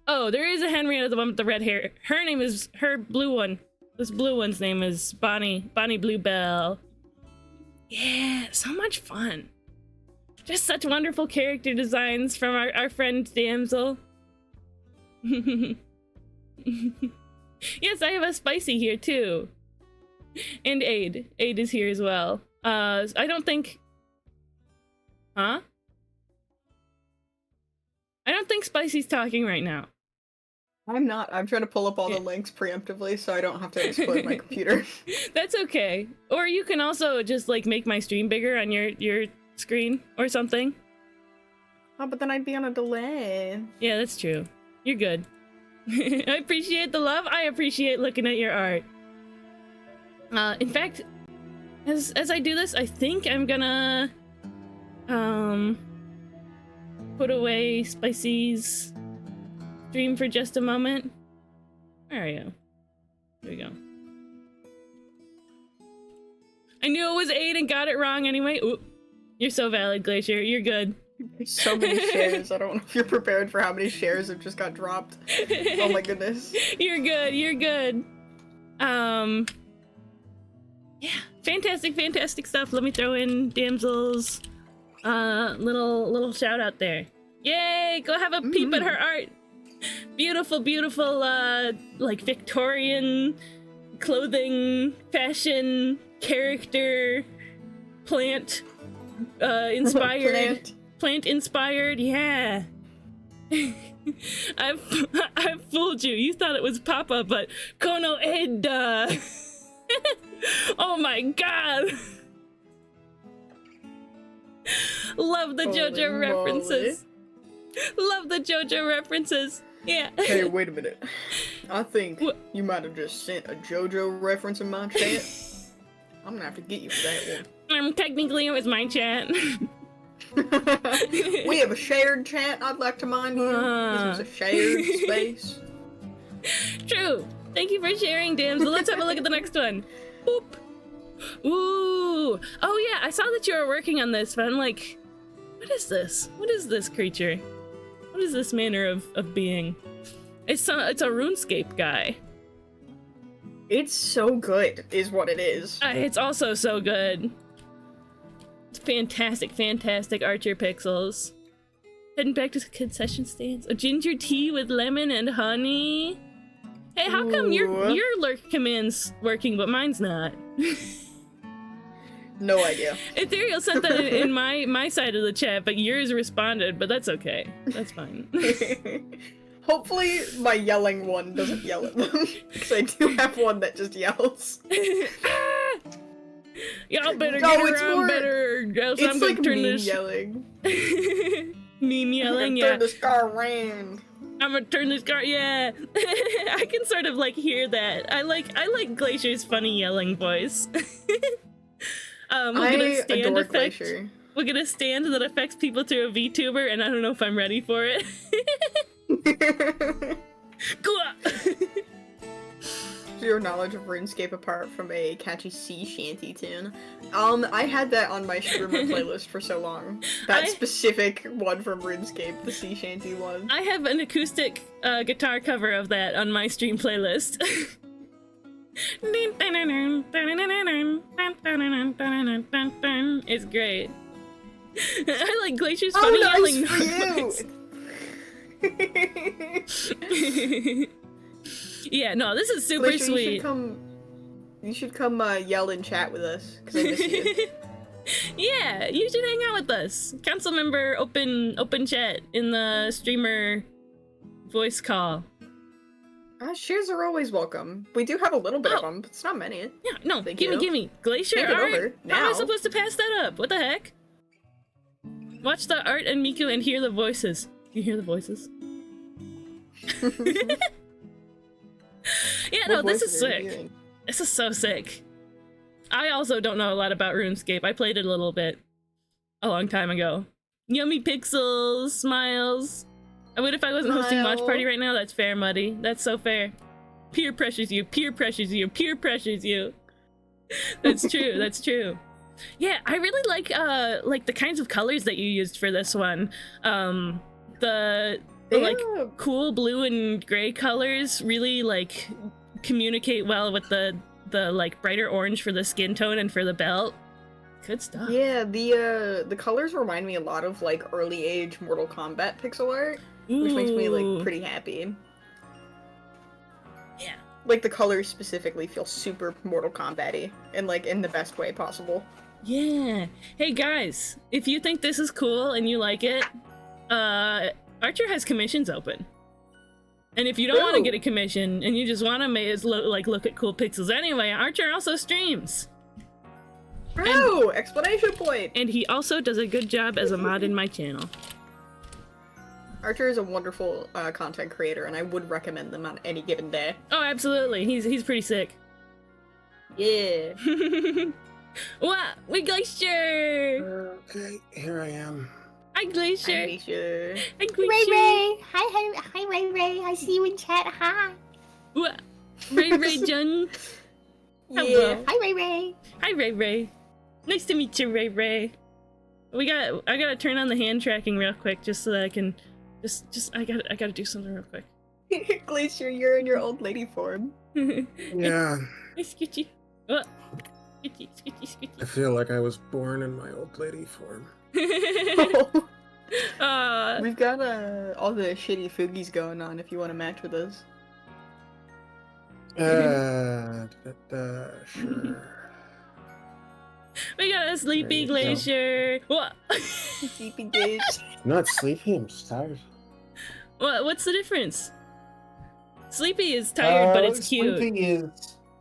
Oh, there is a Henrietta, the one with the red hair. Her blue one. This blue one's name is Bonnie Bluebell. Yeah, so much fun. Just such wonderful character designs from our friend Damsel. Yes, I have a Spicy here too. And Aid. Aid is here as well. I don't think... Huh? I don't think Spicy's talking right now. I'm not. I'm trying to pull up all the links preemptively so I don't have to explode my computer. That's okay. Or you can also just like make my stream bigger on your screen or something. Oh, but then I'd be on a delay. Yeah, that's true. You're good. I appreciate the love. I appreciate looking at your art. In fact, as I do this, I think I'm gonna put away Spicy's stream for just a moment. Where are you? There we go. I knew it was 8 and got it wrong anyway. Ooh, you're so valid, Glacier. You're good. So many shares. I don't know if you're prepared for how many shares have just got dropped. Oh my goodness. You're good. You're good. Yeah, fantastic stuff. Let me throw in Damsel's little shout out there. Yay! Go have a peep at her art. Beautiful, like Victorian clothing, fashion, character, plant inspired. Plant inspired, yeah. I've fooled you. You thought it was Papa, but Kono Eda. Oh my god. Love the JoJo references. Love the JoJo references. Yeah. Hey, wait a minute. I think you might have just sent a JoJo reference in my chat. I'm gonna have to get you for that one. Technically, it was my chat. We have a shared chat, I'd like to mind you. This was a shared space. True. Thank you for sharing, Damsel. Let's have a look at the next one. Boop. Ooh. Oh yeah, I saw that you were working on this, but I'm like, what is this? What is this creature? What is this manner of being? It's a RuneScape guy. It's so good, is what it is. It's also so good. It's fantastic Archer Pixels. Heading back to concession stands. A ginger tea with lemon and honey. Hey, how come your lurk command's working but mine's not? No idea. Ethereal sent that in my side of the chat, but yours responded, but that's okay. That's fine. Hopefully my yelling one doesn't yell at them, because I do have one that just yells. Y'all better get around better, else I'm gonna turn this... yelling. Meme yelling, turn this car around. I'm gonna turn this car, yeah. I can sort of like hear that. I like Glacier's funny yelling voice. We'll get a stand effect. Glacier. We'll get a stand that affects people through a VTuber, and I don't know if I'm ready for it. Your knowledge of RuneScape apart from a catchy sea shanty tune. I had that on my streamer playlist for so long. That specific one from RuneScape, the sea shanty one. I have an acoustic guitar cover of that on my stream playlist. It's great. I like Glacier's funny yelling. Nice for you. Yeah, no, this is super Glacier, sweet. You should come yell in chat with us, because I miss you. Yeah, you should hang out with us. Council member open chat in the streamer voice call. Shares are always welcome. We do have a little bit of them, but it's not many. Yeah, no, Thank gimme, you. gimme. Glacier Take it art? over, How am I now. supposed to pass that up? What the heck? Watch the art and Miku and hear the voices. You hear the voices? Yeah, no, this is sick. This is so sick. I also don't know a lot about RuneScape. I played it a little bit a long time ago. Yummy pixels, smiles. I would if I wasn't hosting Watch Party right now. That's fair, Muddy. That's so fair. Peer pressures you, peer pressures you, peer pressures you. That's true, that's true. Yeah, I really like the kinds of colors that you used for this one. They the like Yeah. cool blue and gray colors really like communicate well with the like brighter orange for the skin tone and for the belt. Good stuff. Yeah, the colors remind me a lot of like early age Mortal Kombat pixel art, which makes me Ooh. like pretty happy. Yeah. Like the colors specifically feel super Mortal Kombat-y and like in the best way possible. Yeah. Hey guys, if you think this is cool and you like it, Archer has commissions open. And if you don't want to Ooh. get a commission and you just want to like look at cool pixels anyway, Archer also streams. Oh, explanation point! And he also does a good job as a mod in my channel. Archer is a wonderful content creator, and I would recommend them on any given day. Oh, absolutely. He's pretty sick. Yeah. What? We Glacier! Okay, here I am. Hi Glacier! Alicia. Hi Ray Glacier! Ray! Hi Ray Ray! I see you in chat. Hi! What? Ray Ray Jun! Yeah. Hello. Hi Ray Ray! Hi Ray Ray! Nice to meet you, Ray Ray. I gotta turn on the hand tracking real quick just so that I can I gotta do something real quick. Glacier, you're in your old lady form. Yeah, Hey, Skitchy. What? Skitchy. I feel like I was born in my old lady form. We've got all the shitty foogies going on if you want to match with us. Sure. We got a sleepy There you go. Glacier. What? Sleepy days. I'm not sleepy, I'm just tired. What's the difference? Sleepy is tired, but it's cute.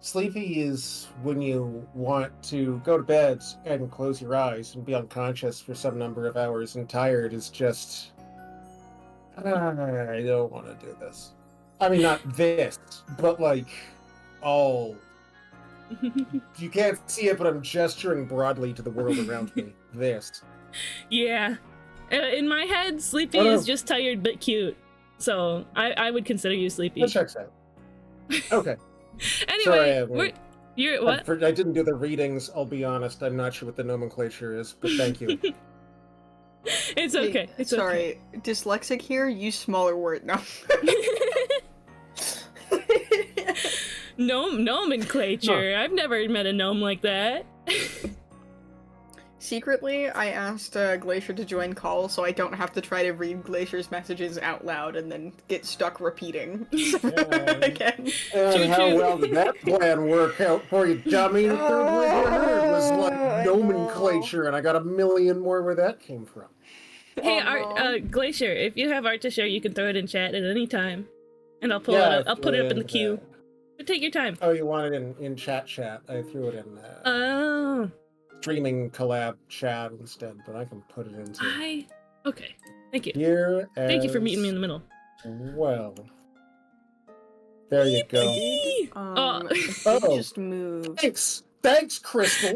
Sleepy is when you want to go to bed and close your eyes and be unconscious for some number of hours, and tired is just I don't want to do this. I mean, not this, but like all. You can't see it, but I'm gesturing broadly to the world around me. This. Yeah. In my head, Sleepy Oh, no. is just tired but cute. So I would consider you Sleepy. That checks out. Okay. Anyway, you're what? I didn't do the readings, I'll be honest. I'm not sure what the nomenclature is, but thank you. It's okay. It's Sorry, dyslexic here. Use smaller word. No. okay. Nomenclature. I've never met a gnome like that. Secretly, I asked Glacier to join call so I don't have to try to read Glacier's messages out loud and then get stuck repeating again. And how Choo-choo. well did that plan work out for you, dummy? The third word you heard was like nomenclature, and I got a million more where that came from. Hey, Aw. Glacier, if you have art to share, you can throw it in chat at any time, and I'll pull it Yeah, up. I'll put it up in the queue. But take your time. Oh, you want it in chat? I threw it in Oh, streaming collab chat instead, but I can put it into okay. Thank you. here. Thank you for meeting me in as the middle. Well, there you go. If Oh. you Oh. just move. Thanks, Crystal.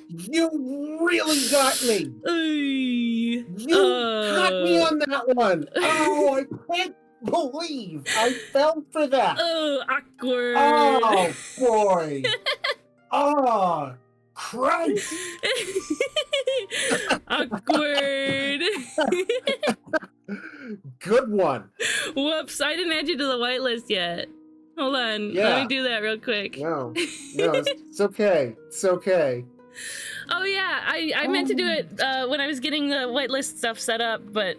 You really got me. Oy. You got me on that one. Oh, I can't believe I fell for that. Oh, awkward. Oh boy. Oh, Christ. Awkward. Good one. Whoops, I didn't add you to the whitelist yet. Hold on, let Yeah. me do that real quick. No, it's okay. It's okay. Oh yeah, I meant to do it when I was getting the whitelist stuff set up, but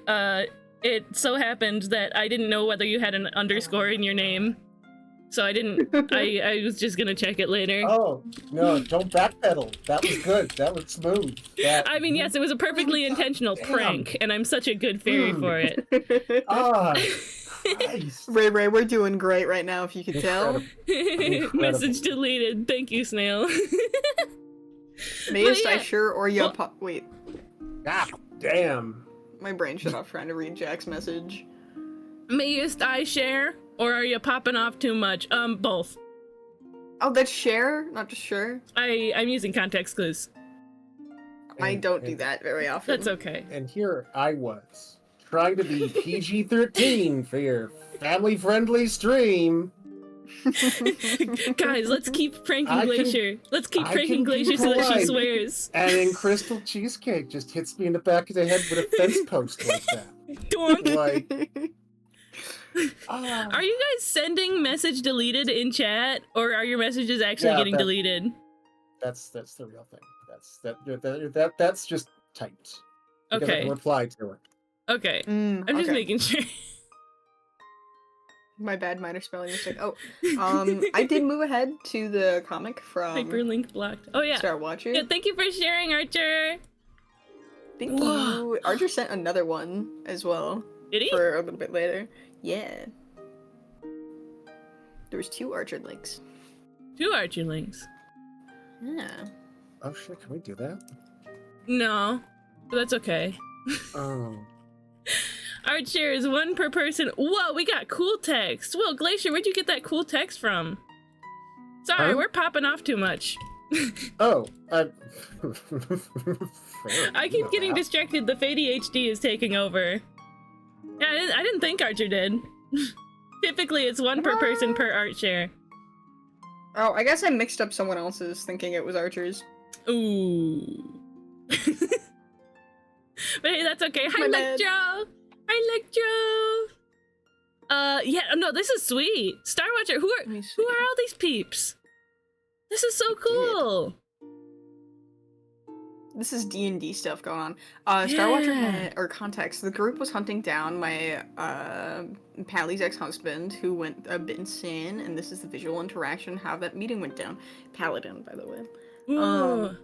it so happened that I didn't know whether you had an underscore in your name. So I didn't, I was just gonna check it later. Oh, no, don't backpedal. That was good. That was smooth. I mean, yes, it was a perfectly intentional Damn. prank, and I'm such a good fairy for it. Ah, Christ. Ray, we're doing great right now, if you could tell. Incredible. Message deleted. Thank you, Snail. Mayest yeah. I sure or ya Well- pop. Wait, God damn. my brain shut off trying to read Jack's message. Mayest I share, or are you popping off too much? Both. Oh, that's share, not just sure. I'm using context clues. I don't do that very often. That's okay. And here I was, trying to be PG-13 for your family-friendly stream. Guys, let's keep pranking I can- Glacier. Let's keep I pranking can be Glacier so that she polite. swears. And then Crystal Cheesecake just hits me in the back of the head with a fence post like that. Doink. Like, Are you guys sending message deleted in chat, or are your messages actually Yeah, getting that- deleted? that's the real thing. That's just typed. Because I Okay. can reply to it. Okay. I'm just okay. making sure. My bad, minor spelling mistake. Oh, I did move ahead to the comic from Hyperlink blocked. Oh yeah. Start Watching. Yeah, thank you for sharing, Archer. Thank you. Archer sent another one as well Did he? for a little bit later. Yeah. There was 2 Archer links. 2 Archer links. Yeah. Oh shit, can we do that? No, but that's okay. Oh. Archer is 1 per person. Whoa, we got cool text. Whoa, Glacier, where'd you get that cool text from? Sorry, Huh? we're popping off too much. Oh, I keep getting this. distracted. The ADHD is taking over. Yeah, I didn't think Archer did. Typically, it's 1 per person per art share. Oh, I guess I mixed up someone else's thinking it was Archer's. Ooh. But hey, that's okay. Hi, My bad. Electro! Hi, Electro! Yeah, no, this is sweet. Star Watcher, who Let me are see. all these peeps? This is so cool. This is D&D stuff going on. Star Watcher Yeah. had, or context, the group was hunting down my Pally's ex-husband who went a bit insane, and this is the visual interaction how that meeting went down. Paladin, by the way. Ooh.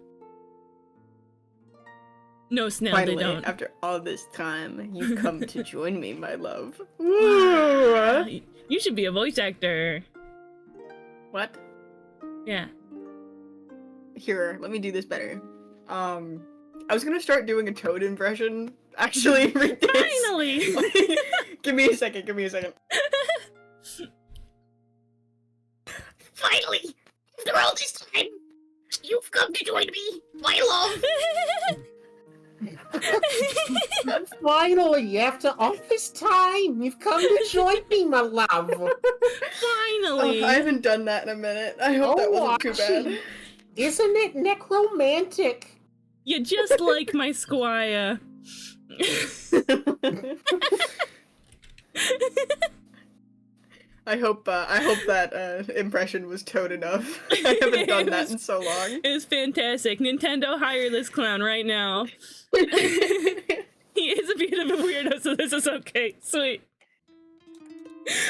No, Snell, Finally, they don't. after all this time, you've come to join me, my love. Woo! You should be a voice actor. What? Yeah. Here, let me do this better. I was gonna start doing a Toad impression. Actually, read this. Finally! Give me a second. Finally, after all this time, you've come to join me, my love. Finally, after all this time, you've come to join me, my love. Finally! I haven't done that in a minute. I hope that wasn't too Archie, bad. Isn't it necromantic? You're just like my squire. I hope that impression was Toad enough. I haven't done that in so long. It's fantastic. Nintendo, hire this clown right now. He is a bit of a weirdo, so this is okay. Sweet.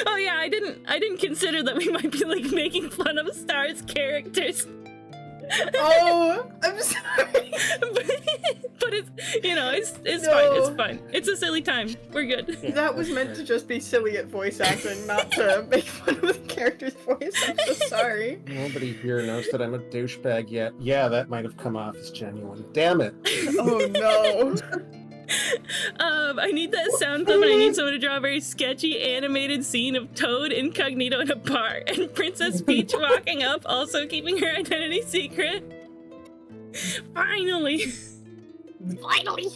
Oh yeah, I didn't consider that we might be like making fun of Star's characters. Oh, I'm sorry. but it's it's No. fine. It's fine. It's a silly time. We're good. That was meant to just be silly at voice acting, not to make fun of the character's voice. I'm so sorry. Nobody here knows that I'm a douchebag yet. Yeah, that might have come off as genuine. Damn it. Oh no. I need that sound clip, and I need someone to draw a very sketchy animated scene of Toad incognito in a bar and Princess Peach walking up, also keeping her identity secret. Finally. Finally.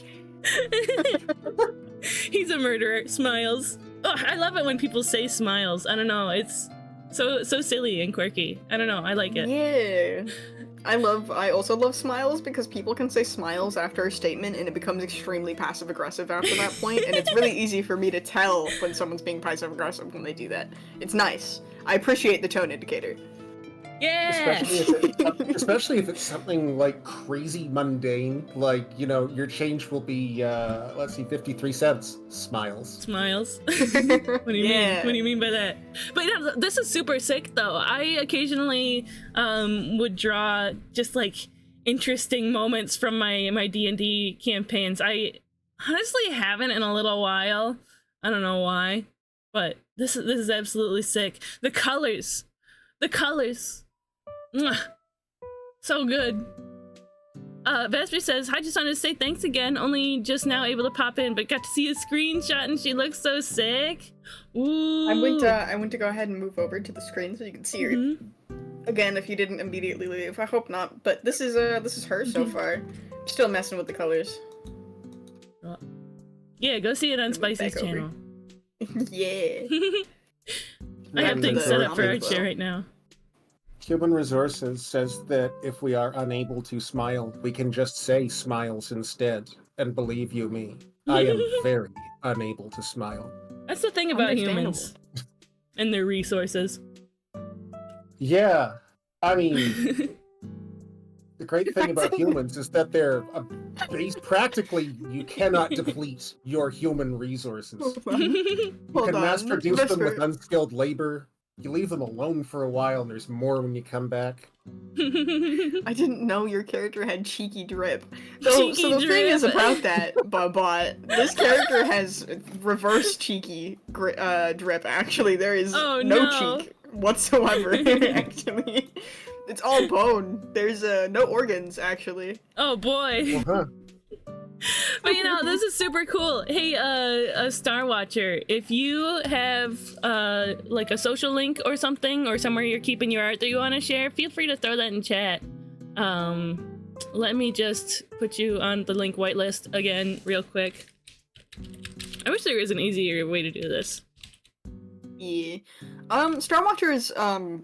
He's a murderer. Smiles. Oh, I love it when people say smiles. I don't know. It's so silly and quirky. I don't know. I like it. Yeah. I also love smiles because people can say smiles after a statement and it becomes extremely passive aggressive after that point, and it's really easy for me to tell when someone's being passive aggressive when they do that. It's nice. I appreciate the tone indicator. Yeah. Especially if it's something like crazy mundane, like, your change will be, let's see, 53 cents. Smiles. Smiles. What do you mean? What do you mean by that? But this is super sick though. I occasionally would draw just like interesting moments from my D&D campaigns. I honestly haven't in a little while. I don't know why, but this is absolutely sick. The colors. Mwah. So good. Vesper says, "Hi, just wanted to say thanks again. Only just now able to pop in, but got to see a screenshot and she looks so sick." Ooh. I went to go ahead and move over to the screen so you can see her. Mhm. Again, if you didn't immediately leave. I hope not. But this is her so far. Still messing with the colors. Yeah, go see it on Move Spicy's back over. channel. Yeah. I have And things the- set up for as Archer well. right now. Human Resources says that if we are unable to smile, we can just say smiles instead, and believe you me, I am very unable to smile. That's the thing about Understandable. humans and their resources. Yeah, I mean, the great thing about humans is that they're practically you cannot deplete your human resources. You Hold can on, mass produce them with Vesper. unskilled labor. You leave them alone for a while, and there's more when you come back. I didn't know your character had cheeky drip. So Cheeky the thing is drip. about that, Bot, this character has reverse cheeky drip. Actually, there is Oh, no no. cheek whatsoever. Actually, it's all bone. There's no organs. Actually, Oh boy. Uh-huh. But you know, this is super cool. Hey, a Star Watcher, if you have like a social link or something, or somewhere you're keeping your art that you want to share, feel free to throw that in chat. Let me just put you on the link whitelist again, real quick. I wish there was an easier way to do this. yeah. Star Watcher is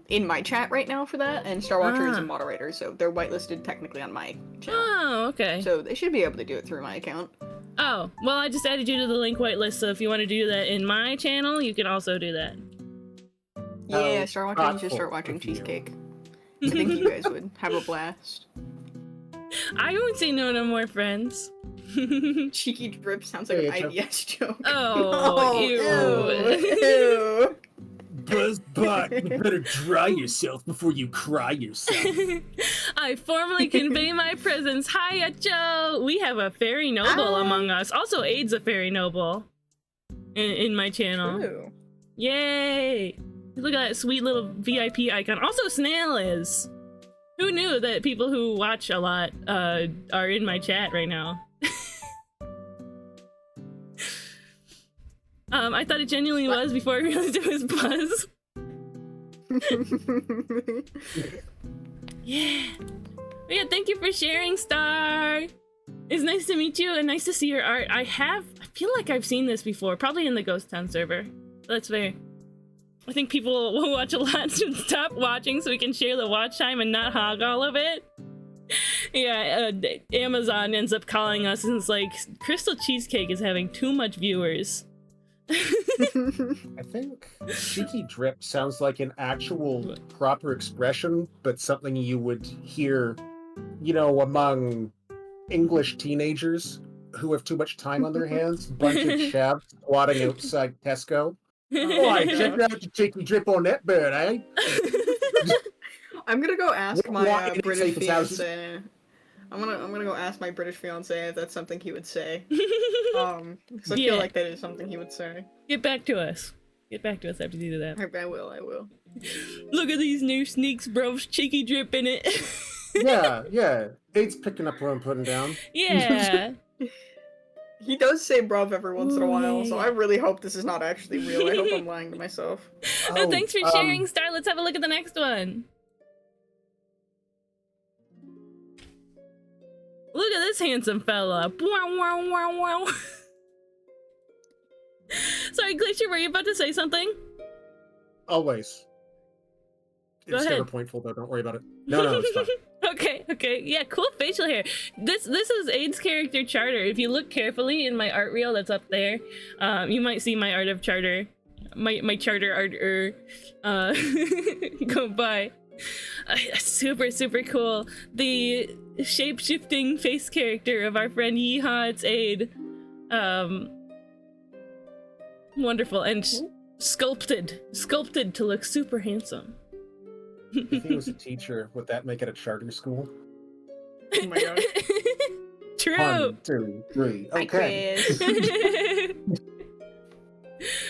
in my chat right now for that, and Star Watcher is a moderator, so they're whitelisted technically on my channel. Oh, okay. So they should be able to do it through my account. Oh, well, I just added you to the link whitelist, so if you want to do that in my channel, you can also do that. Yeah, How start watching. Just thoughtful start watching of you. Cheesecake. I think you guys would have a blast. I won't say no to more friends. Cheeky drip sounds like Hey, an Joe. IBS joke. Oh, ew. Ew. Buzzbot, you better dry yourself before you cry yourself. I formally convey my presence. Hiya, Joe! We have a fairy noble Hi. among us. Also, Aid's a fairy noble in my channel. Ew. Yay! Look at that sweet little VIP icon. Also, Snail is. Who knew that people who watch a lot are in my chat right now? I thought it genuinely was before I realized it was Buzz. Yeah. But yeah, thank you for sharing, Star. It's nice to meet you and nice to see your art. I feel like I've seen this before, probably in the Ghost Town server. That's fair. I think people will watch a lot should stop watching so we can share the watch time and not hog all of it. Yeah, Amazon ends up calling us and it's like, Crystal Cheesecake is having too much viewers. I think cheeky drip sounds like an actual proper expression, but something you would hear, you know, among English teenagers who have too much time on their hands. Bunch of chavs squatting outside Tesco. Oh, I check out the cheeky drip on that bird, eh? I'm gonna go ask What my did it British say for thousands? fiance. I'm gonna go ask my British fiance if that's something he would say. Because I Yeah. feel like that is something he would say. Get back to us. Get back to us after you do that. I will. Look at these new sneaks, bro. Cheeky drip in it. Yeah. It's picking up what I'm putting down. Yeah. He does say bruv every once in a while, so Ooh. I really hope this is not actually real. I hope I'm lying to myself. Oh, thanks for um, sharing, Star. Let's have a look at the next one. Look at this handsome fella. Wow, wow, wow, wow. Sorry, Glacier, were you about to say something? Always. Go It's ahead. never pointful, though. Don't worry about it. No, it's fine. Okay. Yeah, cool facial hair. This is Aid's character Charter. If you look carefully in my art reel that's up there, you might see my art of Charter. My Charter art go by. Super cool. The shape-shifting face character of our friend Yeehaw, it's Aid. Wonderful and sculpted to look super handsome. If he was a teacher, would that make it a charter school? Oh my gosh. True. 1, 2, 3. Hi, Okay. Chris.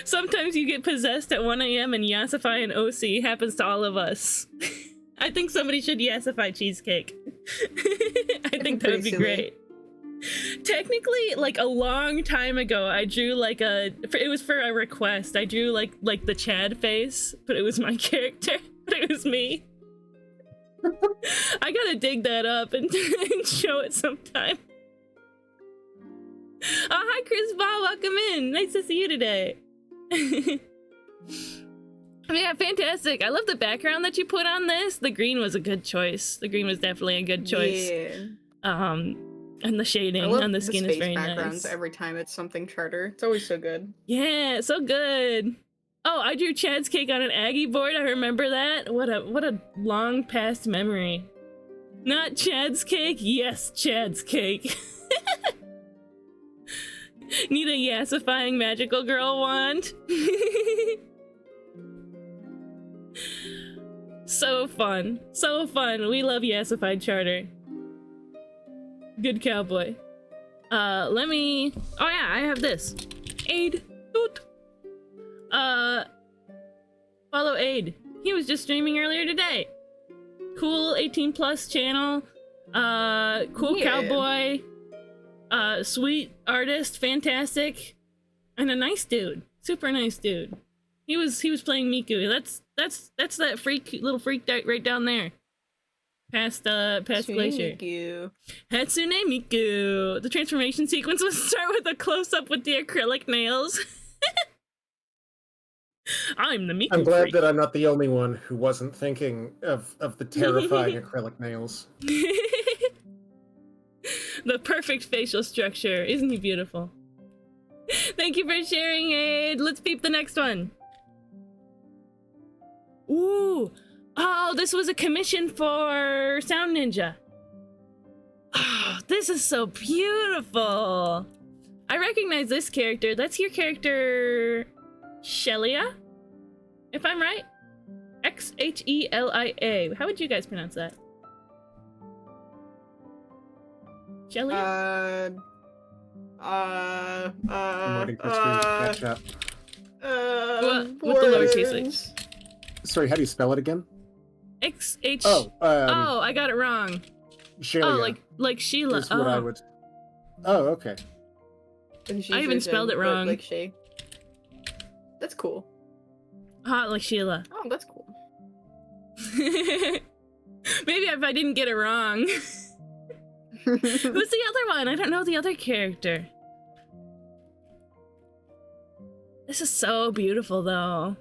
Sometimes you get possessed at 1 a.m. and yassify an OC. Happens to all of us. I think somebody should yassify Cheesecake. I think that would be Pretty silly. great. Technically, like a long time ago, I drew like it was for a request. I drew like the Chad face, but it was my character. But it was me. I gotta dig that up and show it sometime. Oh, hi, Chris Ball. Welcome in. Nice to see you today. Yeah, fantastic. I love the background that you put on this. The green was a good choice. The green was definitely a good choice. Yeah. And the I shading love on the skin is space very backgrounds nice. every time it's something charter. It's always so good. Yeah, so good. Oh, I drew Chad's cake on an Aggie board. I remember that. What a long past memory. Not Chad's cake. Yes, Chad's cake. Need a yassifying magical girl wand. So fun. So fun. We love yassified charter. Good cowboy. Let me... Oh yeah, I have this. Aid. Doot. Follow Aid. He was just streaming earlier today. Cool 18 plus channel. Cool Yeah. cowboy. Sweet artist, fantastic. And a nice dude. Super nice dude. He was playing Miku. That's that little freak right down there. Past Glacier. You. Hatsune Miku. The transformation sequence would start with a close-up with the acrylic nails. I'm the Miku I'm glad freak. that I'm not the only one who wasn't thinking of the terrifying acrylic nails. The perfect facial structure. Isn't he beautiful? Thank you for sharing, Aid. Let's peep the next one. Ooh. Oh, this was a commission for Sound Ninja. Oh, this is so beautiful. I recognize this character. That's your character, Shelia? If I'm right? Xhelia. How would you guys pronounce that? Shelia? I'm waiting for stream to catch up. What the lowercase words. Sorry, how do you spell it again? XH. Oh, Oh, I got it wrong. Shelia Oh, like Sheila. is what I would. Oh, okay. I even spelled it wrong. Like Shay. That's cool. Hot like Sheila. Oh, that's cool. Maybe if I didn't get it wrong. Who's the other one? I don't know the other character. This is so beautiful, though.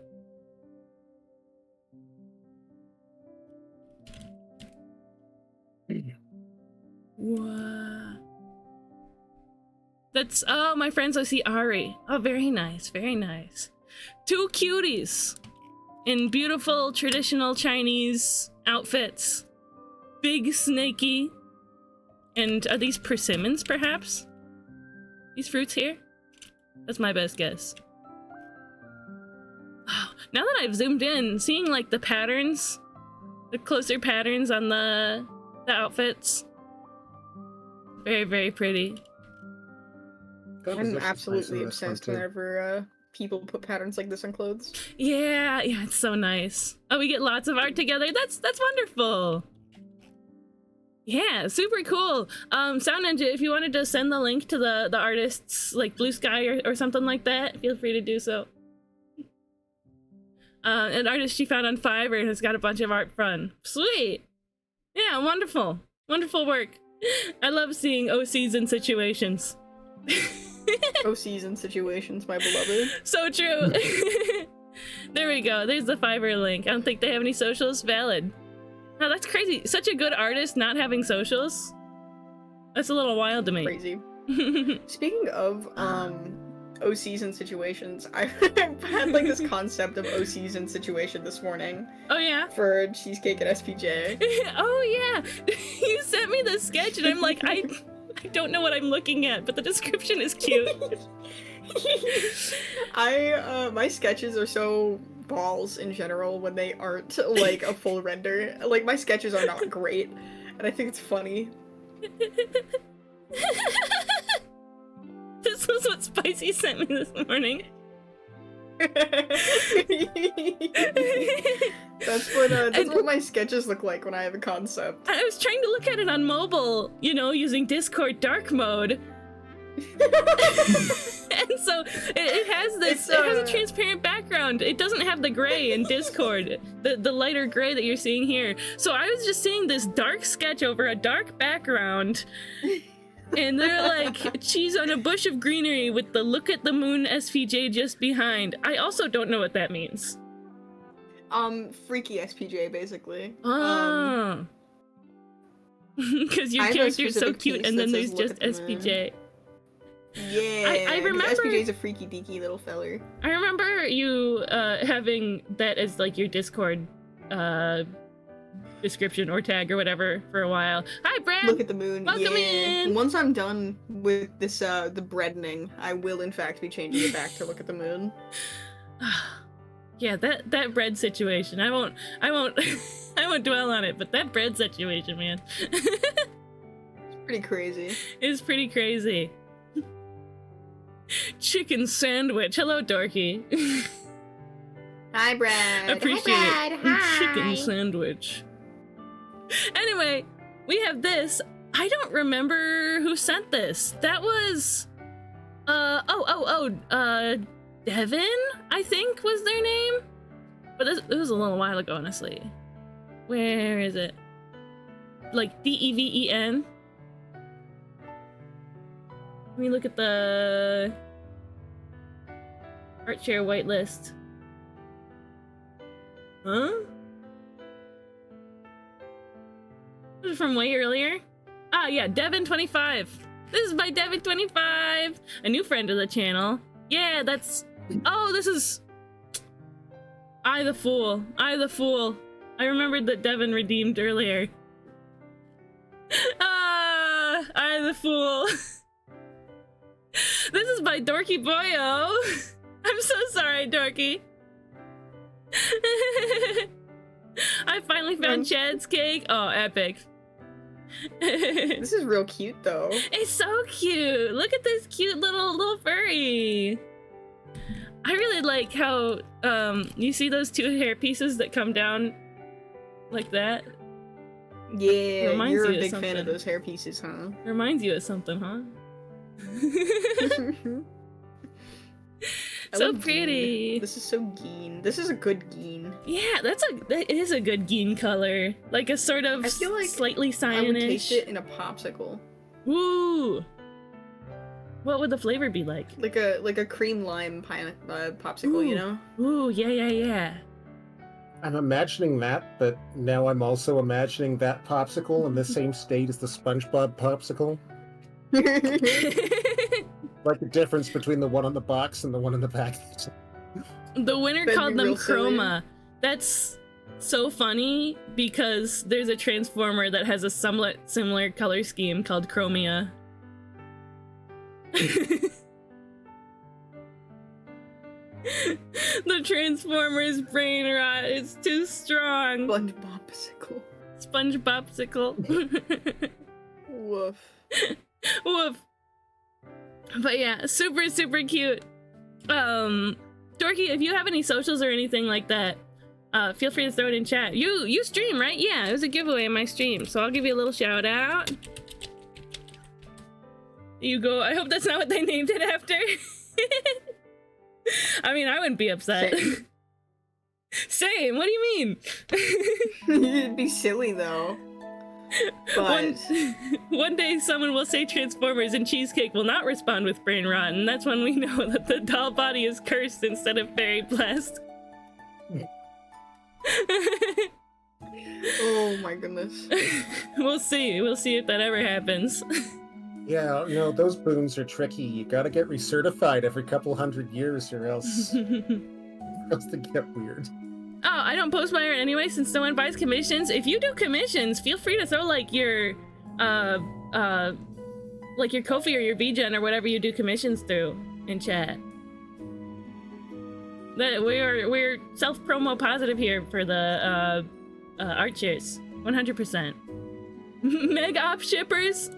Wow. That's, oh, my friends OC Ari. Oh, very nice, very nice. Two cuties in beautiful traditional Chinese outfits. Big snaky. And are these persimmons, perhaps? These fruits here? That's my best guess. Oh, now that I've zoomed in, seeing like the patterns, the closer patterns on the outfits. Very, very pretty. I'm absolutely obsessed whenever people put patterns like this on clothes. Yeah, it's so nice. Oh, we get lots of art together. That's wonderful. Yeah, super cool. Sound Ninja, if you wanted to send the link to the artist's like Blue Sky or something like that, feel free to do so. An artist she found on Fiverr has got a bunch of art from. Sweet. Yeah, wonderful. Wonderful work. I love seeing OCs in situations. OCs in situations, my beloved. So true. There we go. There's the Fiverr link. I don't think they have any socials. Valid. Oh, that's crazy. Such a good artist not having socials. That's a little wild to me. Crazy. Speaking of OCs and situations, I've had like this concept of OCs and situation this morning Oh yeah. for Cheesecake and SPJ. Oh yeah. You sent me the sketch and I'm like, I don't know what I'm looking at, but the description is cute. My sketches are so balls in general when they aren't like a full render. Like my sketches are not great, and I think it's funny. This was what Spicy sent me this morning. That's what my sketches look like when I have a concept. I was trying to look at it on mobile, you know, using Discord dark mode. And so it has this, it has a transparent background. It doesn't have the gray in Discord, the lighter gray that you're seeing here. So I was just seeing this dark sketch over a dark background. And they're like, cheese on a bush of greenery with the look at the moon SPJ just behind. I also don't know what that means. Freaky SPJ, basically. Oh. Because your I have a character is so specific cute, piece and that then says, there's "Look just at the moon." SPJ. Yeah, I 'cause remember- SPJ's a freaky deaky little feller. I remember you having that as like your Discord description or tag or whatever for a while. Hi, Brad. Look at the moon. Welcome yeah. in. Once I'm done with this, the breadening, I will in fact be changing it back to look at the moon. Yeah, that bread situation. I won't I won't dwell on it, but that bread situation, man, It's pretty crazy. is pretty crazy. Chicken sandwich. Hello, Dorky. Hi, Brad. Appreciate Hi, it. Brad. Hi. Chicken sandwich. Anyway, we have this. I don't remember who sent this. That was Devin, I think was their name. But it was a little while ago, honestly. Where is it? Like Deven. Let me look at the art share whitelist. Huh? This is from way earlier. Ah, yeah, Devin25. This is by Devin25, a new friend of the channel. Yeah, that's. Oh, this is. I the fool. I the fool. I remembered that Devin redeemed earlier. Ah, I the fool. This is by Dorky Boyo. I'm so sorry, Dorky. I finally found Chad's cake. Oh, epic. This is real cute, though. It's so cute. Look at this cute little furry. I really like how you see those two hair pieces that come down like that. Yeah, Reminds you're you a of big fan something. of those hair pieces, huh? Reminds you of something, huh? I So love pretty. Geen. This is so Geen. This is a good Geen. Yeah, that is a good Geen color. Like a sort of I feel like slightly I would taste cyanish. it in a popsicle, Woo! What would the flavor be like? like a cream lime popsicle. You know? Ooh, yeah. I'm imagining that, but now I'm also imagining that popsicle in the same state as the SpongeBob popsicle. Like the difference between the one on the box and the one in the package. The winner That'd called be them real silly. Chroma. That's so funny because there's a transformer that has a somewhat similar color scheme called Chromia. The Transformers brain rot is too strong. Sponge popsicle. Sponge popsicle. Woof. Woof. But yeah, super cute. Dorky, if you have any socials or anything like that, feel free to throw it in chat. You stream, right? Yeah, it was a giveaway in my stream, so I'll give you a little shout out. You go. I hope that's not what they named it after. I mean, I wouldn't be upset. Same. Same. What do you mean? It'd be silly though. But One day someone will say Transformers and Cheesecake will not respond with brain rot, and that's when we know that the doll body is cursed instead of fairy blast. oh my goodness. We'll see if that ever happens. Yeah, no, those boons are tricky. You gotta get recertified every couple hundred years or else they get weird. Oh, I don't post my art anyway since no one buys commissions. If you do commissions, feel free to throw like your Ko-fi or your VGen or whatever you do commissions through in chat. That we're self-promo positive here for the art shares. 100%. Meg op shippers,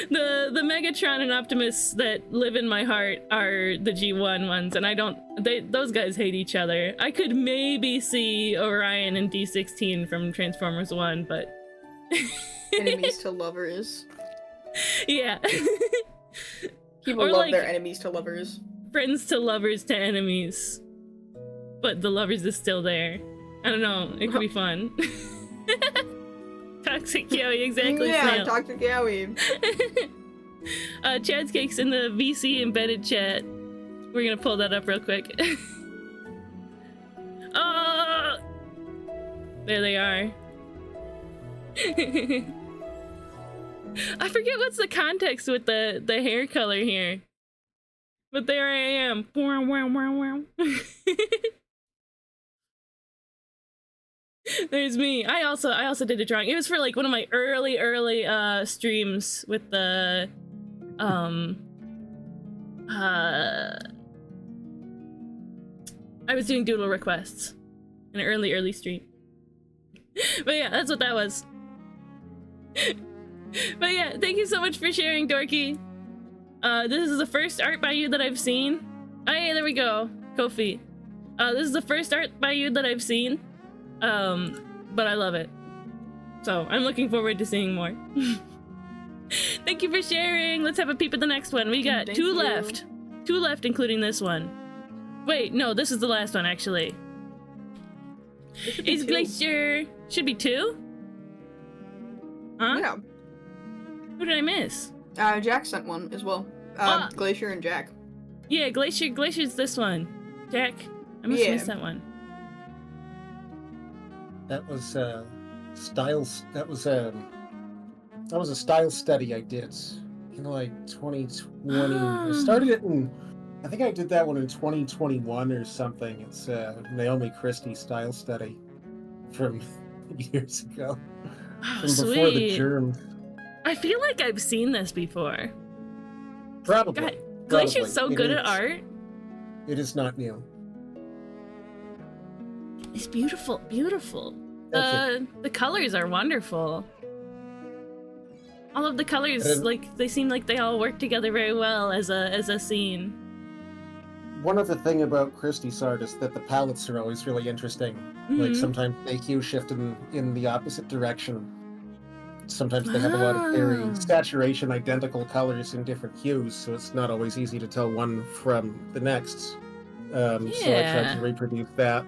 the Megatron and Optimus that live in my heart are the G1 ones, and those guys hate each other. I could maybe see Orion and D16 from Transformers 1, but Enemies to lovers. yeah. People Or love like- their enemies to lovers. Friends to lovers to enemies. But the lovers is still there. I don't know, it could be fun. Toxic Yowie, exactly. Yeah, Snail. Toxic Yowie. Chad's Cake's in the VC embedded chat. We're gonna pull that up real quick. Oh! There they are. I forget what's the context with the hair color here. But there I am. Wow, wow, wow, wow. There's me. I also did a drawing. It was for like one of my early streams with the I was doing doodle requests in an early stream. But yeah, that's what that was. But yeah, thank you so much for sharing, Dorky. This is the first art by you that I've seen. Oh yeah, there we go. Kofi. This is the first art by you that I've seen. But I love it. So I'm looking forward to seeing more. Thank you for sharing. Let's have a peep at the next one. We got Thank two you. left. Two left, including this one. Wait, no, this is the last one, actually. Is Glacier... Should be two? Huh? Yeah. Who did I miss? Jack sent one as well. Ah. Glacier and Jack. Yeah, Glacier's this one. Jack, I must have Yeah. missed that one. That was styles. That was a style study I did in like 2020. I started it in. I think I did that one in 2021 or something. It's Naomi Christie style study from years ago, Oh, from before the sweet. germ. I feel like I've seen this before. Probably. God, Glacier's so Probably. good It at is. art. It is not new. It's beautiful, beautiful. Thank The colors are wonderful. All of the colors, And- like they seem like they all work together very well as a scene. One other thing about Christie's art is that the palettes are always really interesting. Like Mhm. sometimes they hue shift in the opposite direction. Sometimes they have a lot of very Ah. saturation identical colors in different hues, so it's not always easy to tell one from the next. So I tried Yeah. to reproduce that.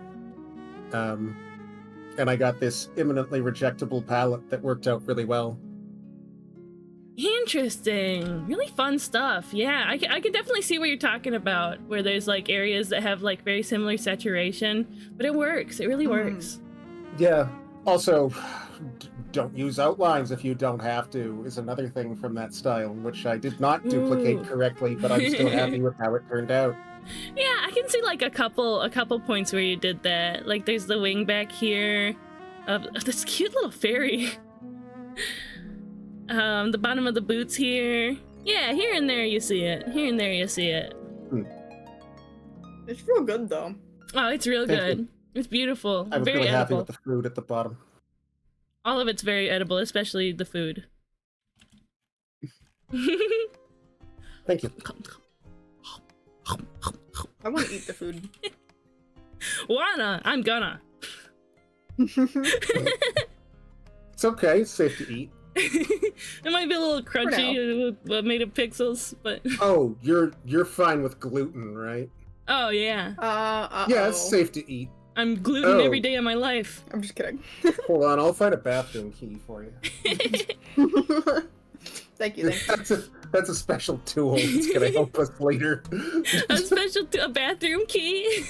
And I got this imminently rejectable palette that worked out really well. Interesting. Really fun stuff. Yeah, I can definitely see what you're talking about, where there's like areas that have like very similar saturation, but it works. It really works. Yeah. Also, don't use outlines if you don't have to, is another thing from that style, which I did not duplicate Ooh. correctly, but I'm still happy with how it turned out. Yeah, I can see like a couple points where you did that. Like there's the wing back here of this cute little fairy. The bottom of the boots here. Yeah, here and there you see it. Here and there you see it. It's real good though. Oh, it's real Thank good. It's beautiful. I was Very really happy edible. with the fruit at the bottom. All of it's very edible, especially the food. Thank you. I want to eat the food. Wanna? I'm gonna. It's okay. It's safe to eat. It might be a little crunchy, made of pixels, but Oh, you're fine with gluten, right? oh yeah, Yeah, it's safe to eat. I'm gluten Oh. every day of my life. I'm just kidding. Hold on, I'll find a bathroom key for you. Thank you. Thank you. That's a special tool that's gonna help us later. A bathroom key.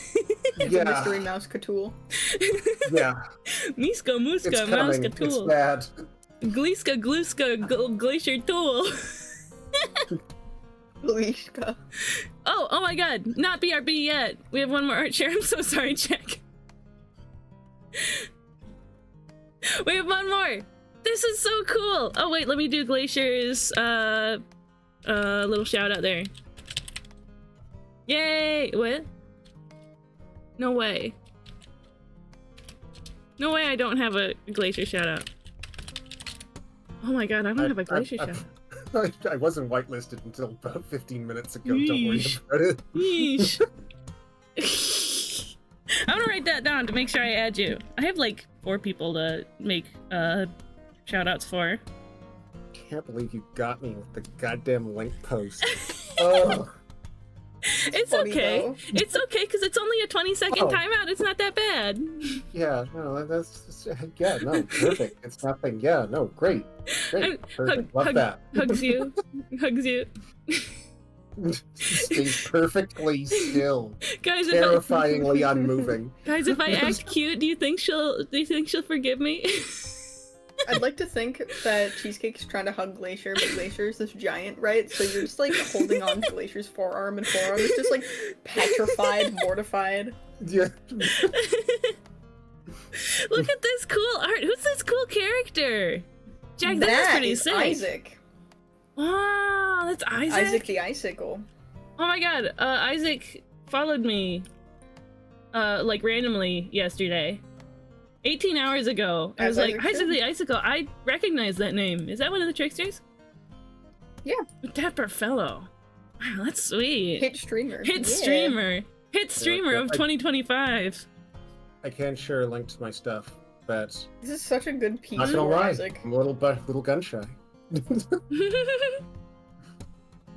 It's Yeah. a mystery mouse tool. Yeah, Miska, it's Muska, coming. Mauska It's tool. bad. Gliska, Gluska, Glacier tool. Lishka. Oh my god, not BRB yet. We have one more art share. I'm so sorry, Jack. We have one more. This is so cool. Oh wait, let me do Glacier's little shout out there. Yay! What? No way. No way I don't have a Glacier shout out. Oh my god, I don't have a Glacier shout out. I wasn't whitelisted until about 15 minutes ago. Don't worry Yeesh. about it. Yeesh. I'm gonna write that down to make sure I add you. I have like 4 people to make shout outs for. Can't believe you got me with the goddamn link post. Oh, It's funny, okay. though. It's okay because it's only a 20-second Oh. timeout. It's not that bad. yeah, no, yeah, no, perfect. It's nothing. Yeah, no, great, perfect. Love that. Hugs you. Hugs you. Stays perfectly still, Guys, terrifyingly unmoving. Guys, if I act cute, do you think she'll forgive me? I'd like to think that Cheesecake's trying to hug Glacier, but Glacier's this giant, right? So you're just like holding on to Glacier's forearm, and forearm is just like petrified, mortified. Yeah. Look at this cool art. Who's this cool character? Jack, that's That pretty is sick. Isaac. Wow, that's Isaac. Isaac the Icicle. Oh my god, Isaac followed me, like randomly yesterday. 18 hours ago. I was As like, Isaac Isaac the Icicle, I recognize that name. Is that one of the tricksters? Yeah. Dapper fellow. Wow, that's sweet. Hit streamer. Hit Yeah. streamer. Hit streamer of 2025. I can share a link to my stuff, but This is such a good piece not gonna for lie, Isaac. I'm a little gun shy.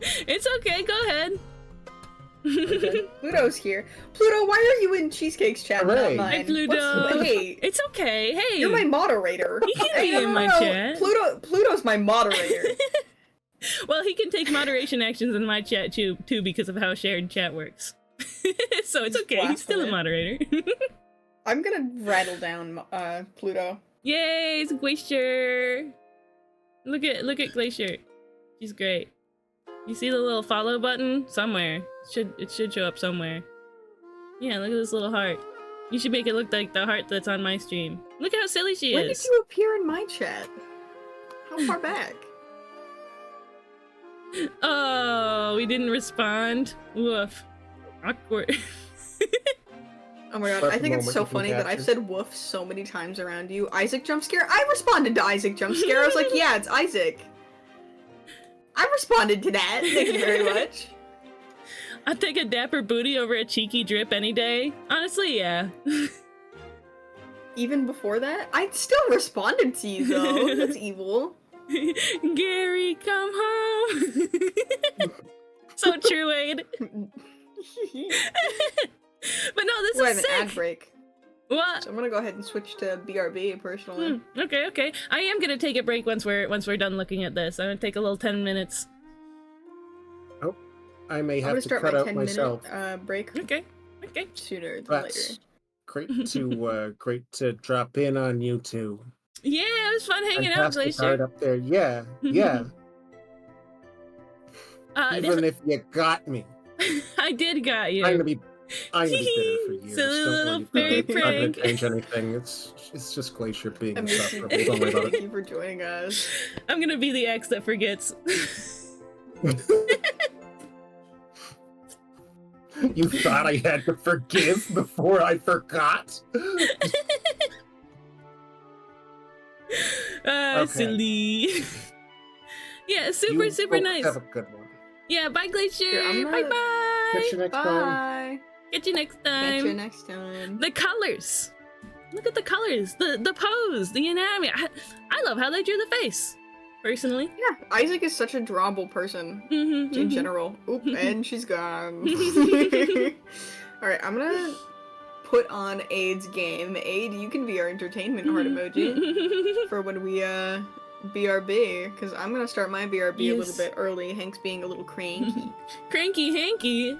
It's okay, go ahead. Pluto's here. Pluto, why are you in Cheesecake's chat, Hooray. not mine? Hi, Pluto. Hey, It's okay, hey. you're my moderator. You can Hey, be in my chat. Pluto's my moderator. Well, he can take moderation actions in my chat too because of how shared chat works. So it's okay, he's still a Blasphemy. moderator. I'm gonna rattle down Pluto. Yay, it's Glacier. Look at Glacier. She's great. You see the little follow button? Somewhere. It should show up somewhere. Yeah, look at this little heart. You should make it look like the heart that's on my stream. Look how silly she When did is. you appear in my chat? How far back? Oh, we didn't respond. Woof. Awkward. Oh my god, But I think it's moment so you can funny that I've capture. said woof so many times around you. Isaac jump scare? I responded to Isaac jump scare. I was like, yeah, it's Isaac. I responded to that. Thank you very much. I'd take a dapper booty over a cheeky drip any day. Honestly, yeah. Even before that, I still responded to you though. That's evil. Gary, come home. So true, Wade. But no, this We're is at an ad sick. break. What? So I'm gonna go ahead and switch to BRB personally. Okay. I am gonna take a break once we're done looking at this. I'm gonna take a little 10 minutes. I may I'm have gonna to start cut my out 10 myself. minute break Okay. sooner than That's later. great to drop in on you two. Yeah, it was fun hanging out, Fantastic art Glacier. up there. Yeah. Even if you got me, I did got you. I'm gonna be bitter for years. Silly Don't little worry fairy about it. I'm not prank. gonna change anything. It's just Glacier being I miss you. insufferable. Don't worry about Thank it. you for joining us. I'm gonna be the ex that forgets. You thought I had to forgive before I forgot? Okay. Silly. Yeah, super You folks nice. Have a good one. Yeah, bye, Glacier. Here, I'm Bye gonna- bye. Catch you next time. Bye. Get you next Catch you time. next time. The colors. Look at the colors. The pose. The anatomy. I love how they drew the face. Personally. Yeah, Isaac is such a drawable person Mm-hmm, in general. Oop, and she's gone. Alright, I'm gonna put on Aid's game. Aid, you can be our entertainment heart emoji for when we BRB, because I'm gonna start my BRB a Yes. little bit early, Hank's being a little cranky. Cranky hanky.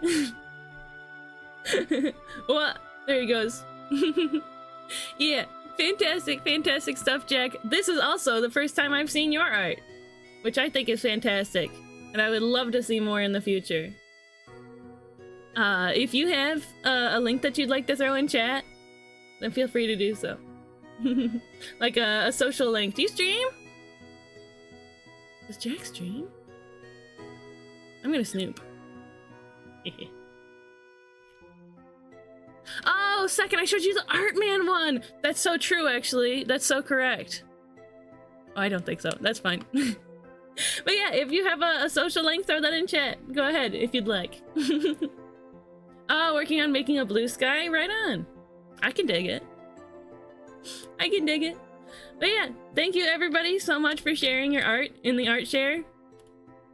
Well, there he goes. Yeah, fantastic stuff, Jack. This is also the first time I've seen your art, which I think is fantastic, and I would love to see more in the future. If you have a link that you'd like to throw in chat, then feel free to do so. Like a social link. Do you stream? Does Jack stream? I'm gonna snoop. Oh, second, I showed you the Artman one! That's so true, actually. That's so correct. Oh, I don't think so. That's fine. But yeah, if you have a social link, throw that in chat. Go ahead, if you'd like. Oh, working on making a blue sky? Right on. I can dig it. I can dig it. But yeah, thank you everybody so much for sharing your art in the art share.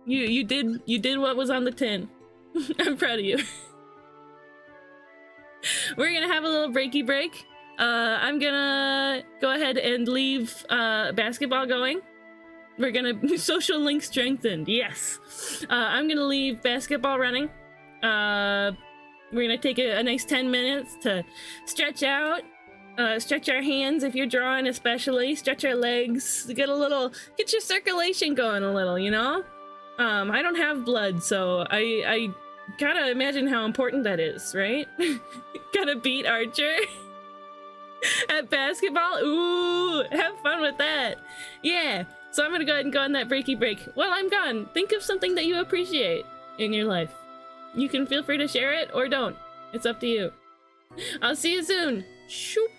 You did what was on the tin. I'm proud of you. We're gonna have a little breaky break. I'm gonna go ahead and leave basketball going. We're gonna social link strengthened. Yes. I'm gonna leave basketball running. We're gonna take a nice 10 minutes to stretch out, Stretch our hands if you're drawing, especially. Stretch our legs. Get your circulation going a little, you know? I don't have blood, so I gotta imagine how important that is, right? Gotta beat Archer at basketball. Ooh, have fun with that. Yeah. So I'm gonna go ahead and go on that breaky break. While I'm gone, think of something that you appreciate in your life. You can feel free to share it or don't. It's up to you. I'll see you soon. Shoop.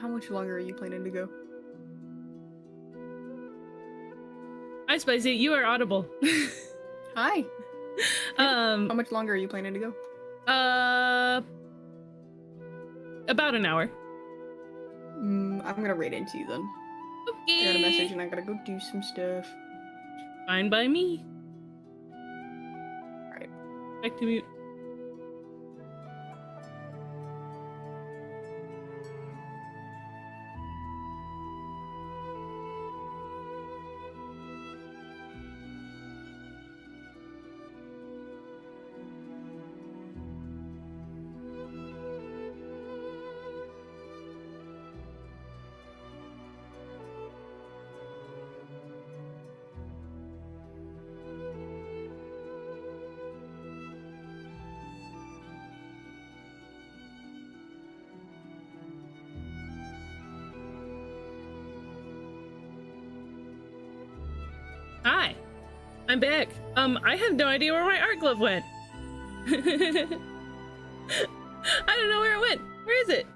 how much longer are you planning to go? Hi, Spicy. You are audible. Hi. How um, much longer are you planning to go? about an hour. I'm gonna raid into you then. I got a message and I gotta go do some stuff. Fine by me. Alright. Back to mute. Hi, I'm back. I have no idea where my art glove went. I don't know where it went. Where is it?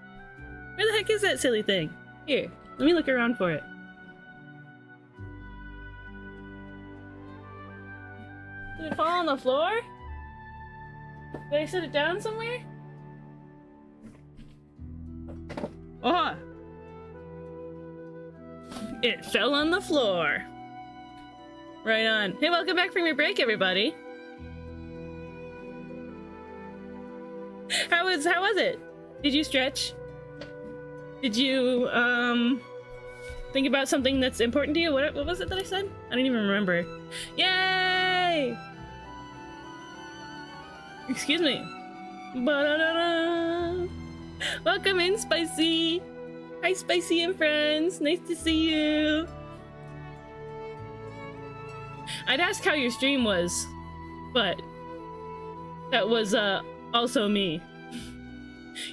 Where the heck is that silly thing? Here, let me look around for it. Did it fall on the floor? Did I set it down somewhere? Oh! It fell on the floor. Right on. Hey, welcome back from your break, everybody. How was it? Did you stretch? Did you think about something that's important to you? What was it that I said? I don't even remember. Yay! Excuse me. Ba-da-da-da. Welcome in, Spicy. Hi, Spicy and friends. Nice to see you. I'd ask how your stream was, but that was also me.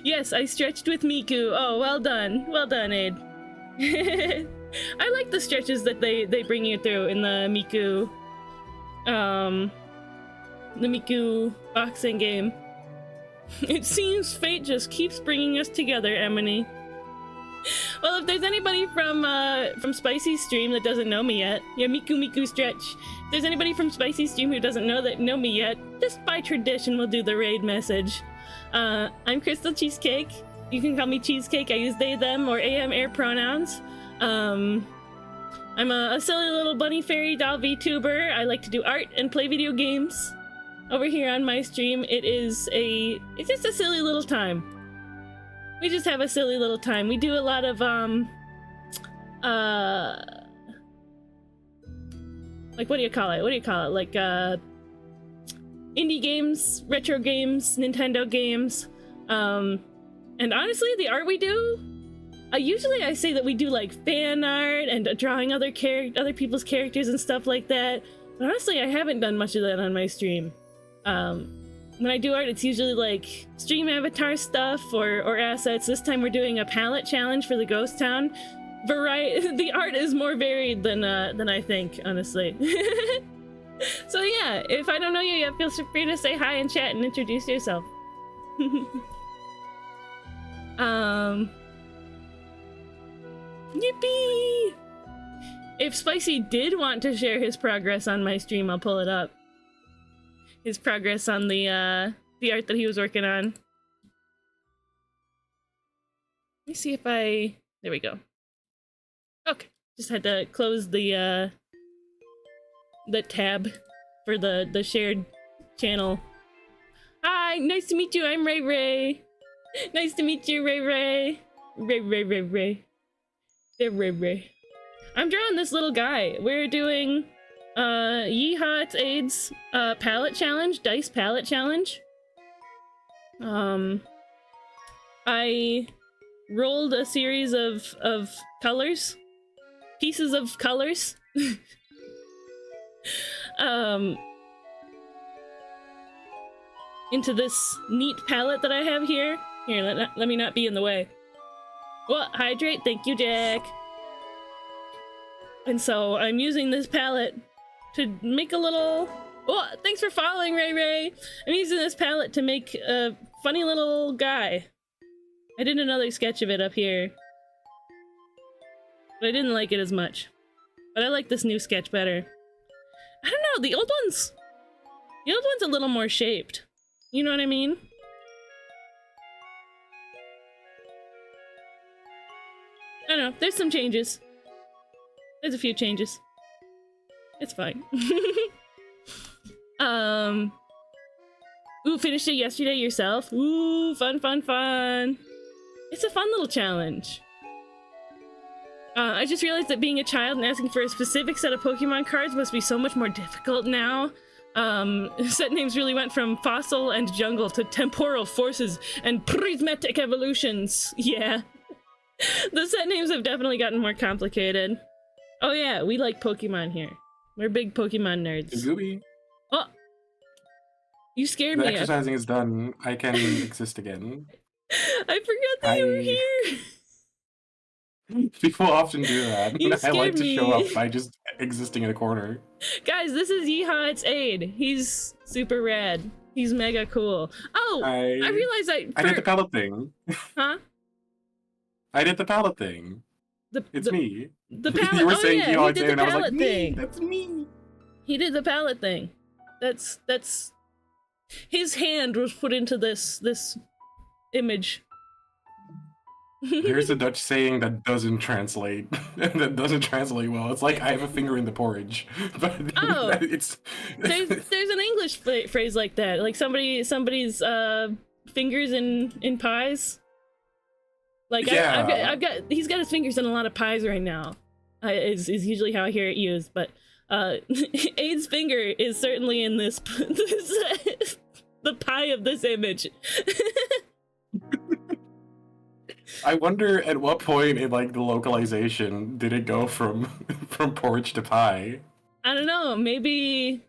Yes, I stretched with Miku. Oh, well done. Well done, Aid. I like the stretches that they bring you through in the Miku boxing game. It seems fate just keeps bringing us together, Emily. Well, if there's anybody from Spicy's stream that doesn't know me yet, yeah, Miku stretch. If there's anybody from Spicy's stream who doesn't know me yet, just by tradition, we'll do the raid message. I'm Crystal Cheesecake. You can call me Cheesecake. I use they, them, or am air pronouns. I'm a silly little bunny fairy doll VTuber. I like to do art and play video games. Over here on my stream, it's just a silly little time. We just have a silly little time. We do a lot of, like, what do you call it? Like, indie games, retro games, Nintendo games. And honestly, the art we do, usually I say that we do, like, fan art and drawing other people's characters and stuff like that. But honestly, I haven't done much of that on my stream. When I do art, it's usually like stream avatar stuff or assets. This time we're doing a palette challenge for the ghost town. The art is more varied than I think, honestly. So yeah, if I don't know you yet, feel free to say hi in chat and introduce yourself. Yippee! If Spicy did want to share his progress on my stream, I'll pull it up. His progress on the art that he was working on. Let me see if there we go. Okay, just had to close the tab for the shared channel. Hi, nice to meet you. I'm Ray Ray. Nice to meet you, Ray Ray. Ray. They're Ray Ray. I'm drawing this little guy. We're doing Yeehaw, it's AIDS palette challenge, dice palette challenge. I rolled a series of colors, pieces of colors. Into this neat palette that I have here. Here, let me not be in the way. Well, hydrate, thank you, Jack. And so I'm using this palette to make a little... Oh, thanks for following, Ray Ray! I'm using this palette to make a funny little guy. I did another sketch of it up here. But I didn't like it as much. But I like this new sketch better. I don't know, the old one's a little more shaped. You know what I mean? I don't know, there's some changes. There's a few changes. It's fine. Ooh, finished it yesterday yourself? Ooh, fun, fun, fun. It's a fun little challenge. I just realized that being a child and asking for a specific set of Pokemon cards must be so much more difficult now. Set names really went from fossil and jungle to temporal forces and prismatic evolutions. Yeah. The set names have definitely gotten more complicated. Oh yeah, we like Pokemon here. We're big Pokemon nerds. Gooey. Oh! You scared The me. exercising is done. I can exist again. I forgot that you were here! People often do that. You I like scared to show me. up by just existing in a corner. Guys, this is Yeehaw, it's Aid. He's super rad. He's mega cool. Oh! I realized I did the palette thing. Huh? I did the palette thing. It's me. The palette. You were oh saying yeah, Yeehaw, he did the and I was like, palette me, thing. that's me. He did the palette thing. That's his hand was put into this image. There's a Dutch saying that doesn't translate. That doesn't translate well. It's like I have a finger in the porridge. But Oh. it's There's an English phrase like that, like somebody's fingers in pies. Like Yeah. I've got he's got his fingers in a lot of pies right now. Is usually how I hear it used, but Aid's finger is certainly in this the pie of this image. I wonder at what point in like the localization did it go from porridge to pie? I don't know, maybe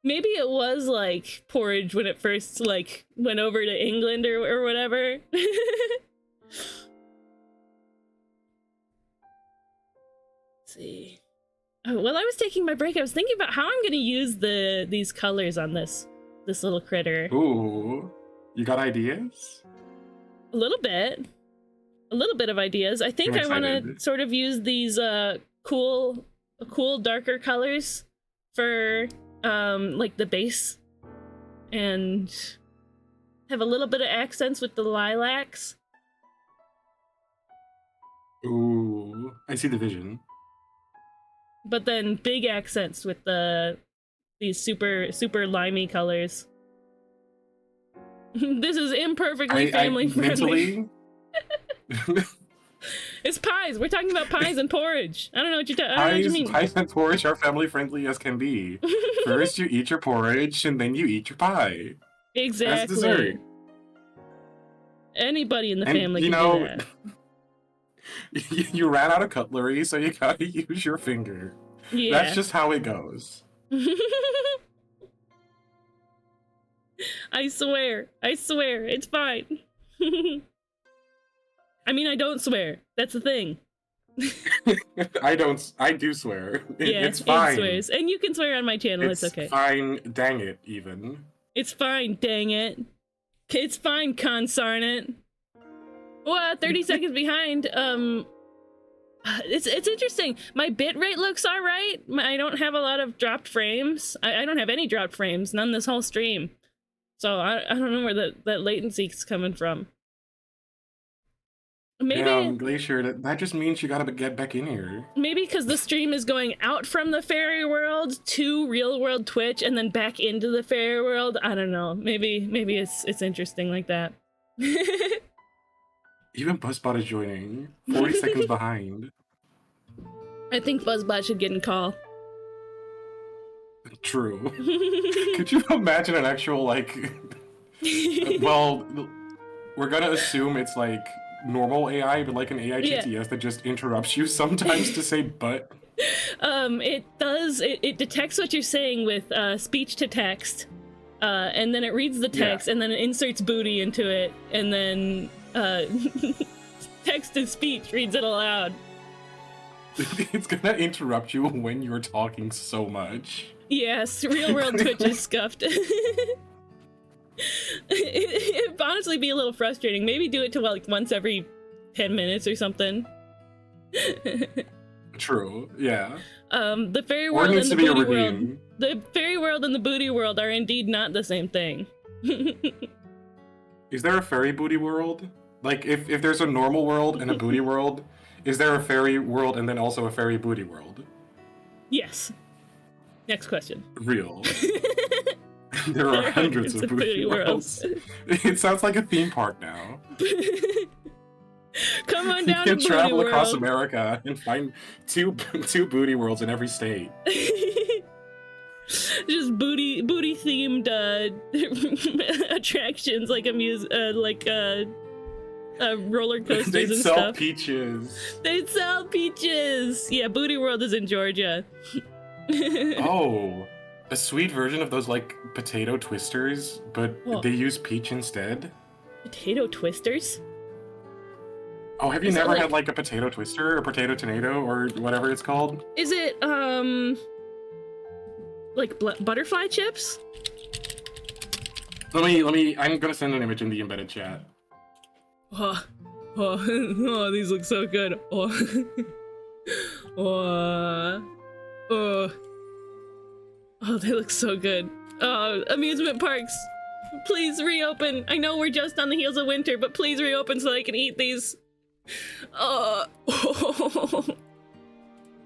it was like porridge when it first like went over to England or whatever. Let's see. Oh, while I was taking my break, I was thinking about how I'm gonna use these colors on this little critter. Ooh, you got ideas? A little bit of ideas. I think I'm I want to excited. sort of use these cool darker colors for like the base, and have a little bit of accents with the lilacs. Ooh, I see the vision. But then big accents with these super limey colors. This is imperfectly family friendly. Mentally, It's pies. We're talking about pies and porridge. I don't know what I don't know what you mean. pies and porridge are family friendly as can be. First you eat your porridge and then you eat your pie. As Exactly. dessert. Anybody in the And, family you can know, do that. you ran out of cutlery, so you gotta use your finger. Yeah. That's just how it goes. I swear, it's fine. I mean, I don't swear. That's the thing. I do swear. Yeah, It's fine. It swears. And you can swear on my channel, it's okay. Fine, dang it, even. It's fine, dang it. It's fine, consarn it. Well, 30 seconds behind, it's interesting. My bitrate looks alright. I don't have a lot of dropped frames. I don't have any dropped frames, none this whole stream. So I don't know where that latency's coming from. Maybe Yeah, Glacier, that just means you gotta get back in here. maybe because the stream is going out from the fairy world to real world Twitch and then back into the fairy world. I don't know. Maybe it's interesting like that. Even Buzzbot is joining. 40 seconds behind. I think Buzzbot should get in call. True. Could you imagine an actual, like... well, we're gonna assume it's, like, normal AI, but like an AI Yeah. GTS that just interrupts you sometimes to say but. It detects what you're saying with speech to text, and then it reads the text, and then it inserts booty into it, and then text to speech reads it aloud. It's gonna interrupt you when you're talking so much. Yes, real world Twitch is scuffed. It'd honestly be a little frustrating. Maybe do it to like once every 10 minutes or something. True. Yeah. The fairy Or world it needs and to the be a booty world. redeem. The fairy world and the booty world are indeed not the same thing. Is there a fairy booty world? Like, if there's a normal world and a booty world, is there a fairy world and then also a fairy booty world? Yes. Next question. Real. There are hundreds of booty worlds. It sounds like a theme park now. Come on You down can to travel Booty across World. America and find two booty worlds in every state. Just booty themed attractions like roller coasters They and sell stuff. peaches. They sell peaches. Yeah, Booty World is in Georgia. Oh, a sweet version of those like potato twisters, but What? they use peach instead. Potato twisters? Oh, have you Is that never like- had like a potato twister or potato tornado or whatever it's called? Is it like butterfly chips? Let me. I'm gonna send an image in the embedded chat. Oh, oh, these look so good. Oh, oh, they look so good. Oh, amusement parks, please reopen. I know we're just on the heels of winter, but please reopen so I can eat these.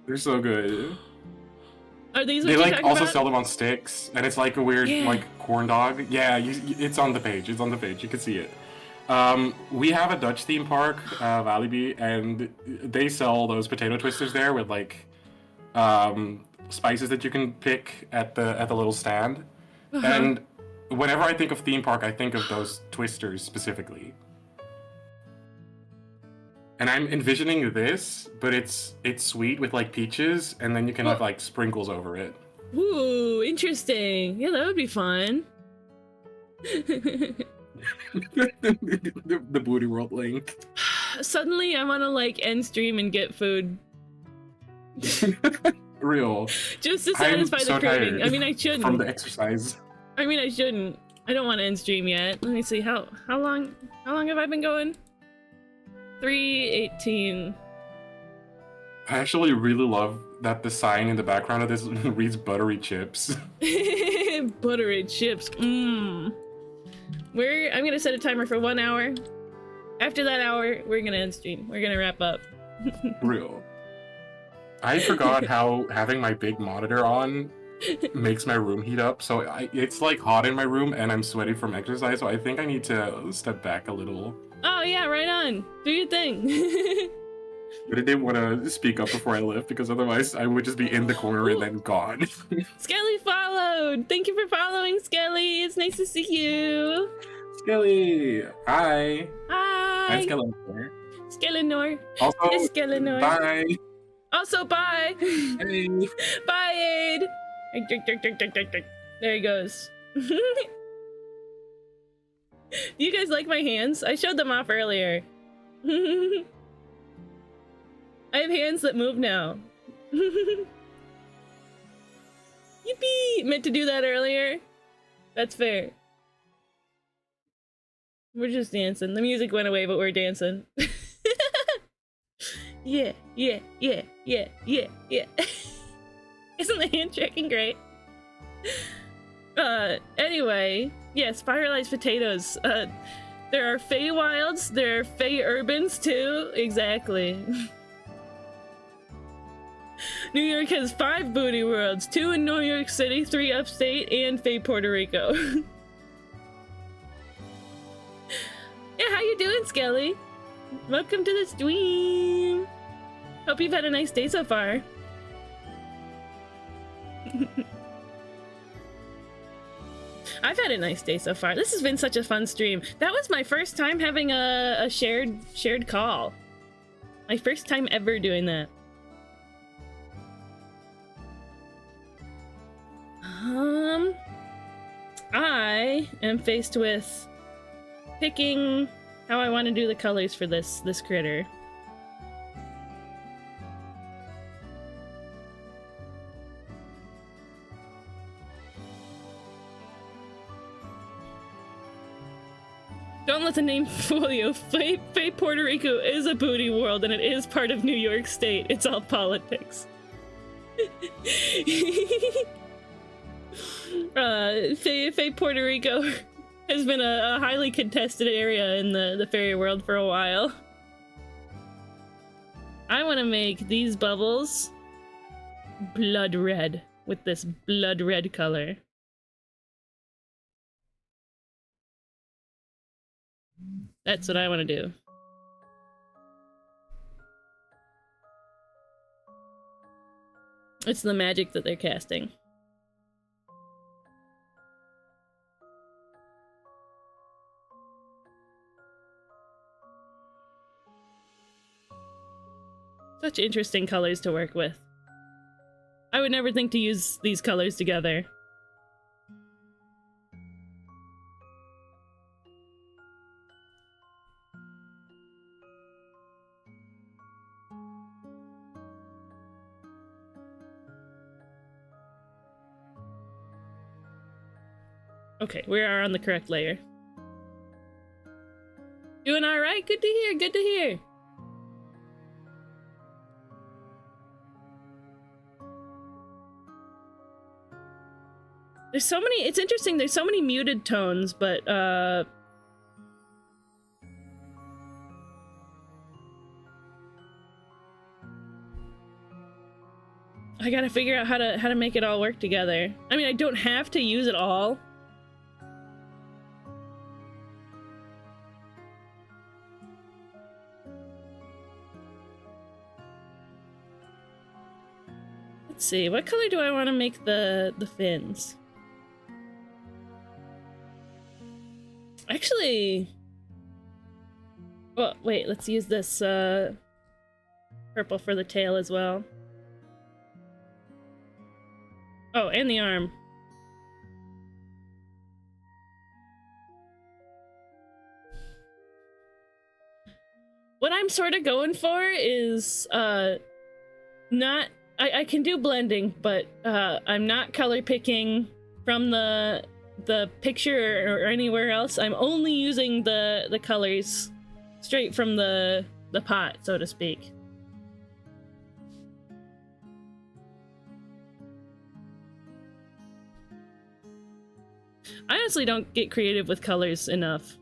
They're so good. Are these what They you're like talking also about? sell them on sticks, and it's like a weird Yeah. like corn dog. Yeah, it's on the page. It's on the page. You can see it. We have a Dutch theme park, Walibi, and they sell those potato twisters there with like spices that you can pick at the little stand. Uh-huh. And whenever I think of theme park, I think of those twisters specifically. And I'm envisioning this, but it's sweet with like peaches, and then you can have like sprinkles over it. Ooh, interesting. Yeah, that would be fun. The Booty World link. Suddenly, I want to like end stream and get food Real. just to I'm satisfy so the craving. tired I mean, I shouldn't. From the exercise. I mean, I shouldn't. I don't want to end stream yet. Let me see how long have I been going? 3:18. I actually really love that the sign in the background of this reads buttery chips. Buttery chips. Mmm. I'm gonna set a timer for 1 hour. After that hour, we're gonna end stream. We're gonna wrap up. Real. I forgot how having my big monitor on makes my room heat up. So it's like hot in my room and I'm sweaty from exercise. So I think I need to step back a little. Oh yeah, right on. Do your thing. But I didn't want to speak up before I left because otherwise I would just be in the corner and then gone. Skelly followed. Thank you for following, Skelly. It's nice to see you. Skelly! Hi! Hi. Hi, Skelly. Skelinor. Also, Yes, Skelinor. bye! Also, bye. Hey! Bye, Aid. There he goes. Do you guys like my hands? I showed them off earlier. I have hands that move now. Yippee! Meant to do that earlier. That's fair. We're just dancing. The music went away, but we're dancing. Yeah, yeah, yeah, yeah, yeah, yeah. Isn't the hand tracking great? Anyway, yeah, spiralized potatoes. There are Feywilds, there are Fey Urbans too. Exactly. New York has 5 booty worlds, 2 in New York City, 3 upstate, and Fey Puerto Rico. Yeah, how you doing, Skelly? Welcome to the stream. Hope you've had a nice day so far. I've had a nice day so far. This has been such a fun stream. That was my first time having a shared call. My first time ever doing that. I am faced with picking how I want to do the colors for this critter. Don't let the name fool you. Fate Puerto Rico is a booty world, and it is part of New York State. It's all politics. Fate Puerto Rico has been a highly contested area in the fairy world for a while. I want to make these bubbles blood red with this blood red color. That's what I want to do. It's the magic that they're casting. Such interesting colors to work with. I would never think to use these colors together. Okay, we are on the correct layer. Doing alright? Good to hear, good to hear. There's so many, it's interesting, there's so many muted tones, but, I gotta figure out how to make it all work together. I mean, I don't have to use it all. Let's see, what color do I want to make the fins? Actually, well, wait, let's use this purple for the tail as well. Oh, and the arm. What I'm sort of going for is not, I can do blending, but I'm not color picking from the picture or anywhere else. I'm only using the colors straight from the pot, so to speak. I honestly don't get creative with colors enough.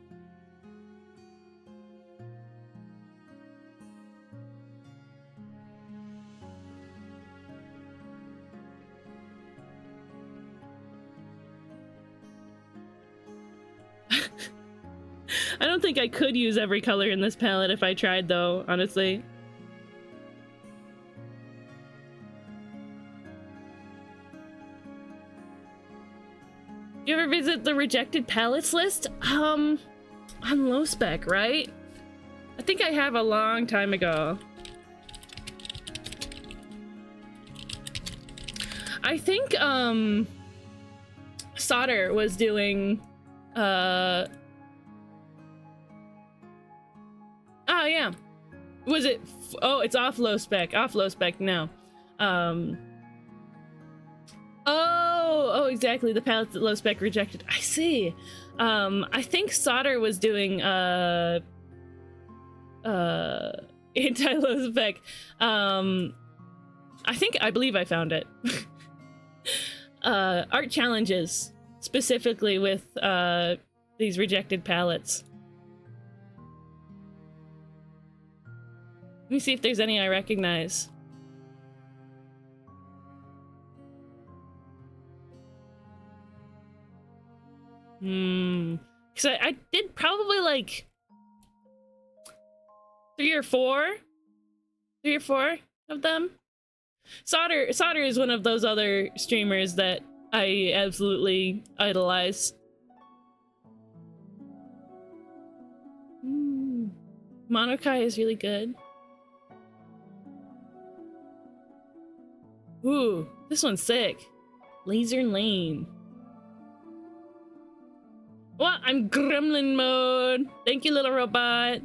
I don't think I could use every color in this palette if I tried, though, honestly. You ever visit the rejected palettes list? On low spec, right? I think I have a long time ago. I think, Solder was doing, oh, yeah. Was it, oh, it's off low spec now. Oh, exactly. The palettes that low spec rejected. I see. I think Solder was doing anti-low spec. I believe I found it. Art challenges, specifically with these rejected palettes. Let me see if there's any I recognize. Because I did probably like 3 or 4 of them. Solder is one of those other streamers that I absolutely idolize. Monokai is really good. Ooh, this one's sick. Laser Lane. What? I'm gremlin mode. Thank you, little robot.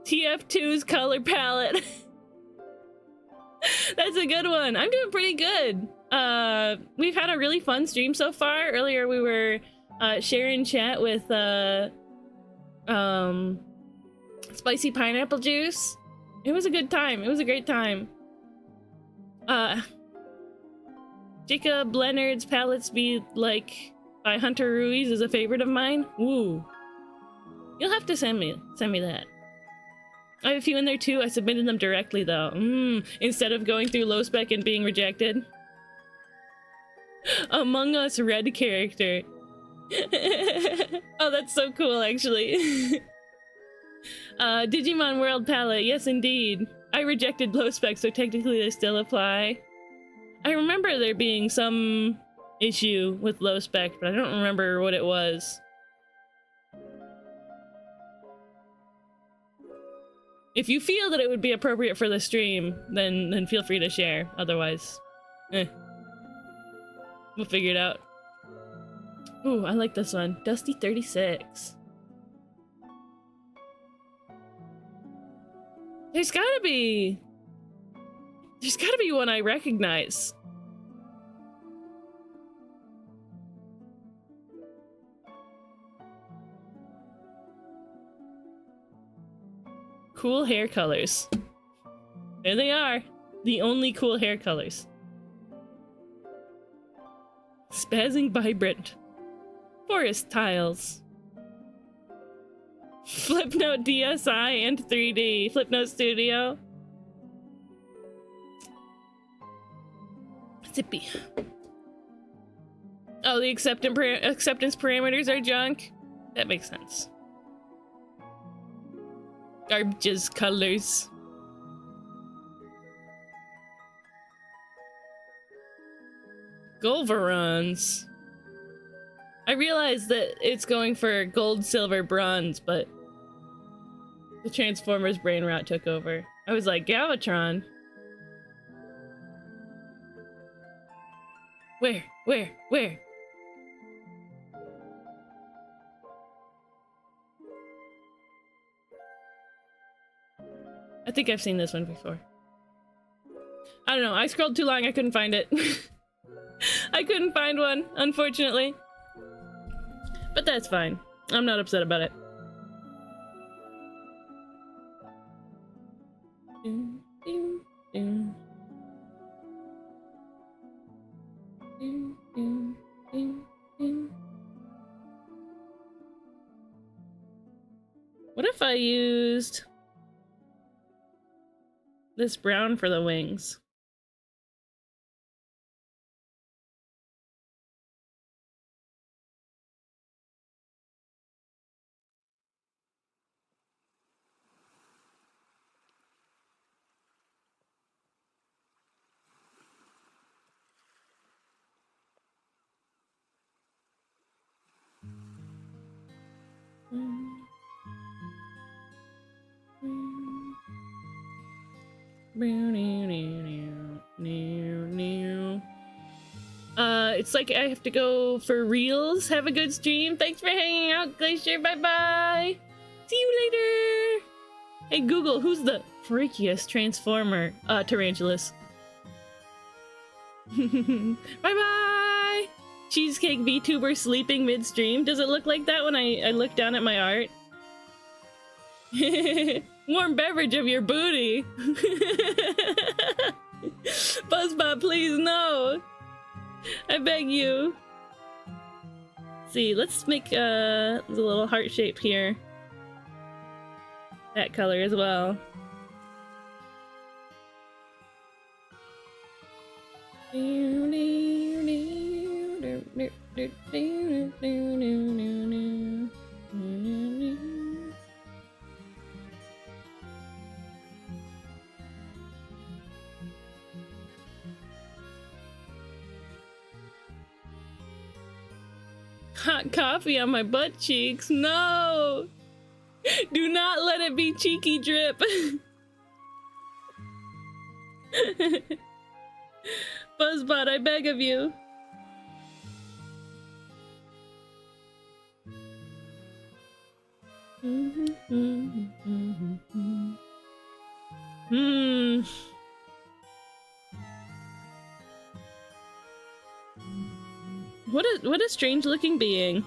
TF2's color palette. That's a good one. I'm doing pretty good. We've had a really fun stream so far. Earlier we were sharing chat with spicy pineapple juice. It was a good time. It was a great time. Jacob Leonard's Palettes Be Like by Hunter Ruiz is a favorite of mine. Woo. You'll have to send me that. I have a few in there too. I submitted them directly though. Instead of going through low spec and being rejected. Among Us red character. Oh, that's so cool actually. Digimon World palette, yes indeed. I rejected low spec, so technically they still apply. I remember there being some issue with low spec, but I don't remember what it was. If you feel that it would be appropriate for the stream, then feel free to share. Otherwise, we'll figure it out. Ooh, I like this one. Dusty 36. There's gotta be one I recognize. Cool hair colors. There they are. The only cool hair colors. Spazzing Vibrant. Forest Tiles. Flipnote DSi and 3D. Flipnote Studio. Zippy. Oh, the acceptance parameters are junk? That makes sense. Garbage's colors. Golvarons. I realized that it's going for gold, silver, bronze, but the Transformers brain rot took over. I was like, Galvatron. Where? I think I've seen this one before. I don't know, I scrolled too long, I couldn't find it. I couldn't find one, unfortunately. But that's fine. I'm not upset about it. What if I used this brown for the wings? It's like I have to go for reals. Have a good stream. Thanks for hanging out, Glacier. Bye-bye. See you later. Hey, Google, who's the freakiest Transformer? Tarantulas. Bye-bye. Cheesecake VTuber sleeping mid-stream. Does it look like that when I look down at my art? Warm beverage of your booty. Buzzbot, please, no. I beg you. See, let's make a little heart shape here. That color as well. Hot coffee on my butt cheeks. No! Do not let it be cheeky drip. Buzzbot, I beg of you. What a strange looking being.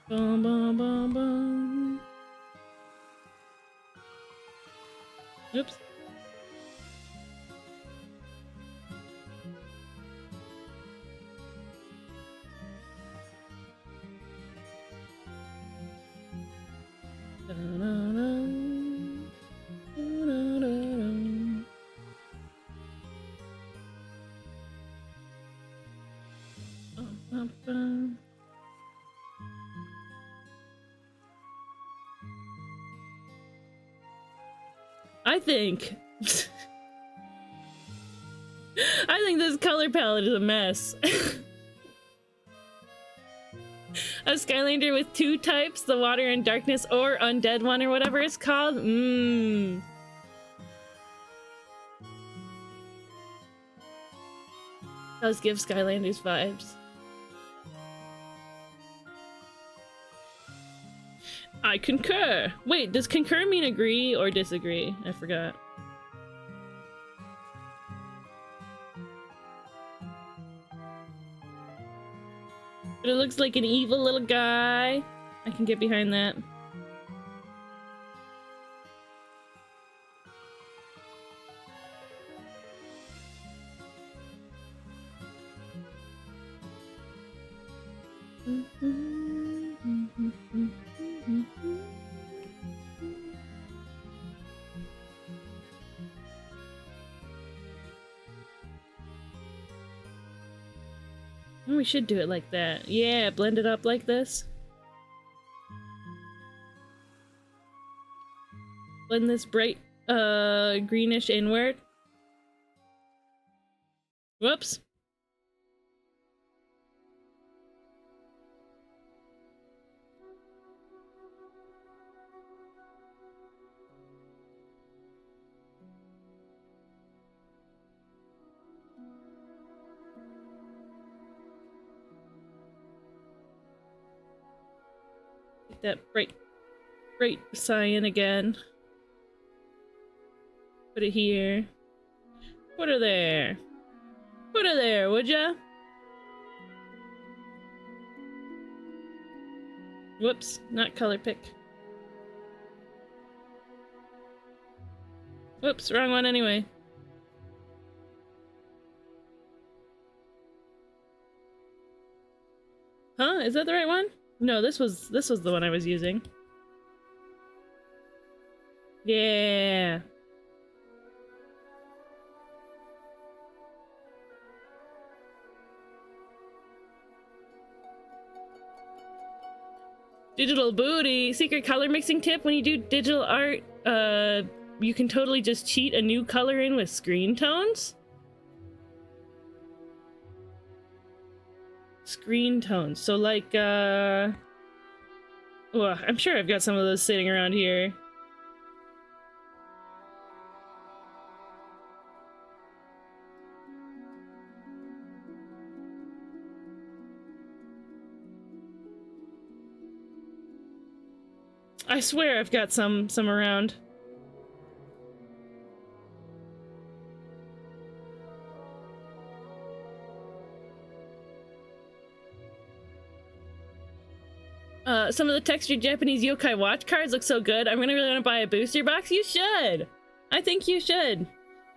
Bum, bum, bum, bum. Oops. Da-da-dum. Da-da-da-dum. Bum, bum, bum. I think I think this color palette is a mess. A Skylander with two types, the water and darkness or undead one or whatever it's called. Does give Skylanders vibes. I concur. Wait, does concur mean agree or disagree? I forgot. But it looks like an evil little guy. I can get behind that. We should do it like that. Yeah, blend it up like this. Blend this bright, greenish inward. Whoops. That bright cyan again. Put it here. Put her there. Put her there, would ya? Whoops, not color pick. Whoops, wrong one anyway. Huh? Is that the right one? No, this was the one I was using. Yeah. Digital booty. Secret color mixing tip: when you do digital art, you can totally just cheat a new color in with screen tones. Screen tones. So like, well, I'm sure I've got some of those sitting around here. I swear I've got some around. Some of the textured Japanese yokai watch cards look so good. I'm gonna really want to buy a booster box. You should. I think you should.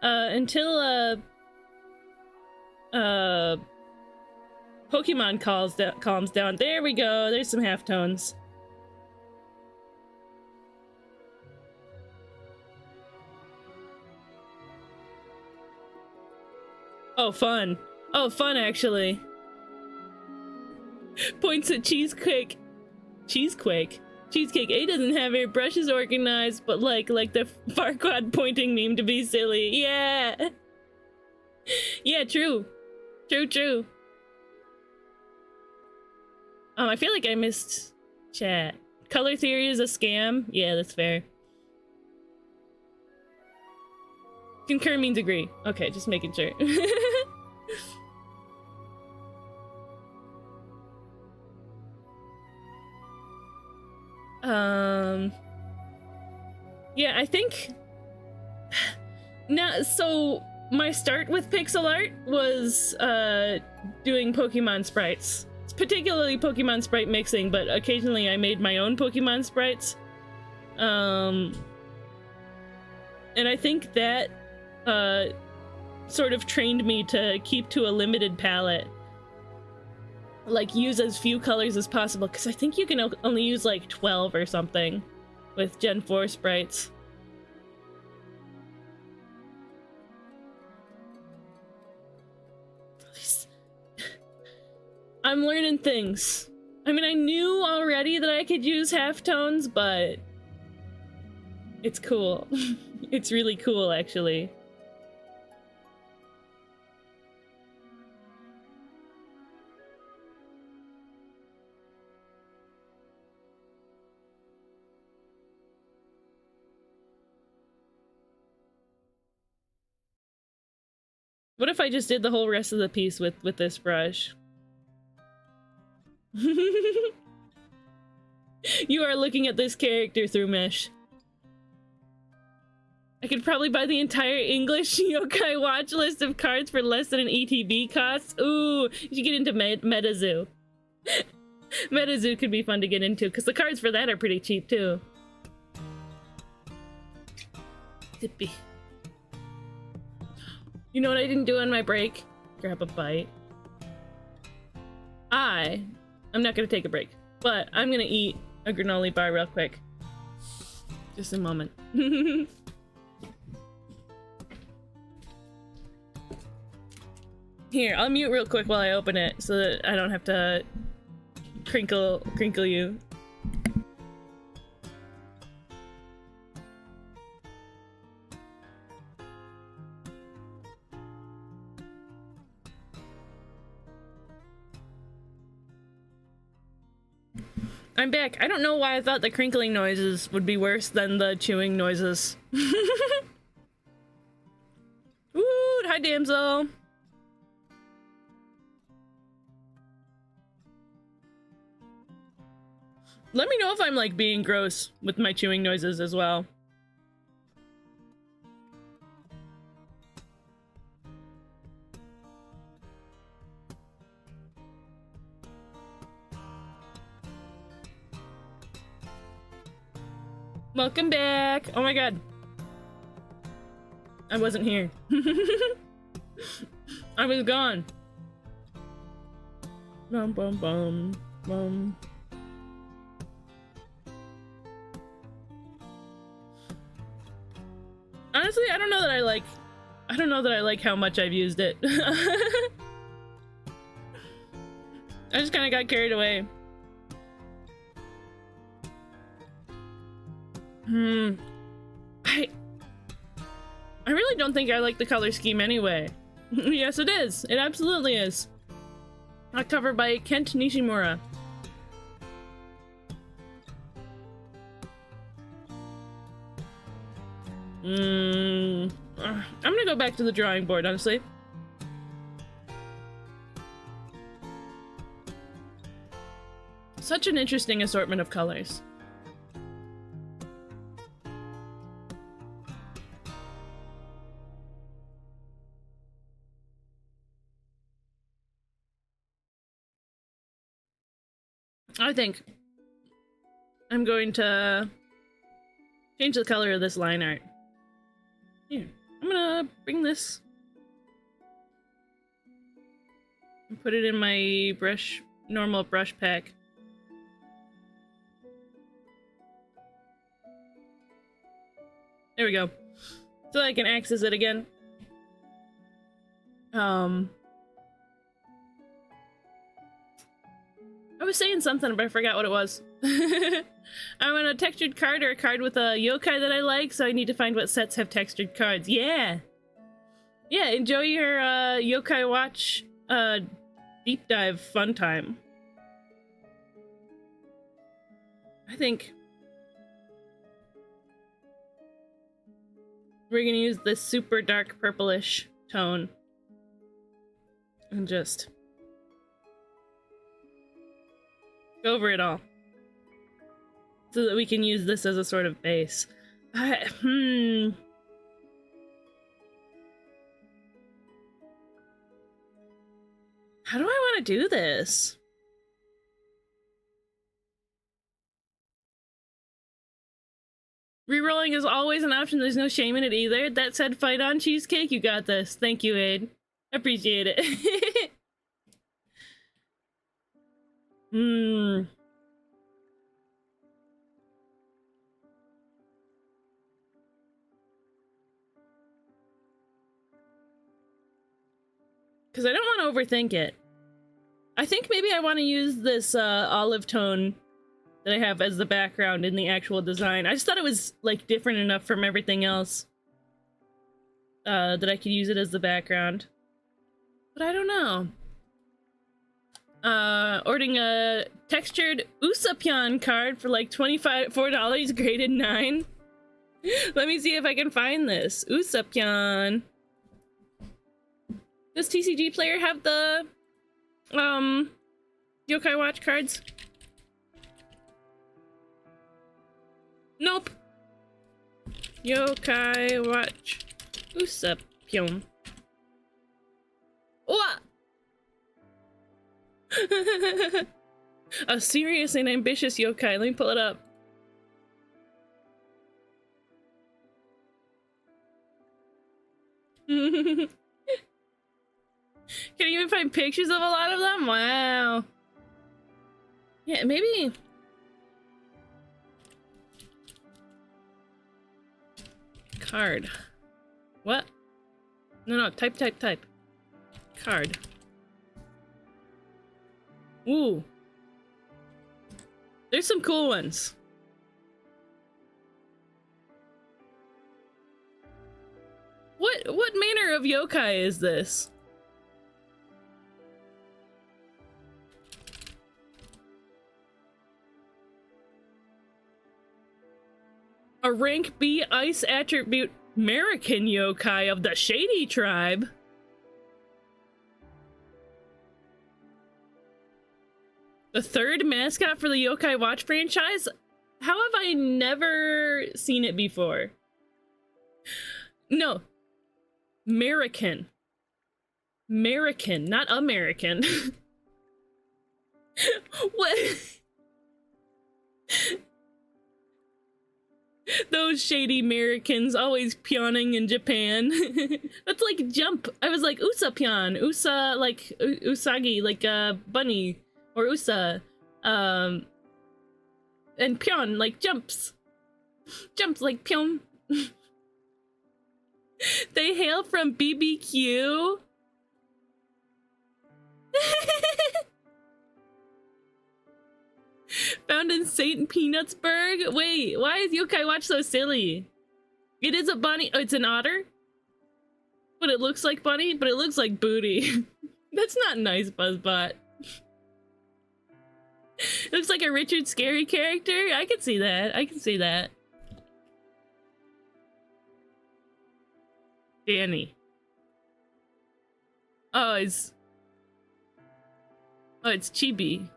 Until Pokemon calms down. There we go. There's some halftones. Oh, fun. Oh, fun, actually. Points at Cheesequake. Cheesequake. Cheesecake A doesn't have her brushes organized, but like the Farquaad pointing meme to be silly. Yeah. Yeah, true. True. I feel like I missed chat. Color theory is a scam? Yeah, that's fair. Concur means agree. Okay, just making sure. Yeah, I think now, so my start with pixel art was doing Pokemon sprites. It's particularly Pokemon sprite mixing, but occasionally I made my own Pokemon sprites. And I think that sort of trained me to keep to a limited palette. Like, use as few colors as possible, because I think you can only use like 12 or something with Gen 4 sprites. I'm learning things. I mean, I knew already that I could use halftones, but it's cool. It's really cool, actually. What if I just did the whole rest of the piece with this brush? You are looking at this character through mesh. I could probably buy the entire English yokai watch list of cards for less than an ETB costs. Ooh, you should get into MetaZoo. MetaZoo could be fun to get into, because the cards for that are pretty cheap, too. Zippy. You know what I didn't do on my break? Grab a bite. I'm not gonna take a break, but I'm gonna eat a granola bar real quick. Just a moment. Here, I'll mute real quick while I open it so that I don't have to crinkle you. I'm back. I don't know why I thought the crinkling noises would be worse than the chewing noises. Ooh, hi, damsel. Let me know if I'm, like, being gross with my chewing noises as well. Welcome back! Oh my god. I wasn't here. I was gone. Bum bum bum bum. Honestly, I don't know that I like how much I've used it. I just kind of got carried away. I really don't think I like the color scheme anyway. Yes, it is. It absolutely is. A cover by Kent Nishimura. I'm gonna go back to the drawing board, honestly. Such an interesting assortment of colors. I think I'm going to change the color of this line art. Here, I'm gonna bring this and put it in my normal brush pack. There we go. So I can access it again. I was saying something, but I forgot what it was. I'm on a textured card or a card with a yokai that I like, so I need to find what sets have textured cards. Yeah! Yeah, enjoy your yokai watch deep dive fun time. I think We're gonna use this super dark purplish tone. And just go over it all. So that we can use this as a sort of base. How do I want to do this? Rerolling is always an option. There's no shame in it either. That said, fight on cheesecake. You got this. Thank you, Aid. Appreciate it. Because I don't want to overthink it. I think maybe I want to use this olive tone that I have as the background in the actual design. I just thought it was like different enough from everything else that I could use it as the background. But I don't know. Ordering a textured Usoppon card for like $4 graded 9. Let me see if I can find this. Usoppon. Does TCG Player have the Yokai Watch cards? Nope. Yokai Watch Usoppon. What? A serious and ambitious yokai. Let me pull it up. Can you even find pictures of a lot of them? Wow. Yeah, maybe. Card. What? No, type. Card. Ooh. There's some cool ones. What manner of yokai is this? A rank B ice attribute American yokai of the Shady Tribe. The third mascot for the Yokai Watch franchise? How have I never seen it before? No. American. American, not American. What? Those shady Americans always pawning in Japan. That's like jump. I was like Usoppon. Usa like Usagi, like bunny. Or Usa. And Pyon like jumps. Jumps like Pyon. They hail from BBQ. Found in St. Peanutsburg? Wait, why is Yokai Watch so silly? It is a bunny. Oh, it's an otter? But it looks like bunny, but it looks like booty. That's not nice, Buzzbot. It looks like a Richard Scarry character. I can see that. I can see that. Danny. Oh, it's Chibi.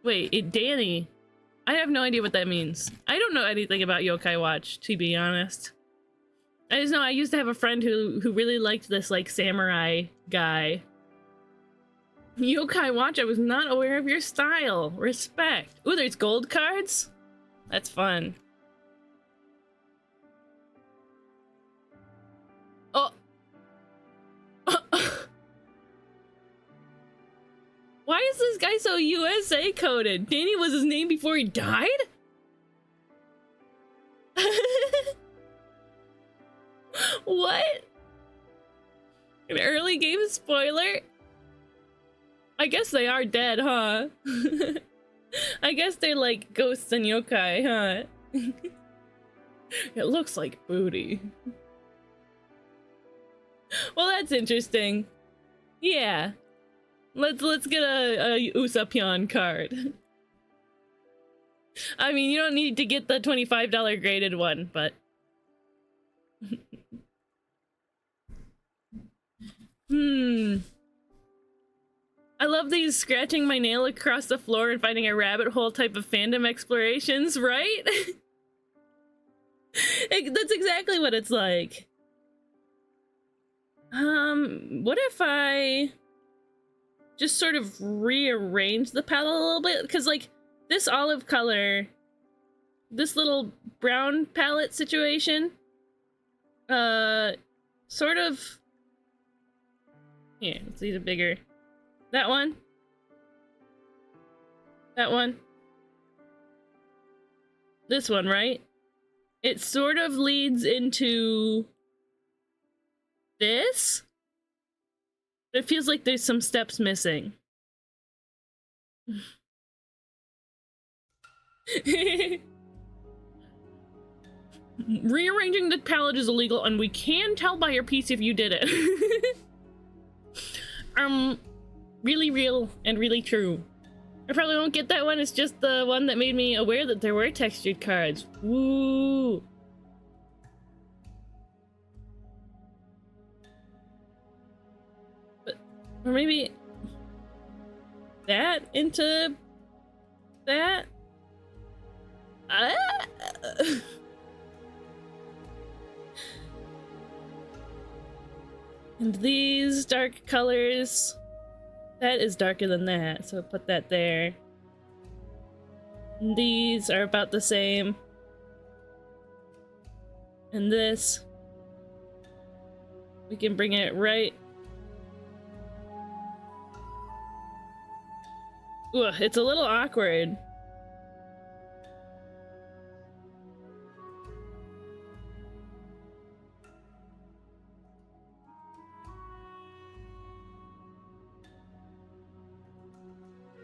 Wait, Danny. I have no idea what that means. I don't know anything about Yokai Watch, to be honest. I just know I used to have a friend who really liked this, like, samurai guy. Yokai Watch, I was not aware of your style. Respect. Ooh, there's gold cards? That's fun. Oh. Why is this guy so USA coded? Danny was his name before he died? What? An early game spoiler? I guess they are dead, huh? I guess they're like ghosts and yokai, huh? It looks like booty. Well, that's interesting. Yeah. Let's get a Usoppon card. I mean, you don't need to get the $25 graded one, but Hmm. I love these scratching my nail across the floor and finding a rabbit hole type of fandom explorations, right? That's exactly what it's like. What if I just sort of rearrange the palette a little bit? Because, like, this olive color, this little brown palette situation, sort of... Here, let's see the bigger... That one. That one. This one, right? It sort of leads into this. It feels like there's some steps missing. Rearranging the palette is illegal, and we can tell by your piece if you did it. Really real and really true. I probably won't get that one. It's just the one that made me aware that there were textured cards. Woo! But, or maybe that into that. And these dark colors. That is darker than that, so put that there. And these are about the same. And this, we can bring it right. Ooh, it's a little awkward.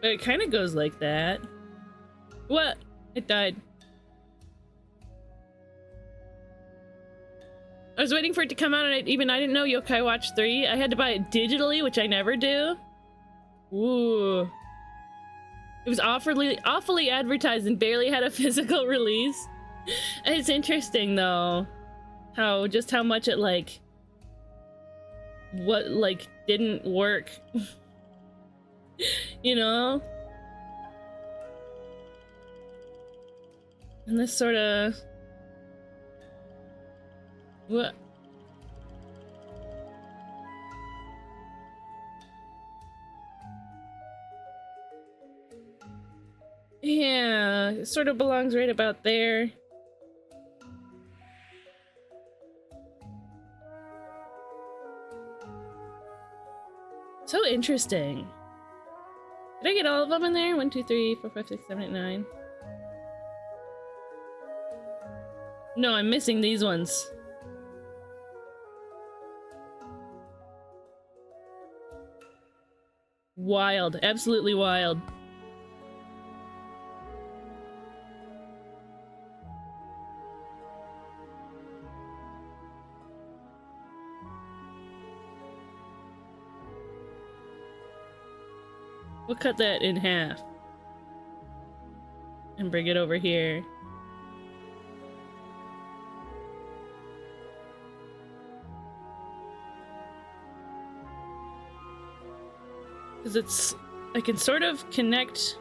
But it kind of goes like that. What? It died. I was waiting for it to come out, and I didn't know Yokai Watch 3. I had to buy it digitally, which I never do. Ooh. It was awfully advertised and barely had a physical release. It's interesting, though, how much it, like, didn't work. You know? And this sort of... What? Yeah, it sort of belongs right about there. So interesting. Did I get all of them in there? 1, 2, 3, 4, 5, 6, 7, 8, 9. No, I'm missing these ones. Wild. Absolutely wild. We'll cut that in half. And bring it over here. Because I can sort of connect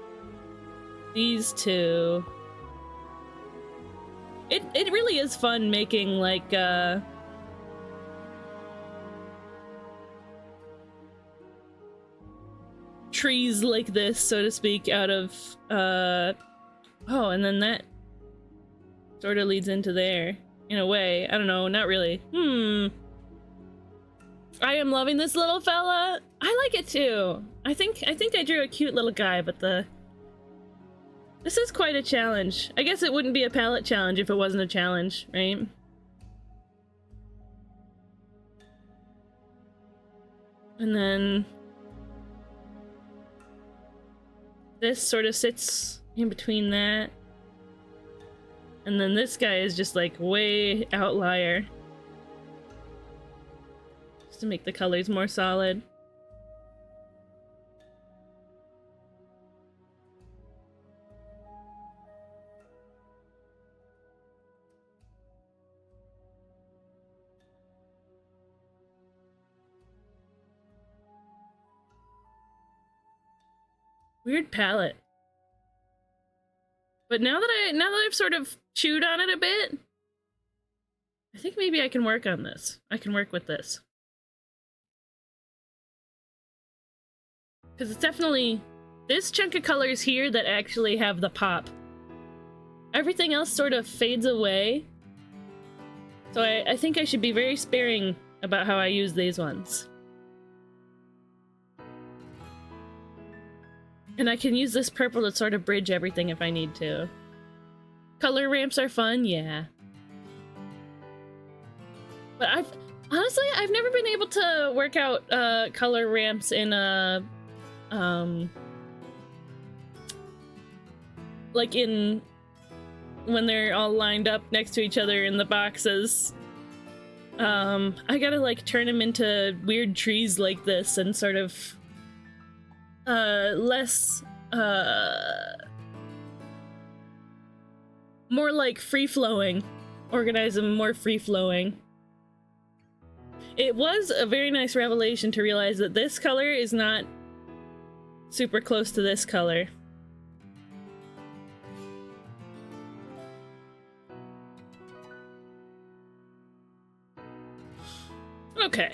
these two. It really is fun making, like, trees like this, so to speak, out of, oh, and then that sort of leads into there, in a way. I don't know, not really. I am loving this little fella. I like it too. I think I drew a cute little guy, but this is quite a challenge. I guess it wouldn't be a palette challenge if it wasn't a challenge, right? And then this sort of sits in between that. And then this guy is just like way outlier. Just to make the colors more solid. Weird palette. But now that I've sort of chewed on it a bit, I think maybe I can work on this. I can work with this. Because it's definitely this chunk of colors here that actually have the pop. Everything else sort of fades away. So I think I should be very sparing about how I use these ones. And I can use this purple to sort of bridge everything if I need to. Color ramps are fun, yeah. But honestly, I've never been able to work out color ramps in a like in when they're all lined up next to each other in the boxes. I gotta like turn them into weird trees like this and sort of less more like free-flowing. Organize them more free-flowing. It was a very nice revelation to realize that this color is not super close to this color. Okay.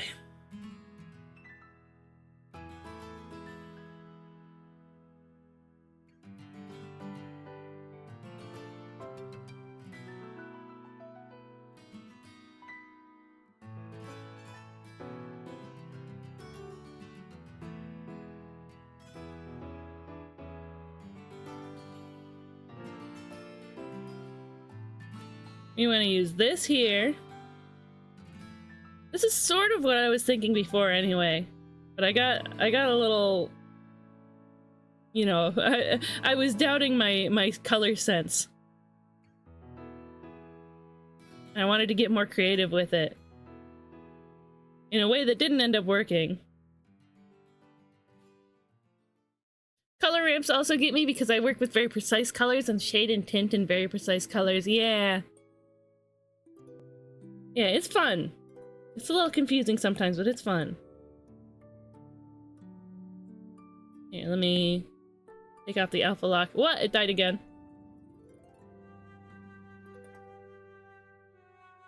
You want to use this here. This is sort of what I was thinking before anyway. But I got a little, you know, I was doubting my color sense. I wanted to get more creative with it. In a way that didn't end up working. Color ramps also get me because I work with very precise colors and shade and tint in very precise colors. Yeah. Yeah, it's fun. It's a little confusing sometimes, but it's fun. Here, let me take off the alpha lock. What? It died again.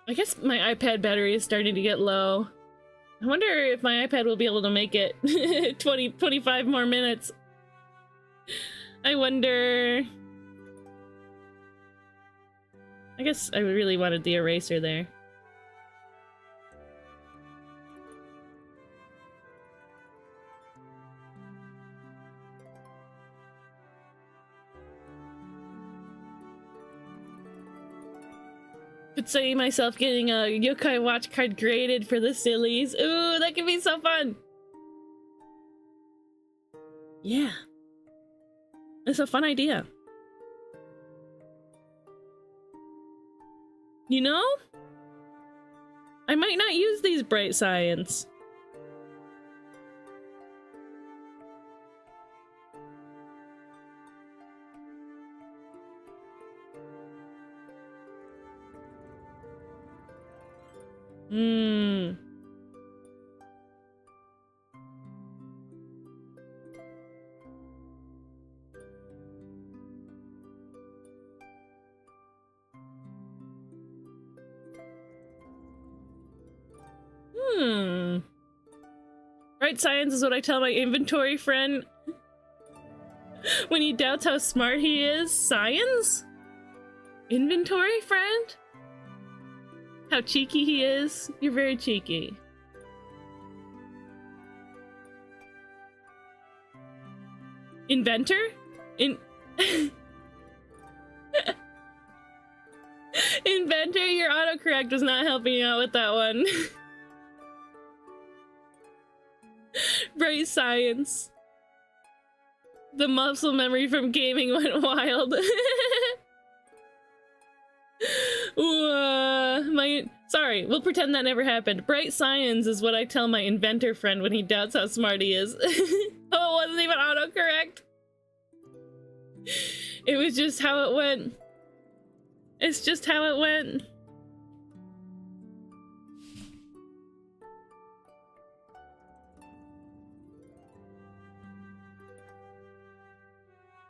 I guess my iPad battery is starting to get low. I wonder if my iPad will be able to make it 25 more minutes. I wonder... I guess I really wanted the eraser there. Could see myself getting a yokai watch card graded for the sillies. Ooh, that could be so fun! Yeah. It's a fun idea. You know? I might not use these Bright Science. Bright Science is what I tell my inventory friend when he doubts how smart he is. Science? Inventory friend? How cheeky he is. You're very cheeky. Inventor? Inventor, your autocorrect was not helping you out with that one. Bright Science. The muscle memory from gaming went wild. Sorry, we'll pretend that never happened. Bright Science is what I tell my inventor friend when he doubts how smart he is. Oh, it wasn't even autocorrect. It was just how it went. It's just how it went.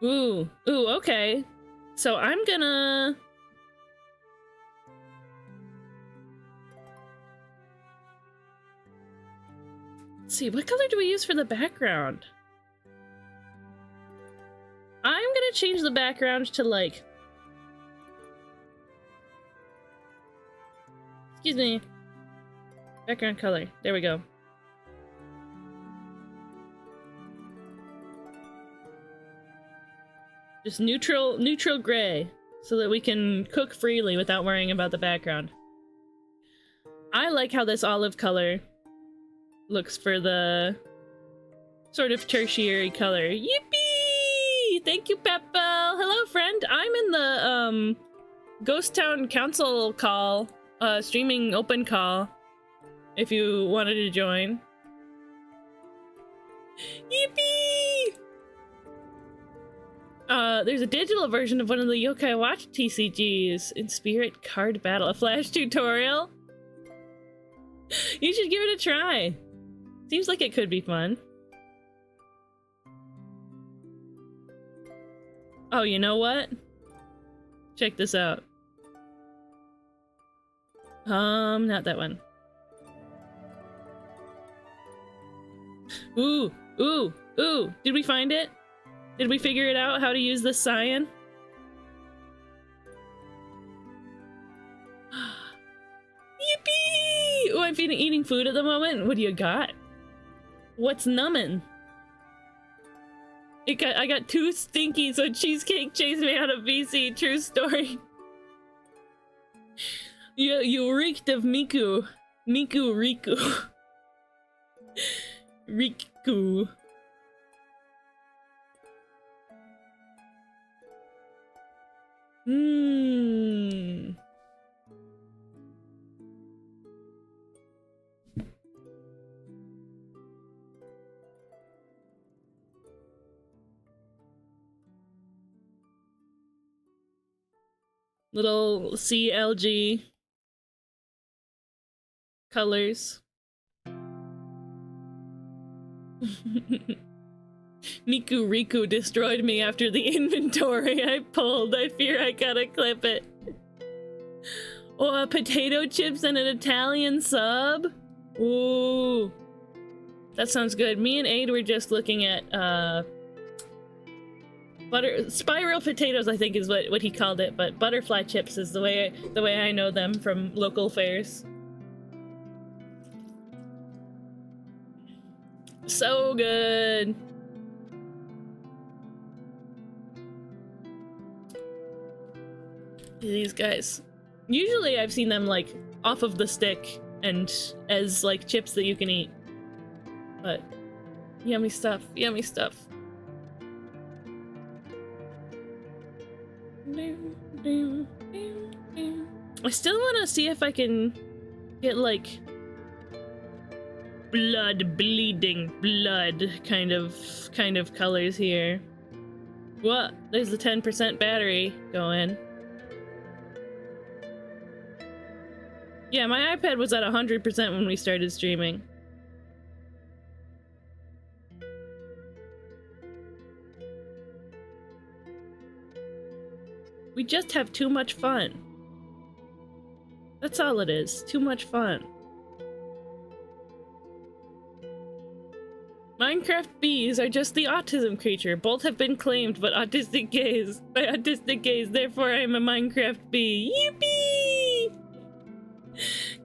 Ooh, ooh, okay. So I'm gonna... Let's see, what color do we use for the background? I'm gonna change the background to like... Excuse me. Background color. There we go. Just neutral gray, so that we can cook freely without worrying about the background. I like how this olive color looks for the sort of tertiary color. Yippee! Thank you, Peppo! Hello, friend! I'm in the, Ghost Town Council call, streaming open call, if you wanted to join. Yippee! There's a digital version of one of the Yokai Watch TCGs in Spirit Card Battle, a Flash tutorial. You should give it a try. Seems like it could be fun. Oh, you know what? Check this out. Not that one. Ooh, ooh, ooh. Did we find it? Did we figure it out, how to use this cyan? Yippee! Oh, I'm eating food at the moment. What do you got? What's numbing? I got too stinky, so Cheesecake chased me out of VC. True story. You reeked of Miku. Riku. Riku. Hmm. Little CLG colors. Miku Riku destroyed me after the inventory I pulled. I fear I gotta clip it. Oh, potato chips and an Italian sub? Ooh. That sounds good. Me and Aid were just looking at, spiral potatoes, I think is what he called it, but butterfly chips is the way I know them from local fairs. So good. These guys. Usually I've seen them like off of the stick and as like chips that you can eat. But yummy stuff, yummy stuff. I still want to see if I can get like bleeding blood kind of colors here. What? There's the 10% battery going. Yeah, my iPad was at 100% when we started streaming. We just have too much fun. That's all it is. Too much fun. Minecraft bees are just the autism creature. Both have been claimed by autistic gays. Therefore I am a Minecraft bee. Yippee!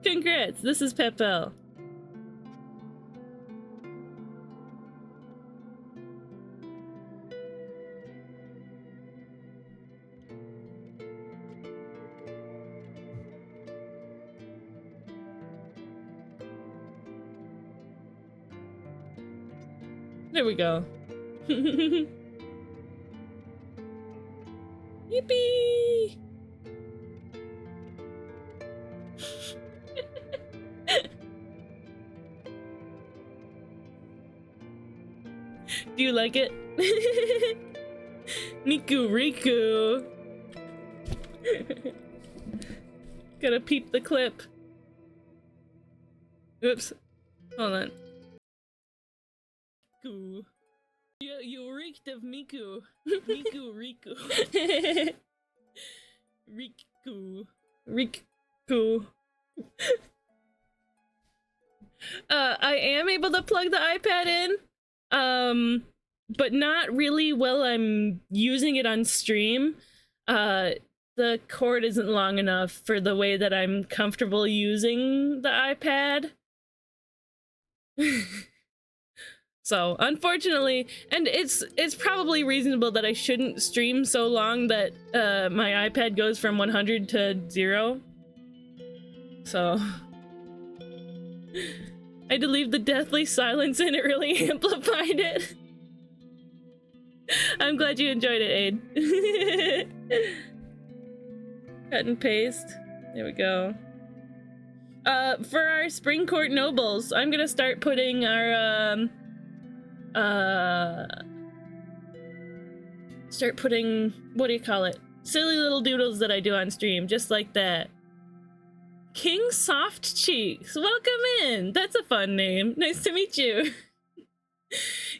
Congrats, this is Pepel. There we go. Yippee! Do you like it? Miku Riku. Gotta peep the clip. Oops. Hold on. Cool. You reeked of Miku. Riku. Riku. I am able to plug the iPad in, but not really while I'm using it on stream. The cord isn't long enough for the way that I'm comfortable using the iPad. So, unfortunately, and it's probably reasonable that I shouldn't stream so long that my iPad goes from 100 to 0. So, I had to leave the deathly silence and it really amplified it. I'm glad you enjoyed it, Aid. Cut and paste. There we go. For our Spring Court Nobles, I'm gonna start putting our, what do you call it? Silly little doodles that I do on stream, just like that. King Soft Cheeks, welcome in! That's a fun name. Nice to meet you.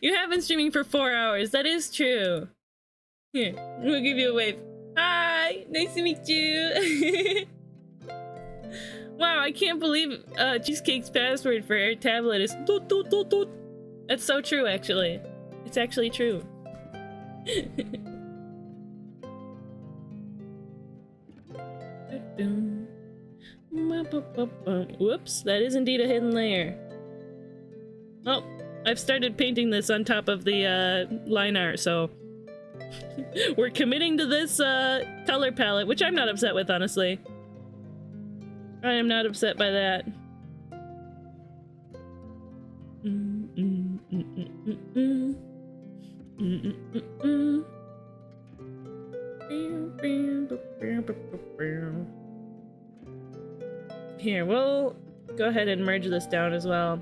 You have been streaming for 4 hours, that is true. Here, we'll give you a wave. Hi! Nice to meet you! Wow, I can't believe Cheesecake's password for her tablet is doot doot doot doot. That's so true, actually. It's actually true. Whoops, that is indeed a hidden layer. Oh, I've started painting this on top of the line art, so we're committing to this color palette, which I'm not upset with, honestly. I am not upset by that. Here, we'll go ahead and merge this down as well.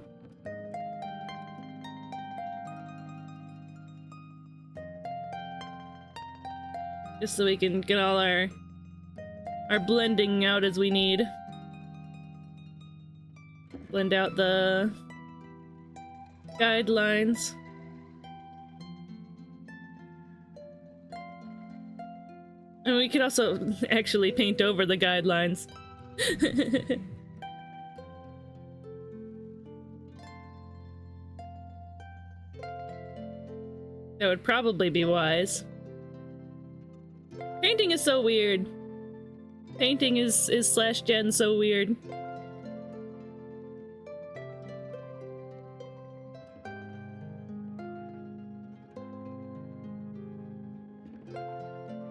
Just so we can get all our blending out as we need. Blend out the guidelines. And we could also actually paint over the guidelines. That would probably be wise. Painting is so weird. Painting is slash gen so weird.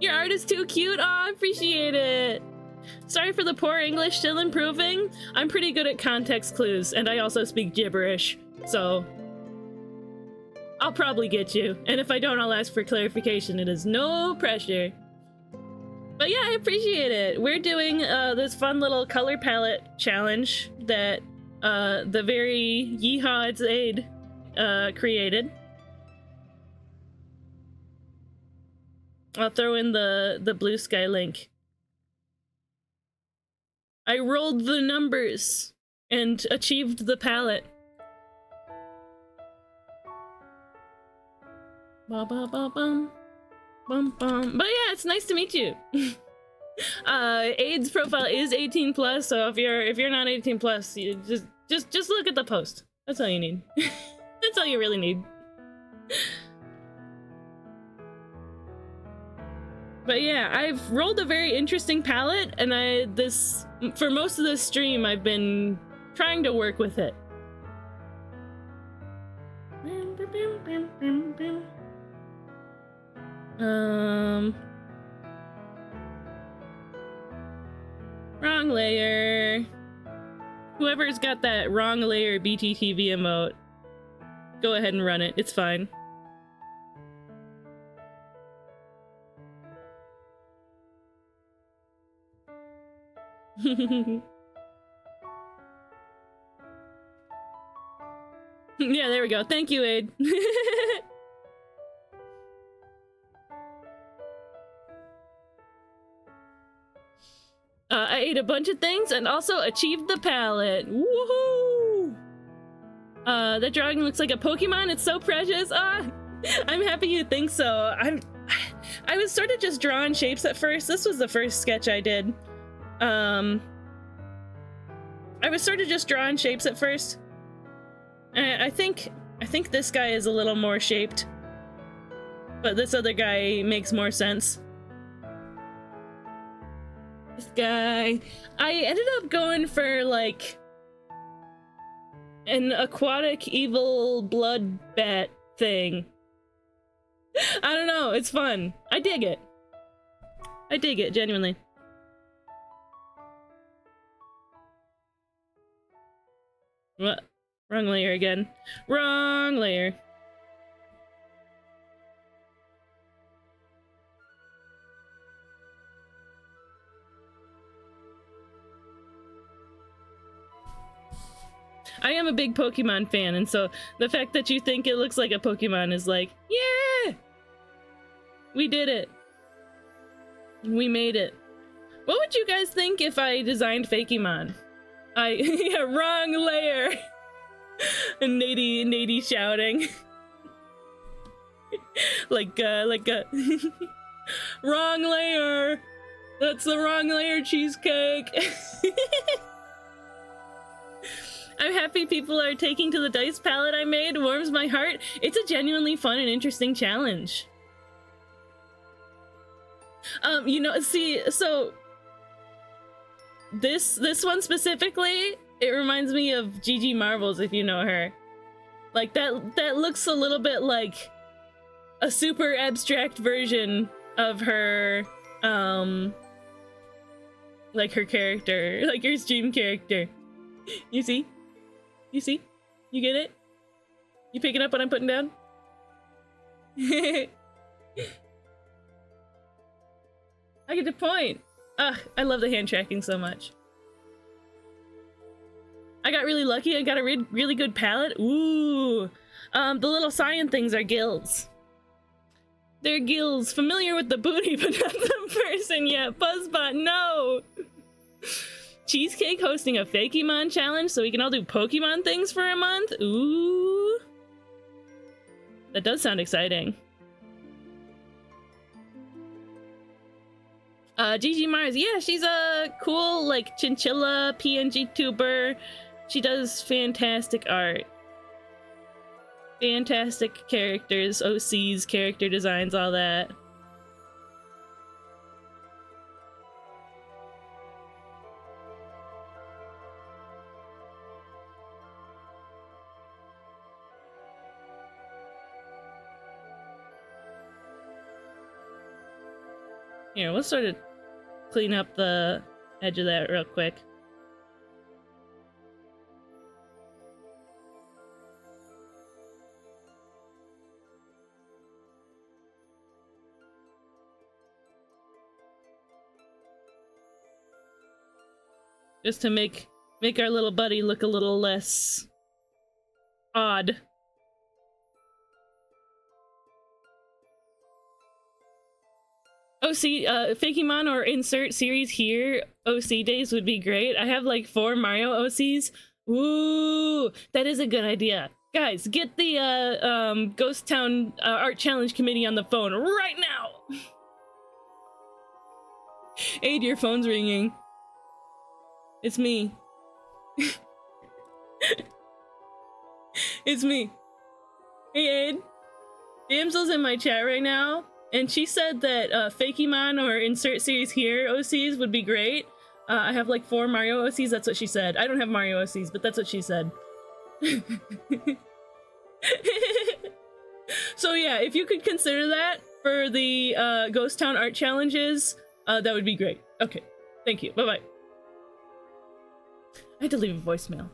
Your art is too cute. Oh, I appreciate it. Sorry for the poor English, still improving. I'm pretty good at context clues, and I also speak gibberish, so I'll probably get you. And if I don't, I'll ask for clarification. It is no pressure. But yeah, I appreciate it. We're doing this fun little color palette challenge that the very Yeehaw It's Aid created. I'll throw in the Blue Sky link. I rolled the numbers and achieved the palette. Ba ba ba bum. Bum bum. But yeah, it's nice to meet you. Aid's profile is 18 plus, so if you're not 18 plus, you just look at the post. That's all you need. That's all you really need. But yeah, I've rolled a very interesting palette, and for most of this stream, I've been trying to work with it. Wrong layer. Whoever's got that wrong layer BTTV emote, go ahead and run it. It's fine. Yeah, there we go. Thank you, Aid. I ate a bunch of things and also achieved the palette. Woohoo! That drawing looks like a Pokemon. It's so precious. Ah, I'm happy you think so. I was sort of just drawing shapes at first. This was the first sketch I did. I was sort of just drawing shapes at first. I think this guy is a little more shaped, but this other guy makes more sense. This guy, I ended up going for like an aquatic evil blood bat thing. I don't know, it's fun. I dig it. I dig it, genuinely. What? Wrong layer again. Wrong layer. I am a big Pokemon fan, and so the fact that you think it looks like a Pokemon is like, yeah! We did it. We made it. What would you guys think if I designed Fakemon? Yeah, wrong layer! And Nady shouting. like wrong layer! That's the wrong layer, cheesecake! I'm happy people are taking to the dice palette I made. Warms my heart. It's a genuinely fun and interesting challenge. You know, see, so this one specifically, it reminds me of Gigi Marbles, if you know her. Like that looks a little bit like a super abstract version of her like her character, like her stream character. You see? You see? You get it? You picking up what I'm putting down? I get the point. Ugh, I love the hand tracking so much. I got really lucky. I got a really good palette. Ooh. The little cyan things are gills. They're gills. Familiar with the booty, but not the person yet. Buzzbot, no! Cheesecake hosting a Fakemon challenge so we can all do Pokemon things for a month? Ooh. That does sound exciting. Gigi Mars, yeah, she's a cool, like, chinchilla PNG tuber. She does fantastic art. Fantastic characters, OCs, character designs, all that. Here, we'll sort of clean up the edge of that real quick. Just to make our little buddy look a little less odd. OC, Fakemon or insert series here, OC days would be great. I have like 4 Mario OCs. Ooh, that is a good idea. Guys, get the Ghost Town Art Challenge Committee on the phone right now! Aid, your phone's ringing. It's me. It's me. Hey, Aid. Damsel's in my chat right now. And she said that Fakemon or insert series here OCs would be great. I have like 4 Mario OCs, that's what she said. I don't have Mario OCs, but that's what she said. So yeah, if you could consider that for the Ghost Town Art Challenges, that would be great. Okay, thank you, bye-bye. I had to leave a voicemail.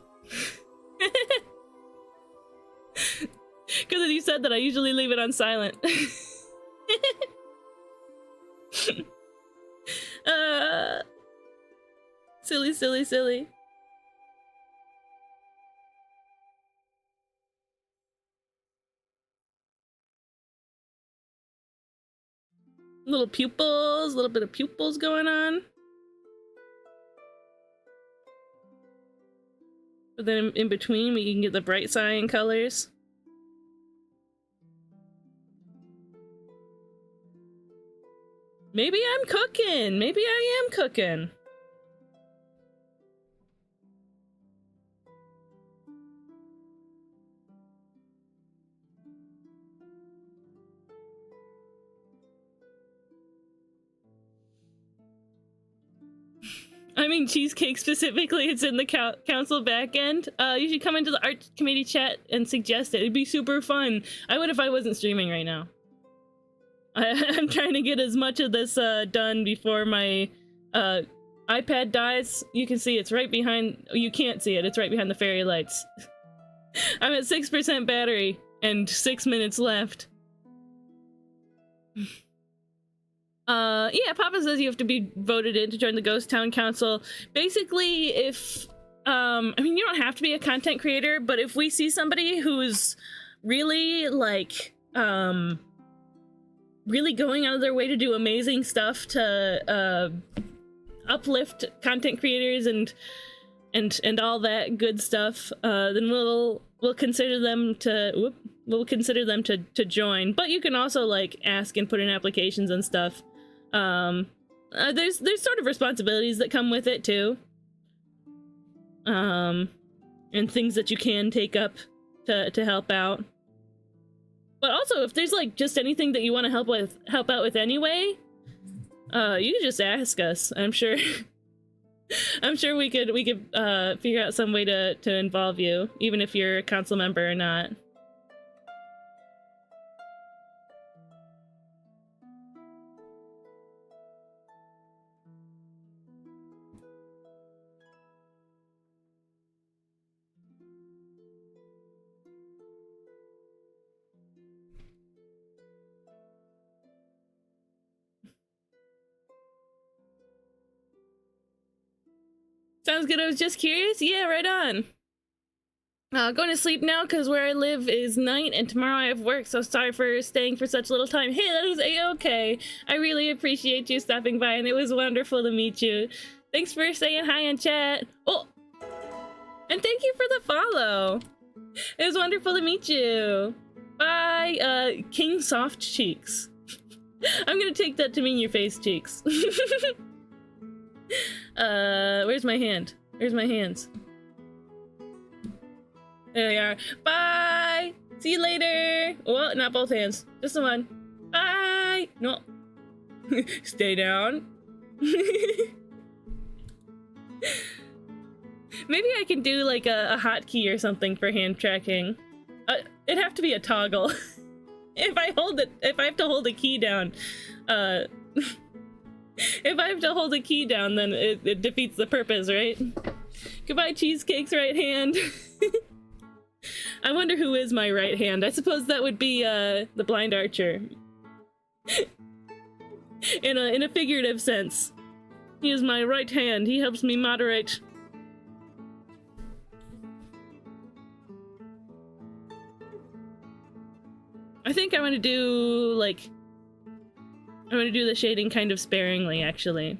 Because you said that I usually leave it on silent. Silly, silly, silly. Little pupils, a little bit of pupils going on. But then in between, we can get the bright cyan colors. Maybe I'm cooking. Maybe I am cooking. I mean, cheesecake specifically, it's in the council back end. You should come into the art committee chat and suggest it. It'd be super fun. I would if I wasn't streaming right now. I'm trying to get as much of this done before my iPad dies. You can see it's right behind. You can't see it. It's right behind the fairy lights. I'm at 6% battery and 6 minutes left. Yeah, Papa says you have to be voted in to join the Ghost Town Council. Basically, if, I mean, you don't have to be a content creator, but if we see somebody who's really, like, really going out of their way to do amazing stuff to, uplift content creators and all that good stuff, then we'll consider them to, to join. But you can also, like, ask and put in applications and stuff. There's sort of responsibilities that come with it too, and things that you can take up to help out. But also, if there's like just anything that you want to help out with anyway, you can just ask us. I'm sure we could figure out some way to involve you, even if you're a council member or not. Sounds good. I was just curious. Yeah, right on. Going to sleep now because where I live is night and tomorrow I have work, so sorry for staying for such little time. Hey, that is a-okay. I really appreciate you stopping by and it was wonderful to meet you. Thanks for saying hi in chat. Oh, and thank you for the follow. It was wonderful to meet you. Bye, King Soft Cheeks. I'm gonna take that to mean your face cheeks. Where's my hand? Where's my hands? There they are. Bye! See you later! Well, not both hands. Just the one. Bye! No. Stay down. Maybe I can do like a hotkey or something for hand tracking. It'd have to be a toggle. If I have to hold a key down, if I have to hold a key down, then it defeats the purpose, right? Goodbye, Cheesecake's right hand. I wonder who is my right hand. I suppose that would be the blind archer. In a figurative sense. He is my right hand. He helps me moderate. I think I'm gonna do like I'm gonna do the shading kind of sparingly, actually.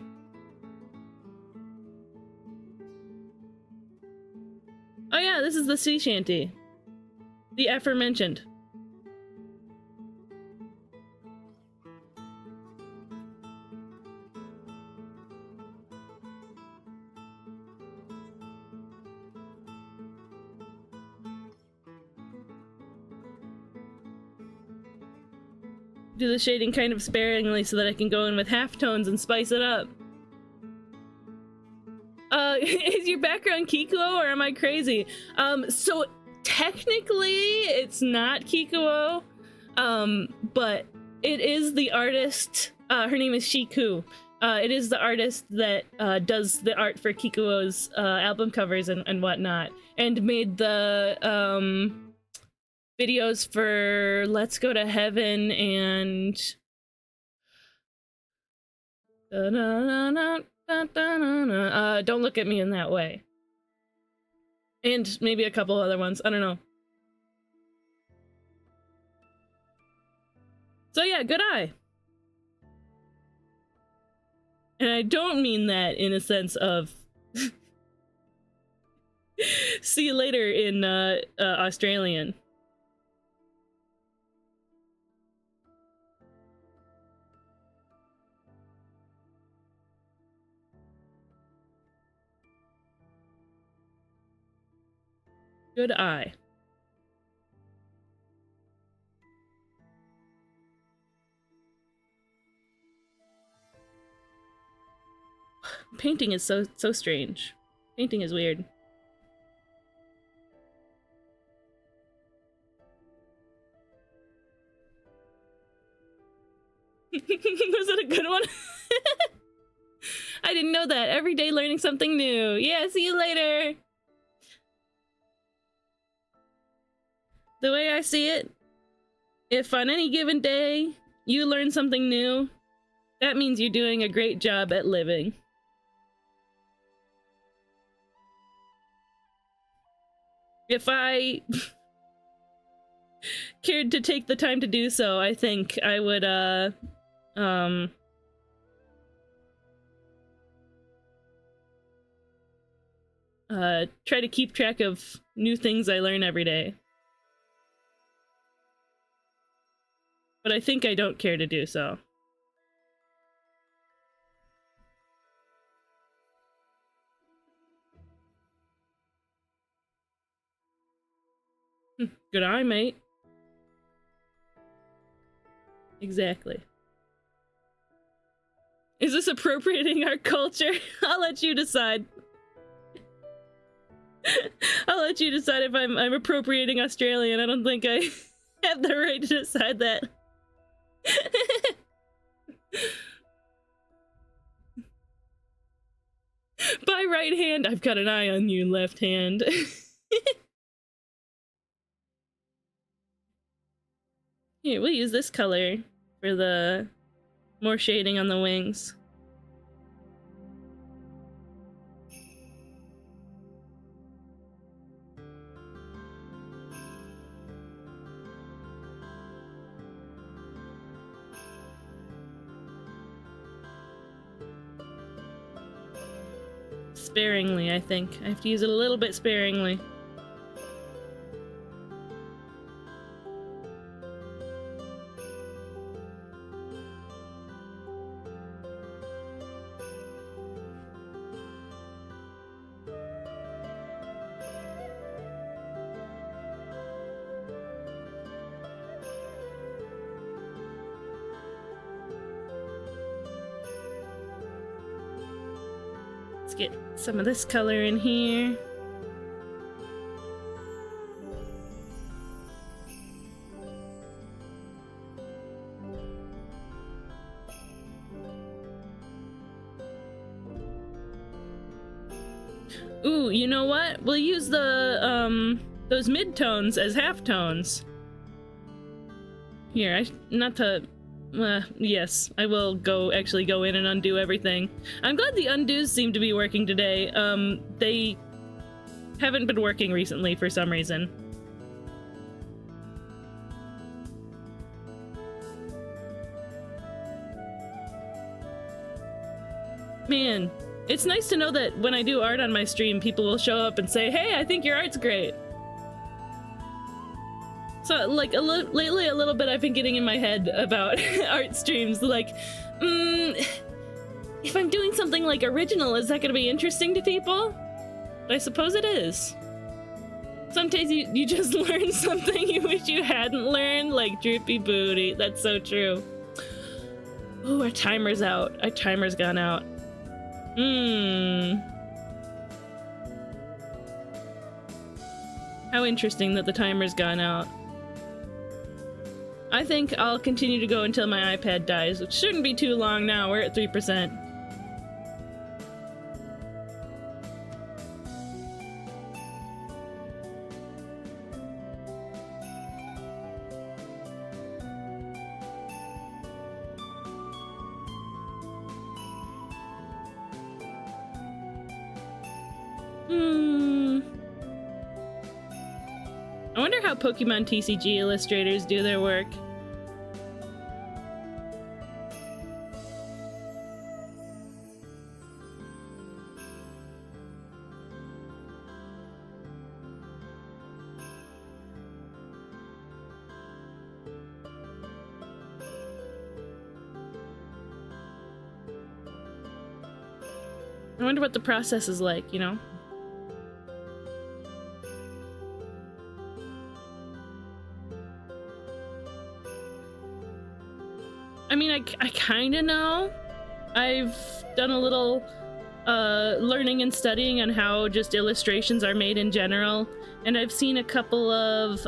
Oh yeah, this is the sea shanty. The aforementioned. Do the shading kind of sparingly so that I can go in with halftones and spice it up. Is your background Kikuo or am I crazy? So technically it's not Kikuo, but it is the artist, her name is Shiku. It is the artist that does the art for Kikuo's album covers and whatnot, and made the videos for Let's Go to Heaven and Don't Look at Me in That Way. And maybe a couple other ones, I don't know. So yeah, good eye. And I don't mean that in a sense of see you later in Australian. Good eye. Painting is so strange. Painting is weird. Was it a good one? I didn't know that. Every day learning something new. Yeah, see you later. The way I see it, if on any given day you learn something new, that means you're doing a great job at living. If I cared to take the time to do so, I think I would, try to keep track of new things I learn every day. But I think I don't care to do so. Good eye, mate. Exactly. Is this appropriating our culture? I'll let you decide. I'll let you decide if I'm appropriating Australian. I don't think I have the right to decide that. By right hand, I've got an eye on you, left hand. Here, we'll use this color for the more shading on the wings. Sparingly, I think. I have to use it a little bit sparingly. Let's get some of this color in here. Ooh, you know what? We'll use the, those mid-tones as half-tones. Here, yes, I will actually go in and undo everything. I'm glad the undos seem to be working today. They haven't been working recently for some reason. Man, it's nice to know that when I do art on my stream, people will show up and say, "Hey, I think your art's great." So, like, lately a little bit I've been getting in my head about art streams, like, if I'm doing something, like, original, is that gonna be interesting to people? But I suppose it is. Sometimes you just learn something you wish you hadn't learned, like Droopy Booty. That's so true. Ooh, our timer's out. Our timer's gone out. How interesting that the timer's gone out. I think I'll continue to go until my iPad dies, which shouldn't be too long now. We're at 3%. I wonder how Pokemon TCG illustrators do their work. I wonder what the process is like, you know? mean, I kind of know. I've done a little learning and studying on how just illustrations are made in general, and I've seen a couple of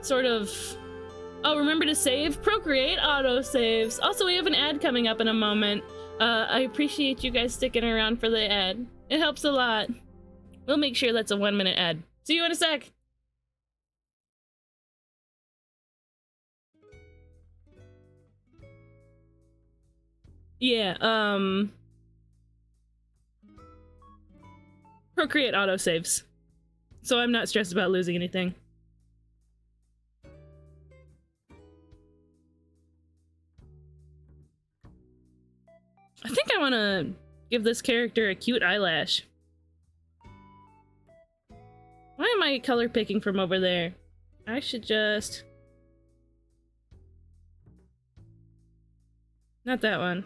sort of... Oh, remember to save? Procreate autosaves. Also, we have an ad coming up in a moment. I appreciate you guys sticking around for the ad. It helps a lot. We'll make sure that's a 1-minute ad. See you in a sec. Yeah, Procreate autosaves. So I'm not stressed about losing anything. I think I want to give this character a cute eyelash. Why am I color picking from over there? I should just... Not that one.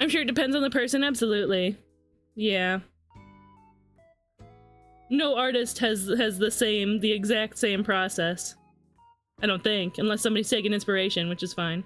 I'm sure it depends on the person, absolutely. Yeah. No artist has the exact same process. I don't think, unless somebody's taking inspiration, which is fine.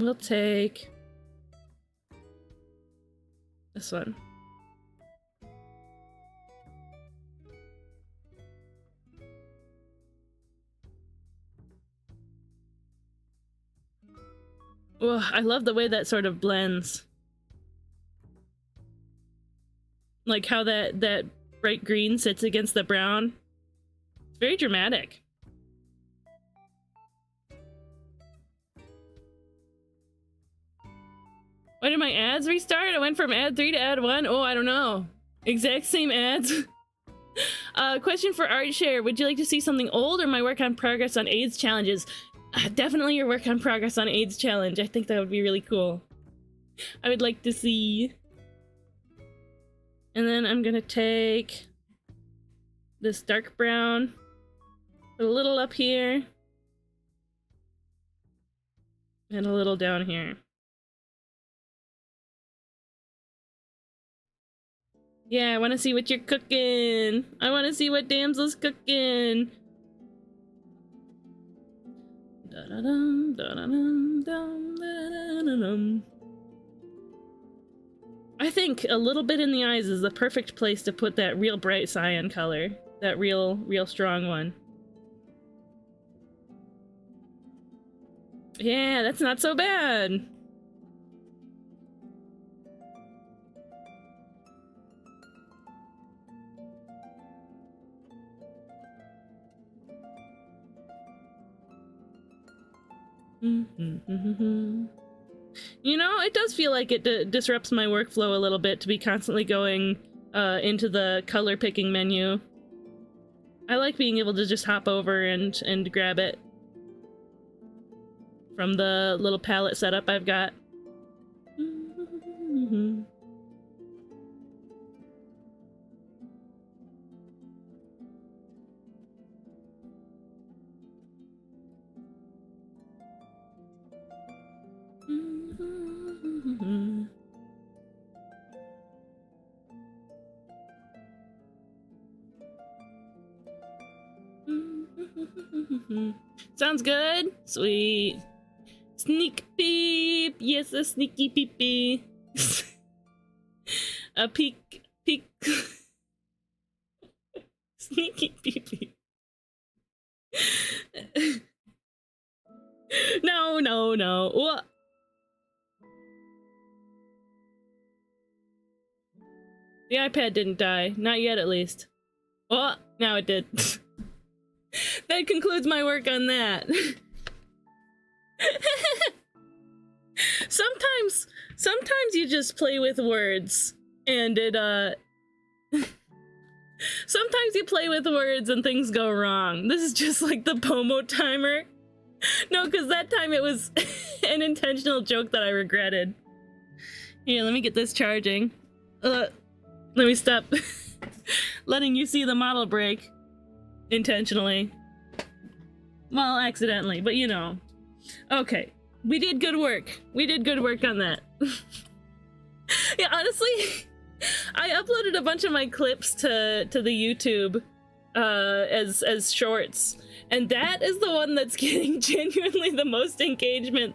We'll take this one. Oh, I love the way that sort of blends. Like how that bright green sits against the brown. It's very dramatic. Why did my ads restart? I went from ad 3 to ad 1? Oh, I don't know. Exact same ads. Question for ArtShare. Would you like to see something old or my work on progress on AIDS challenges? Definitely your work on progress on AIDS challenge. I think that would be really cool. I would like to see. And then I'm gonna take this dark brown, put a little up here, and a little down here. Yeah, I want to see what you're cooking. I want to see what Damsel's cooking. Da-da-dum, da-da-dum, dum, da-da-dum. I think a little bit in the eyes is the perfect place to put that real bright cyan color. That real strong one. Yeah, that's not so bad. You know, it does feel like it disrupts my workflow a little bit to be constantly going into the color picking menu. I like being able to just hop over and grab it from the little palette setup I've got. Sounds good. Sweet. Sneak peep. Yes, a sneaky peepee. A peek. Sneaky peepee. No. What? The iPad didn't die. Not yet, at least. Oh, now it did. That concludes my work on that. Sometimes you just play with words. And it, sometimes you play with words and things go wrong. This is just like the Pomo timer. No, because that time it was an intentional joke that I regretted. Here, let me get this charging. Let me stop letting you see the model break intentionally. Well, accidentally, but you know. Okay, we did good work. We did good work on that. Yeah, honestly, I uploaded a bunch of my clips to the YouTube as shorts, and that is the one that's getting genuinely the most engagement.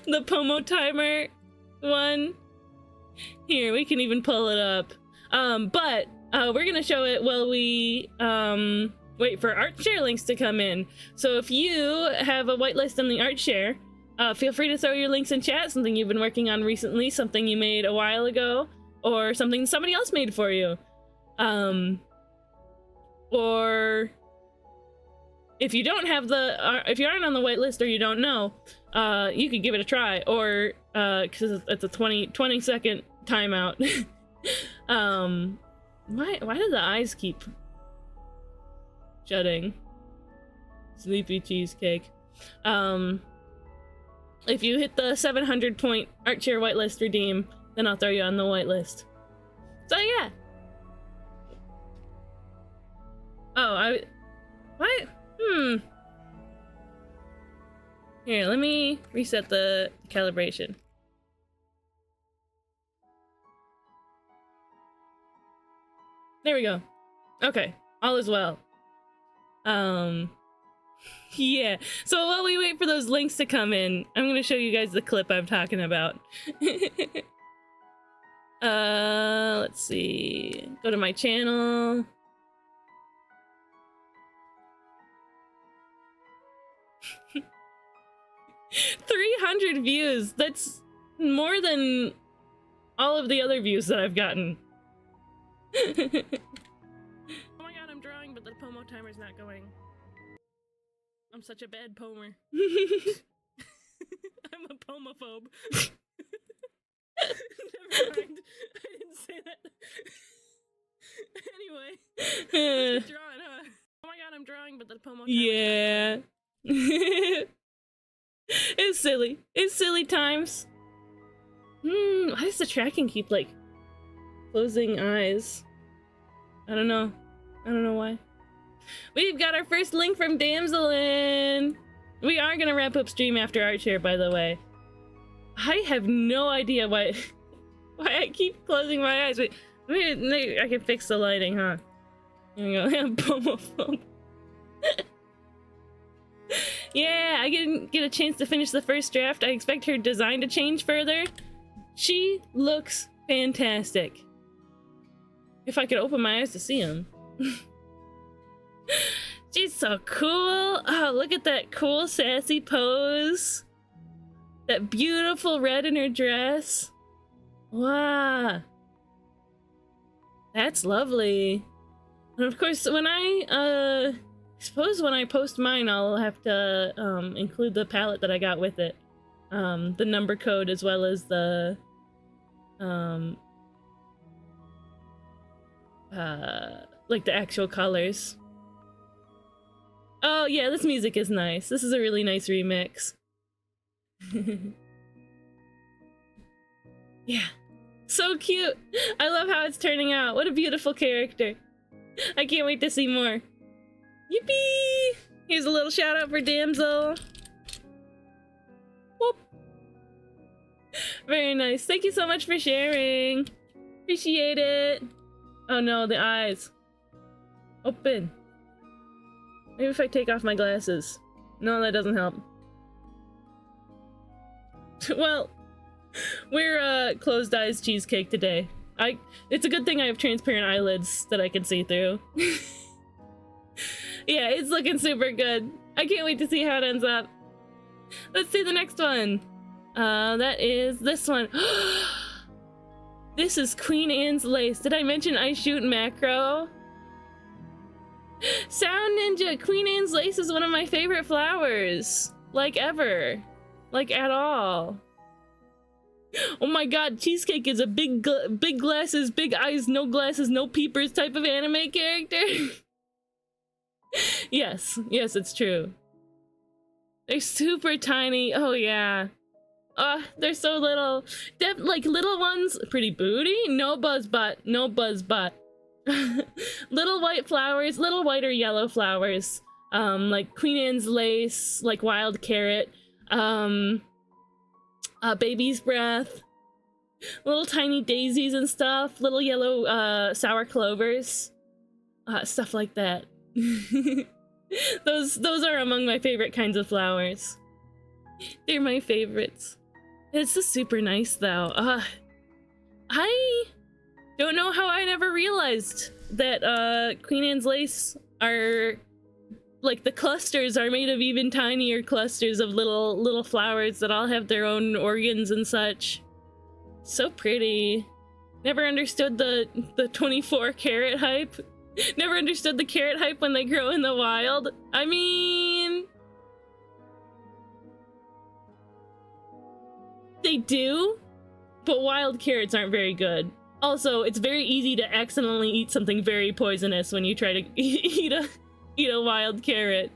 The Pomo timer one. Here, we can even pull it up. But we're gonna show it while we wait for ArtShare links to come in. So if you have a whitelist on the ArtShare, feel free to throw your links in chat, something you've been working on recently, something you made a while ago, or something somebody else made for you. Or if you don't have if you aren't on the whitelist or you don't know, you could give it a try, or because it's a 20 second timeout. Why do the eyes keep shutting? Sleepy cheesecake. If you hit the 700 point ArtShare whitelist redeem, then I'll throw you on the whitelist. So yeah. Oh, what? Here, let me reset the calibration. There we go. Okay, all is well. Yeah. So while we wait for those links to come in, I'm gonna show you guys the clip I'm talking about. Let's see. Go to my channel. $300 views. That's more than all of the other views that I've gotten. Oh my god, I'm drawing, but the Pomo timer's not going. I'm such a bad pomer. I'm a pomophobe. Never mind. I didn't say that. Anyway. Drawing, huh? Oh my god, I'm drawing, but the Pomo timer's not going. It's silly. It's silly times. Why does the tracking keep, like, closing eyes? I don't know. I don't know why. We've got our first link from Damsel in. We are gonna wrap up stream after ArtShare, by the way. I have no idea why I keep closing my eyes. Wait, maybe I can fix the lighting, huh? Here we go. Pomophobe. Yeah, I didn't get a chance to finish the first draft. I expect her design to change further. She looks fantastic. If I could open my eyes to see him. She's so cool. Oh, look at that cool sassy pose. That beautiful red in her dress. Wow. That's lovely. And of course, when I suppose when I post mine, I'll have to include the palette that I got with it. The number code as well as the like the actual colors. Oh yeah, this music is nice. This is a really nice remix. Yeah. So cute! I love how it's turning out. What a beautiful character. I can't wait to see more. Yippee! Here's a little shout out for Damsel. Whoop. Very nice. Thank you so much for sharing. Appreciate it. Oh no, the eyes. Open. Maybe if I take off my glasses. No, that doesn't help. Well, we're closed eyes cheesecake today. It's a good thing I have transparent eyelids that I can see through. Yeah, it's looking super good. I can't wait to see how it ends up. Let's see the next one. That is this one. This is Queen Anne's lace. Did I mention I shoot macro? Sound Ninja, Queen Anne's lace is one of my favorite flowers. Like ever. Like at all. Oh my god, Cheesecake is a big glasses, big eyes, no glasses, no peepers type of anime character. Yes, it's true. They're super tiny. Oh yeah. They're so little. Like little ones, pretty booty. No buzz butt. Little white flowers, little white or yellow flowers. Like Queen Anne's lace, like wild carrot. Baby's breath. Little tiny daisies and stuff. Little yellow sour clovers. Stuff like that. Those are among my favorite kinds of flowers. They're my favorites. It's just super nice though. I don't know how I never realized that Queen Anne's lace are like the clusters are made of even tinier clusters of little flowers that all have their own organs and such. So pretty. Never understood the 24 karat hype. Never understood the carrot hype when they grow in the wild. I mean, they do, but wild carrots aren't very good. Also, it's very easy to accidentally eat something very poisonous when you try to eat a wild carrot.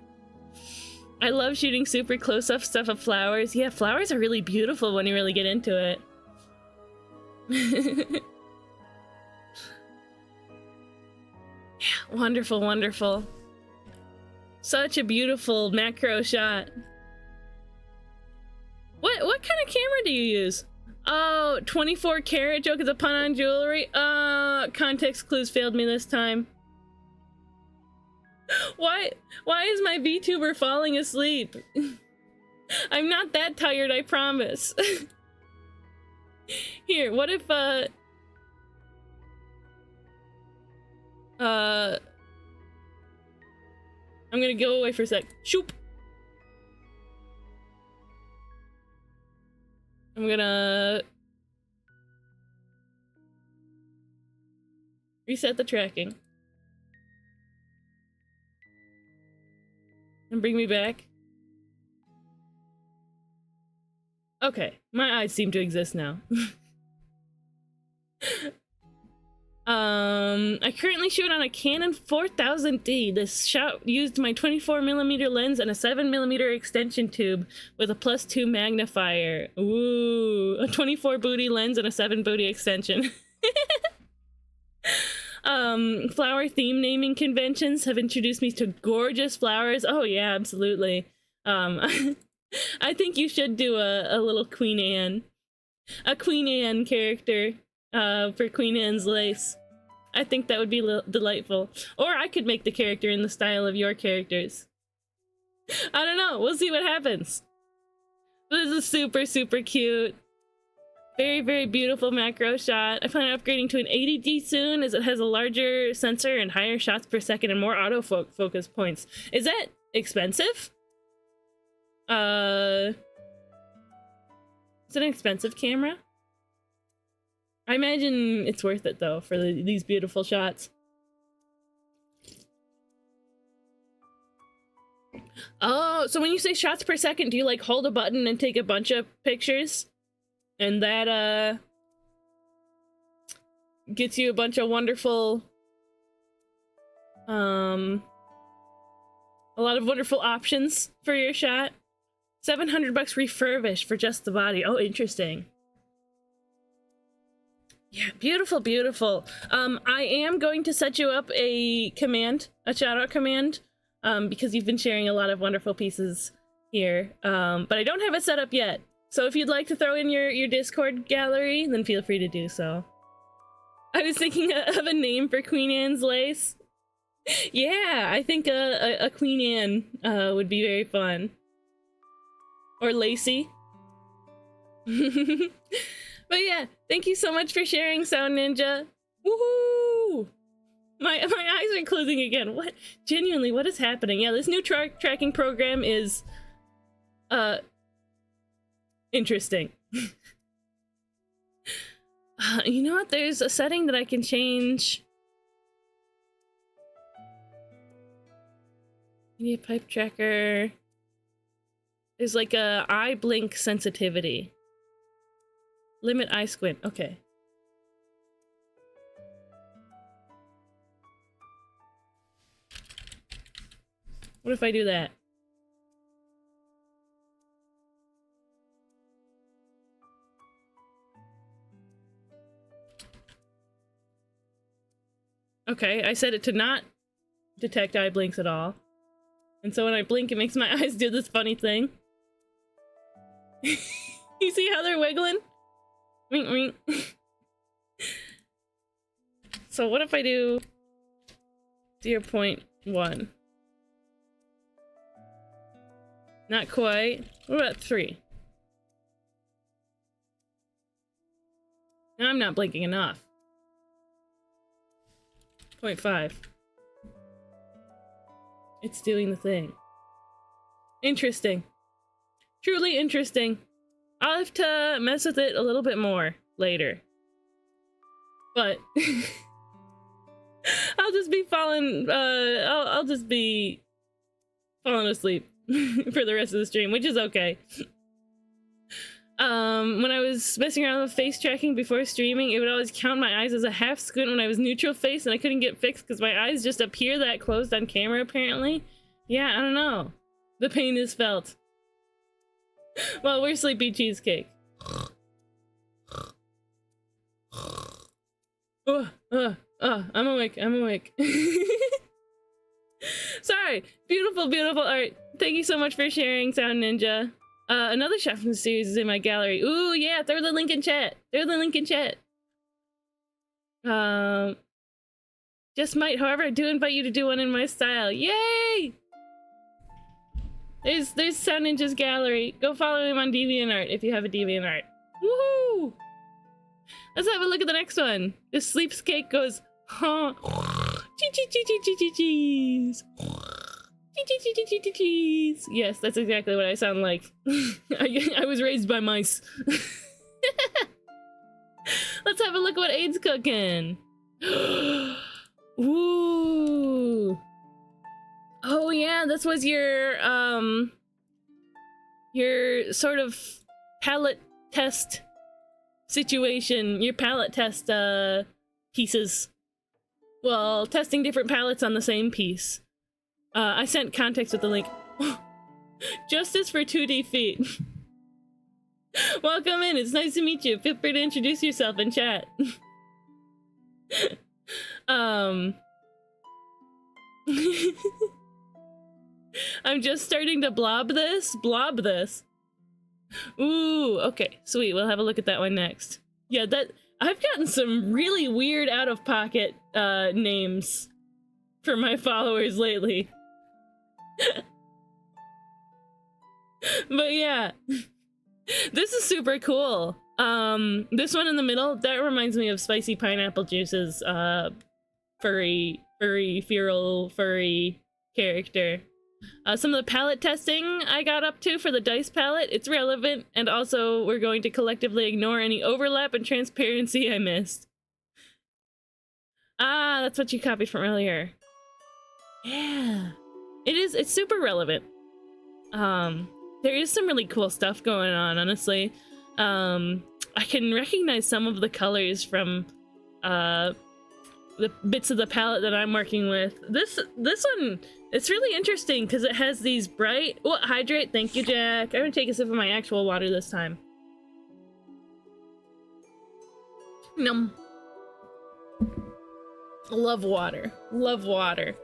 I love shooting super close-up stuff of flowers. Yeah, flowers are really beautiful when you really get into it. Yeah, wonderful, wonderful. Such a beautiful macro shot. What kind of camera do you use? Oh, 24 karat joke is a pun on jewelry. Context clues failed me this time. Why is my VTuber falling asleep? I'm not that tired, I promise. Here, what if I'm gonna go away for a sec. Shoop. I'm gonna reset the tracking and bring me back. Okay, my eyes seem to exist now. I currently shoot on a Canon 4000D. This shot used my 24mm lens and a 7mm extension tube with a +2 magnifier. Ooh, a 24 booty lens and a 7 booty extension. Flower theme naming conventions have introduced me to gorgeous flowers. Oh yeah, absolutely. I think you should do a little Queen Anne. A Queen Anne character for Queen Anne's lace. I think that would be delightful. Or I could make the character in the style of your characters. I don't know. We'll see what happens. This is super, super cute. Very, very beautiful macro shot. I plan on upgrading to an 80D soon as it has a larger sensor and higher shots per second and more autofocus points. Is that expensive? Is it an expensive camera? I imagine it's worth it though for these beautiful shots. Oh, so when you say shots per second, do you like hold a button and take a bunch of pictures? And that gets you a bunch of wonderful a lot of wonderful options for your shot. $700 refurbished for just the body. Oh, interesting. Yeah, beautiful, beautiful. I am going to set you up a command, a shout-out command, because you've been sharing a lot of wonderful pieces here. But I don't have it set up yet. So if you'd like to throw in your Discord gallery, then feel free to do so. I was thinking of a name for Queen Anne's lace. Yeah, I think a Queen Anne would be very fun. Or Lacey. But yeah, thank you so much for sharing, Sound Ninja. Woohoo! My eyes are closing again. What? Genuinely, what is happening? Yeah, this new tracking program is interesting. You know what? There's a setting that I can change. Media pipe tracker. There's like a eye blink sensitivity. Limit eye squint. Okay. What if I do that? Okay, I set it to not detect eye blinks at all. And so when I blink, it makes my eyes do this funny thing. You see how they're wiggling? Wink, wink. So what if I do 0.1? Not quite. What about 3? Now I'm not blinking enough. 0.5. It's doing the thing. Interesting. Truly interesting. I'll have to mess with it a little bit more later. But I'll just be I'll just be falling asleep for the rest of the stream, which is okay. When I was messing around with face tracking before streaming, it would always count my eyes as a half squint when I was neutral face, and I couldn't get fixed because my eyes just appear that closed on camera, apparently. Yeah, I don't know. The pain is felt. Well, we're Sleepy Cheesecake. I'm awake, I'm awake. Sorry, beautiful, beautiful art. Thank you so much for sharing, Sound Ninja. Another shot from the series is in my gallery. Ooh, yeah, throw the link in chat. Throw the link in chat. Just might, however, I do invite you to do one in my style. Yay! There's Sound Ninja's gallery. Go follow him on DeviantArt if you have a DeviantArt. Woohoo! Let's have a look at the next one. This sleepscape goes, huh? Cheese. Yes, that's exactly what I sound like. I was raised by mice. Let's have a look at what Aid's cooking. Ooh. Oh yeah, this was your sort of palette test situation, your palette test pieces. Well, testing different palettes on the same piece. I sent context with the link. Justice for 2D feet. Welcome in, it's nice to meet you. Feel free to introduce yourself in chat. I'm just starting to blob this. Ooh, okay, sweet. We'll have a look at that one next. Yeah, that I've gotten some really weird out-of-pocket names for my followers lately. But yeah, this is super cool. This one in the middle, that reminds me of Spicy Pineapple Juice's furry character. Some of the palette testing I got up to for the dice palette, it's relevant, and also we're going to collectively ignore any overlap and transparency I missed. Ah, that's what you copied from earlier. Yeah. It's super relevant. There is some really cool stuff going on, honestly. I can recognize some of the colors from the bits of the palette that I'm working with. This one, it's really interesting because it has these bright... Oh, hydrate, thank you, Jack. I'm gonna take a sip of my actual water this time. Nom. Love water. Love water.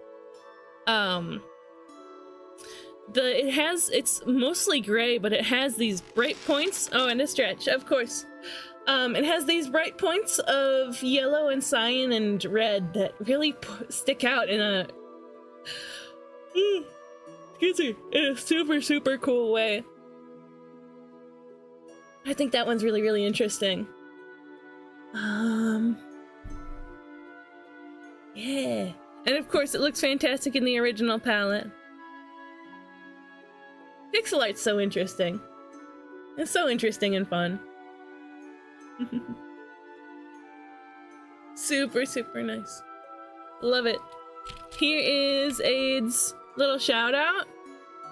It's mostly gray, but it has these bright points. Oh, and a stretch, of course. It has these bright points of yellow and cyan and red that really stick out in a super, super cool way. I think that one's really, really interesting. Yeah. And of course, it looks fantastic in the original palette. Pixel art's so interesting. It's so interesting and fun. Super, super nice. Love it. Here is Aid's little shout out.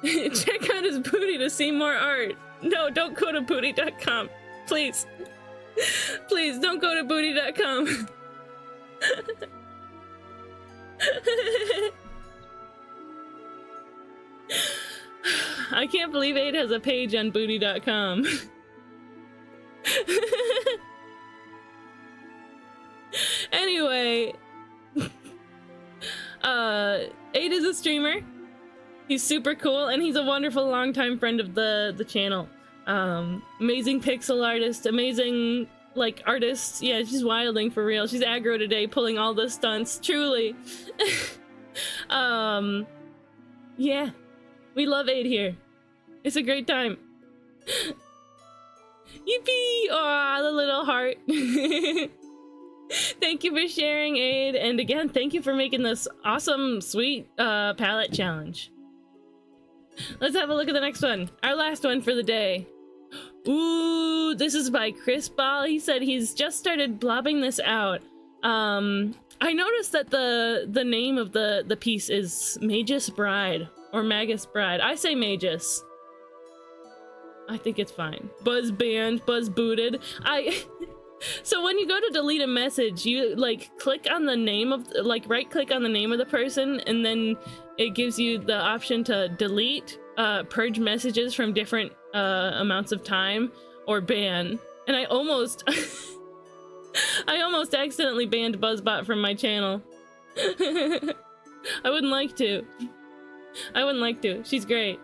Check out his booty to see more art. No, don't go to booty.com. Please. Please don't go to booty.com. I can't believe Aid has a page on booty.com. Anyway, Aid is a streamer. He's super cool, and he's a wonderful longtime friend of the channel. Amazing pixel artist, amazing like artist. Yeah, she's wilding for real. She's aggro today, pulling all the stunts. Truly. Yeah, we love Aid here. It's a great time. Yippee! Aw, the little heart. Thank you for sharing, Aid, and again, thank you for making this awesome, sweet palette challenge. Let's have a look at the next one. Our last one for the day. Ooh, this is by Chris Ball. He said he's just started blobbing this out. I noticed that the name of the piece is Magus Bride or Magus Bride. I say Magus. I think it's fine. Buzz banned, buzz booted. So when you go to delete a message, you like click on the name of, like right click on the name of the person, and then it gives you the option to delete, purge messages from different amounts of time, or ban. And I almost I almost accidentally banned Buzzbot from my channel. I wouldn't like to. I wouldn't like to. She's great.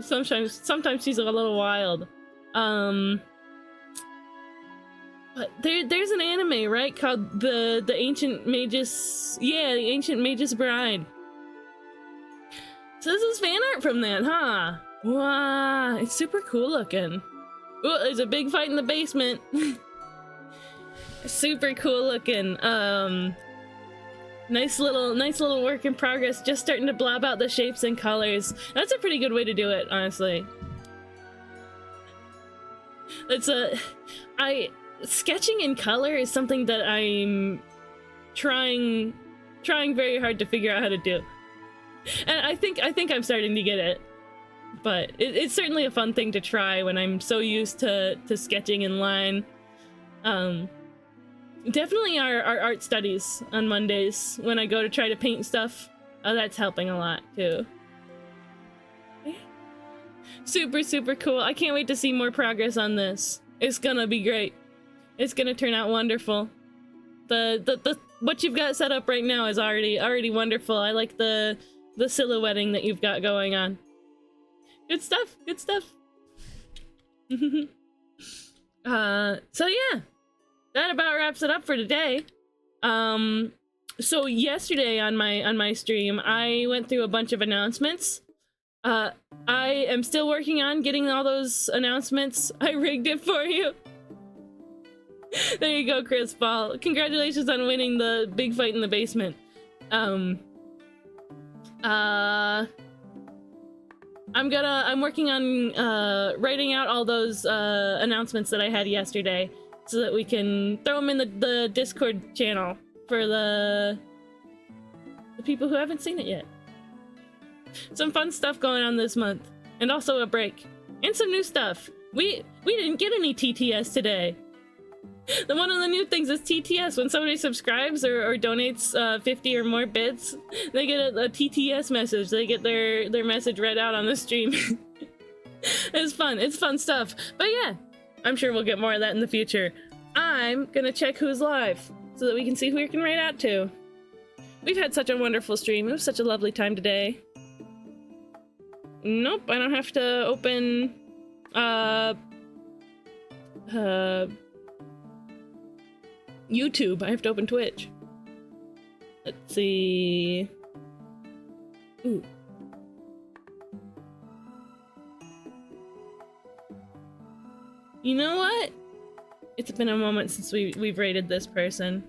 Sometimes she's a little wild. But there's an anime, right, called the Ancient Magus. Yeah, the Ancient Magus Bride. So this is fan art from that, huh? Wow, it's super cool looking. Oh, there's a big fight in the basement. Super cool looking. Nice little work in progress. Just starting to blob out the shapes and colors. That's a pretty good way to do it, honestly. Sketching in color is something that I'm trying very hard to figure out how to do. And I think I'm starting to get it. But it's certainly a fun thing to try when I'm so used to sketching in line. Definitely our art studies on Mondays when I go to try to paint stuff. That's helping a lot too. Super cool. I can't wait to see more progress on this. It's gonna be great. It's gonna turn out wonderful. The what you've got set up right now is already wonderful. I like the silhouetting that you've got going on. Good stuff. Good stuff. So yeah, that about wraps it up for today. So yesterday on my stream, I went through a bunch of announcements. I am still working on getting all those announcements. I rigged it for you. There you go, Chris Ball. Congratulations on winning the big fight in the basement. I'm working on writing out all those announcements that I had yesterday so that we can throw them in the Discord channel for the people who haven't seen it yet. Some fun stuff going on this month, and also a break, and some new stuff. We didn't get any TTS today. One of the new things is TTS. When somebody subscribes or donates 50 or more bits, they get a TTS message. They get their message read out on the stream. It's fun. It's fun stuff. But yeah, I'm sure we'll get more of that in the future. I'm gonna check who's live so that we can see who we can write out to. We've had such a wonderful stream. It was such a lovely time today. Nope, I don't have to open YouTube. I have to open Twitch. Let's see. Ooh. You know what? It's been a moment since we've rated this person.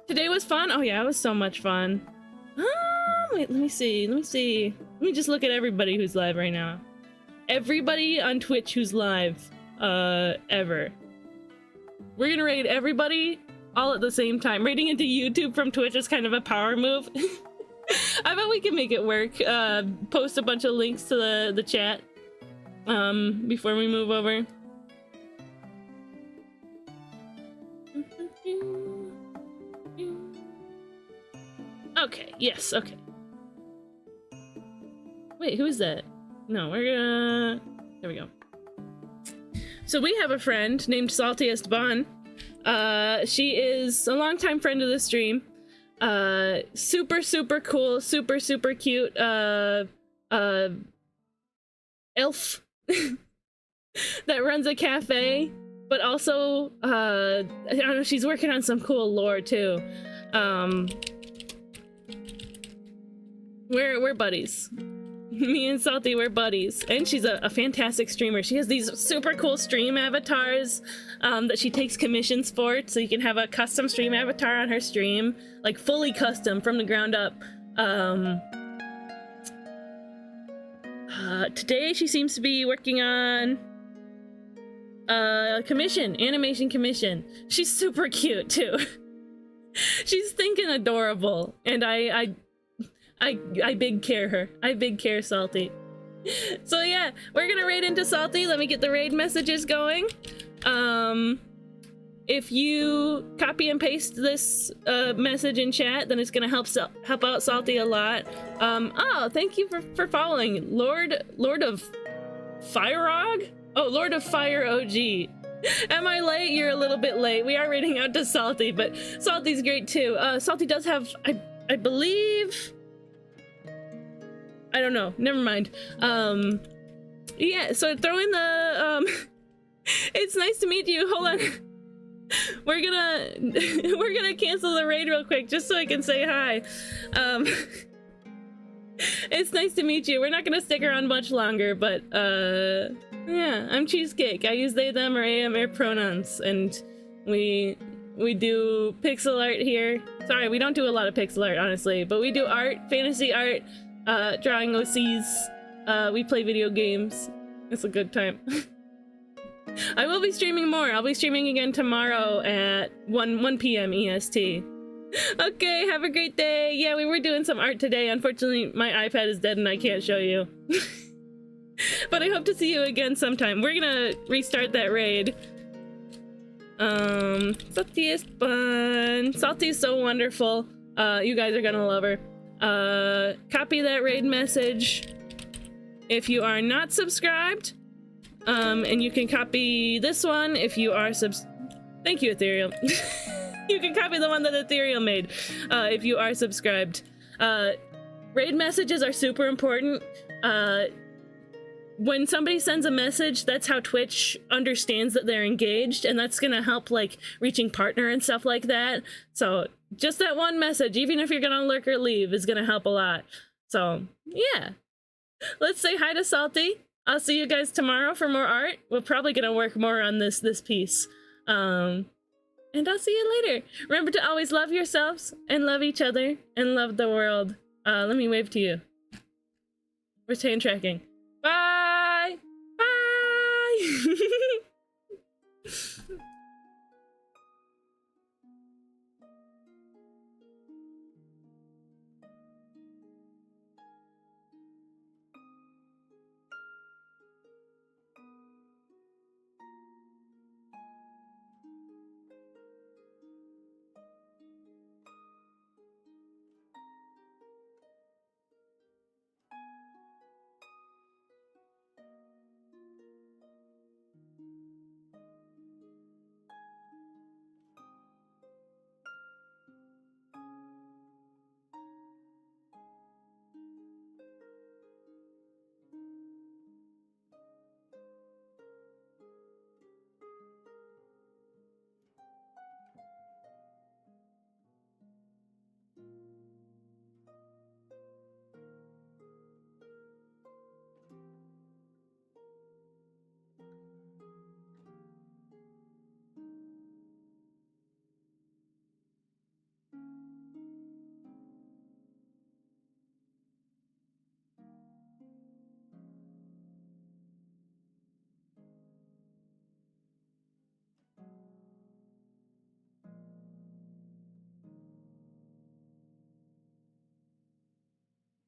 Today was fun. Oh yeah, it was so much fun. Wait, let me see. Let me just look at everybody who's live right now. Everybody on Twitch who's live, ever. We're gonna raid everybody all at the same time. Raiding into YouTube from Twitch is kind of a power move. I bet we can make it work. Post a bunch of links to the chat before we move over. Okay, yes, okay. Wait, who is that? No, we're gonna... There we go. So we have a friend named Saltiest Bun. She is a longtime friend of the stream. Super, super cool, super, super cute, elf that runs a cafe, but also, I don't know, she's working on some cool lore too. We're buddies. Me and Salty, we're buddies. And she's a fantastic streamer. She has these super cool stream avatars that she takes commissions for, so you can have a custom stream avatar on her stream, like fully custom from the ground up. Today she seems to be working on a commission, animation commission. She's super cute too. She's thinking adorable, and I big care her. I big care Salty. So yeah, we're gonna raid into Salty. Let me get the raid messages going. If you copy and paste this message in chat, then it's gonna help out Salty a lot. Oh, thank you for following Lord of Firog? Oh, Lord of Fire OG. Am I late? You're a little bit late. We are raiding out to Salty, but Salty's great too. Salty does have, I believe, I don't know. Never mind. Yeah, so throw in the, it's nice to meet you. Hold on. We're gonna cancel the raid real quick just so I can say hi. It's nice to meet you. We're not gonna stick around much longer, but, yeah, I'm Cheesecake. I use they, them, or am pronouns, and we do pixel art here. Sorry, we don't do a lot of pixel art, honestly, but we do art, fantasy art, drawing OCs, we play video games. It's a good time. I will be streaming more. I'll be streaming again tomorrow at 1 p.m. EST. Okay, have a great day. Yeah, we were doing some art today. Unfortunately, my iPad is dead and I can't show you. But I hope to see you again sometime. We're gonna restart that raid. Saltiest Bun. Salty's so wonderful. You guys are gonna love her. Copy that raid message if you are not subscribed. And you can copy this one if you are Thank you, Ethereal. You can copy the one that Ethereal made if you are subscribed. Raid messages are super important. When somebody sends a message, that's how Twitch understands that they're engaged, and that's gonna help, like, reaching partner and stuff like that. So just that one message, even if you're gonna lurk or leave, is gonna help a lot. So yeah, let's say hi to Salty. I'll see you guys tomorrow for more art. We're probably gonna work more on this piece. And I'll see you later. Remember to always love yourselves and love each other and love the world. Let me wave to you. We're hand tracking. Bye! Bye!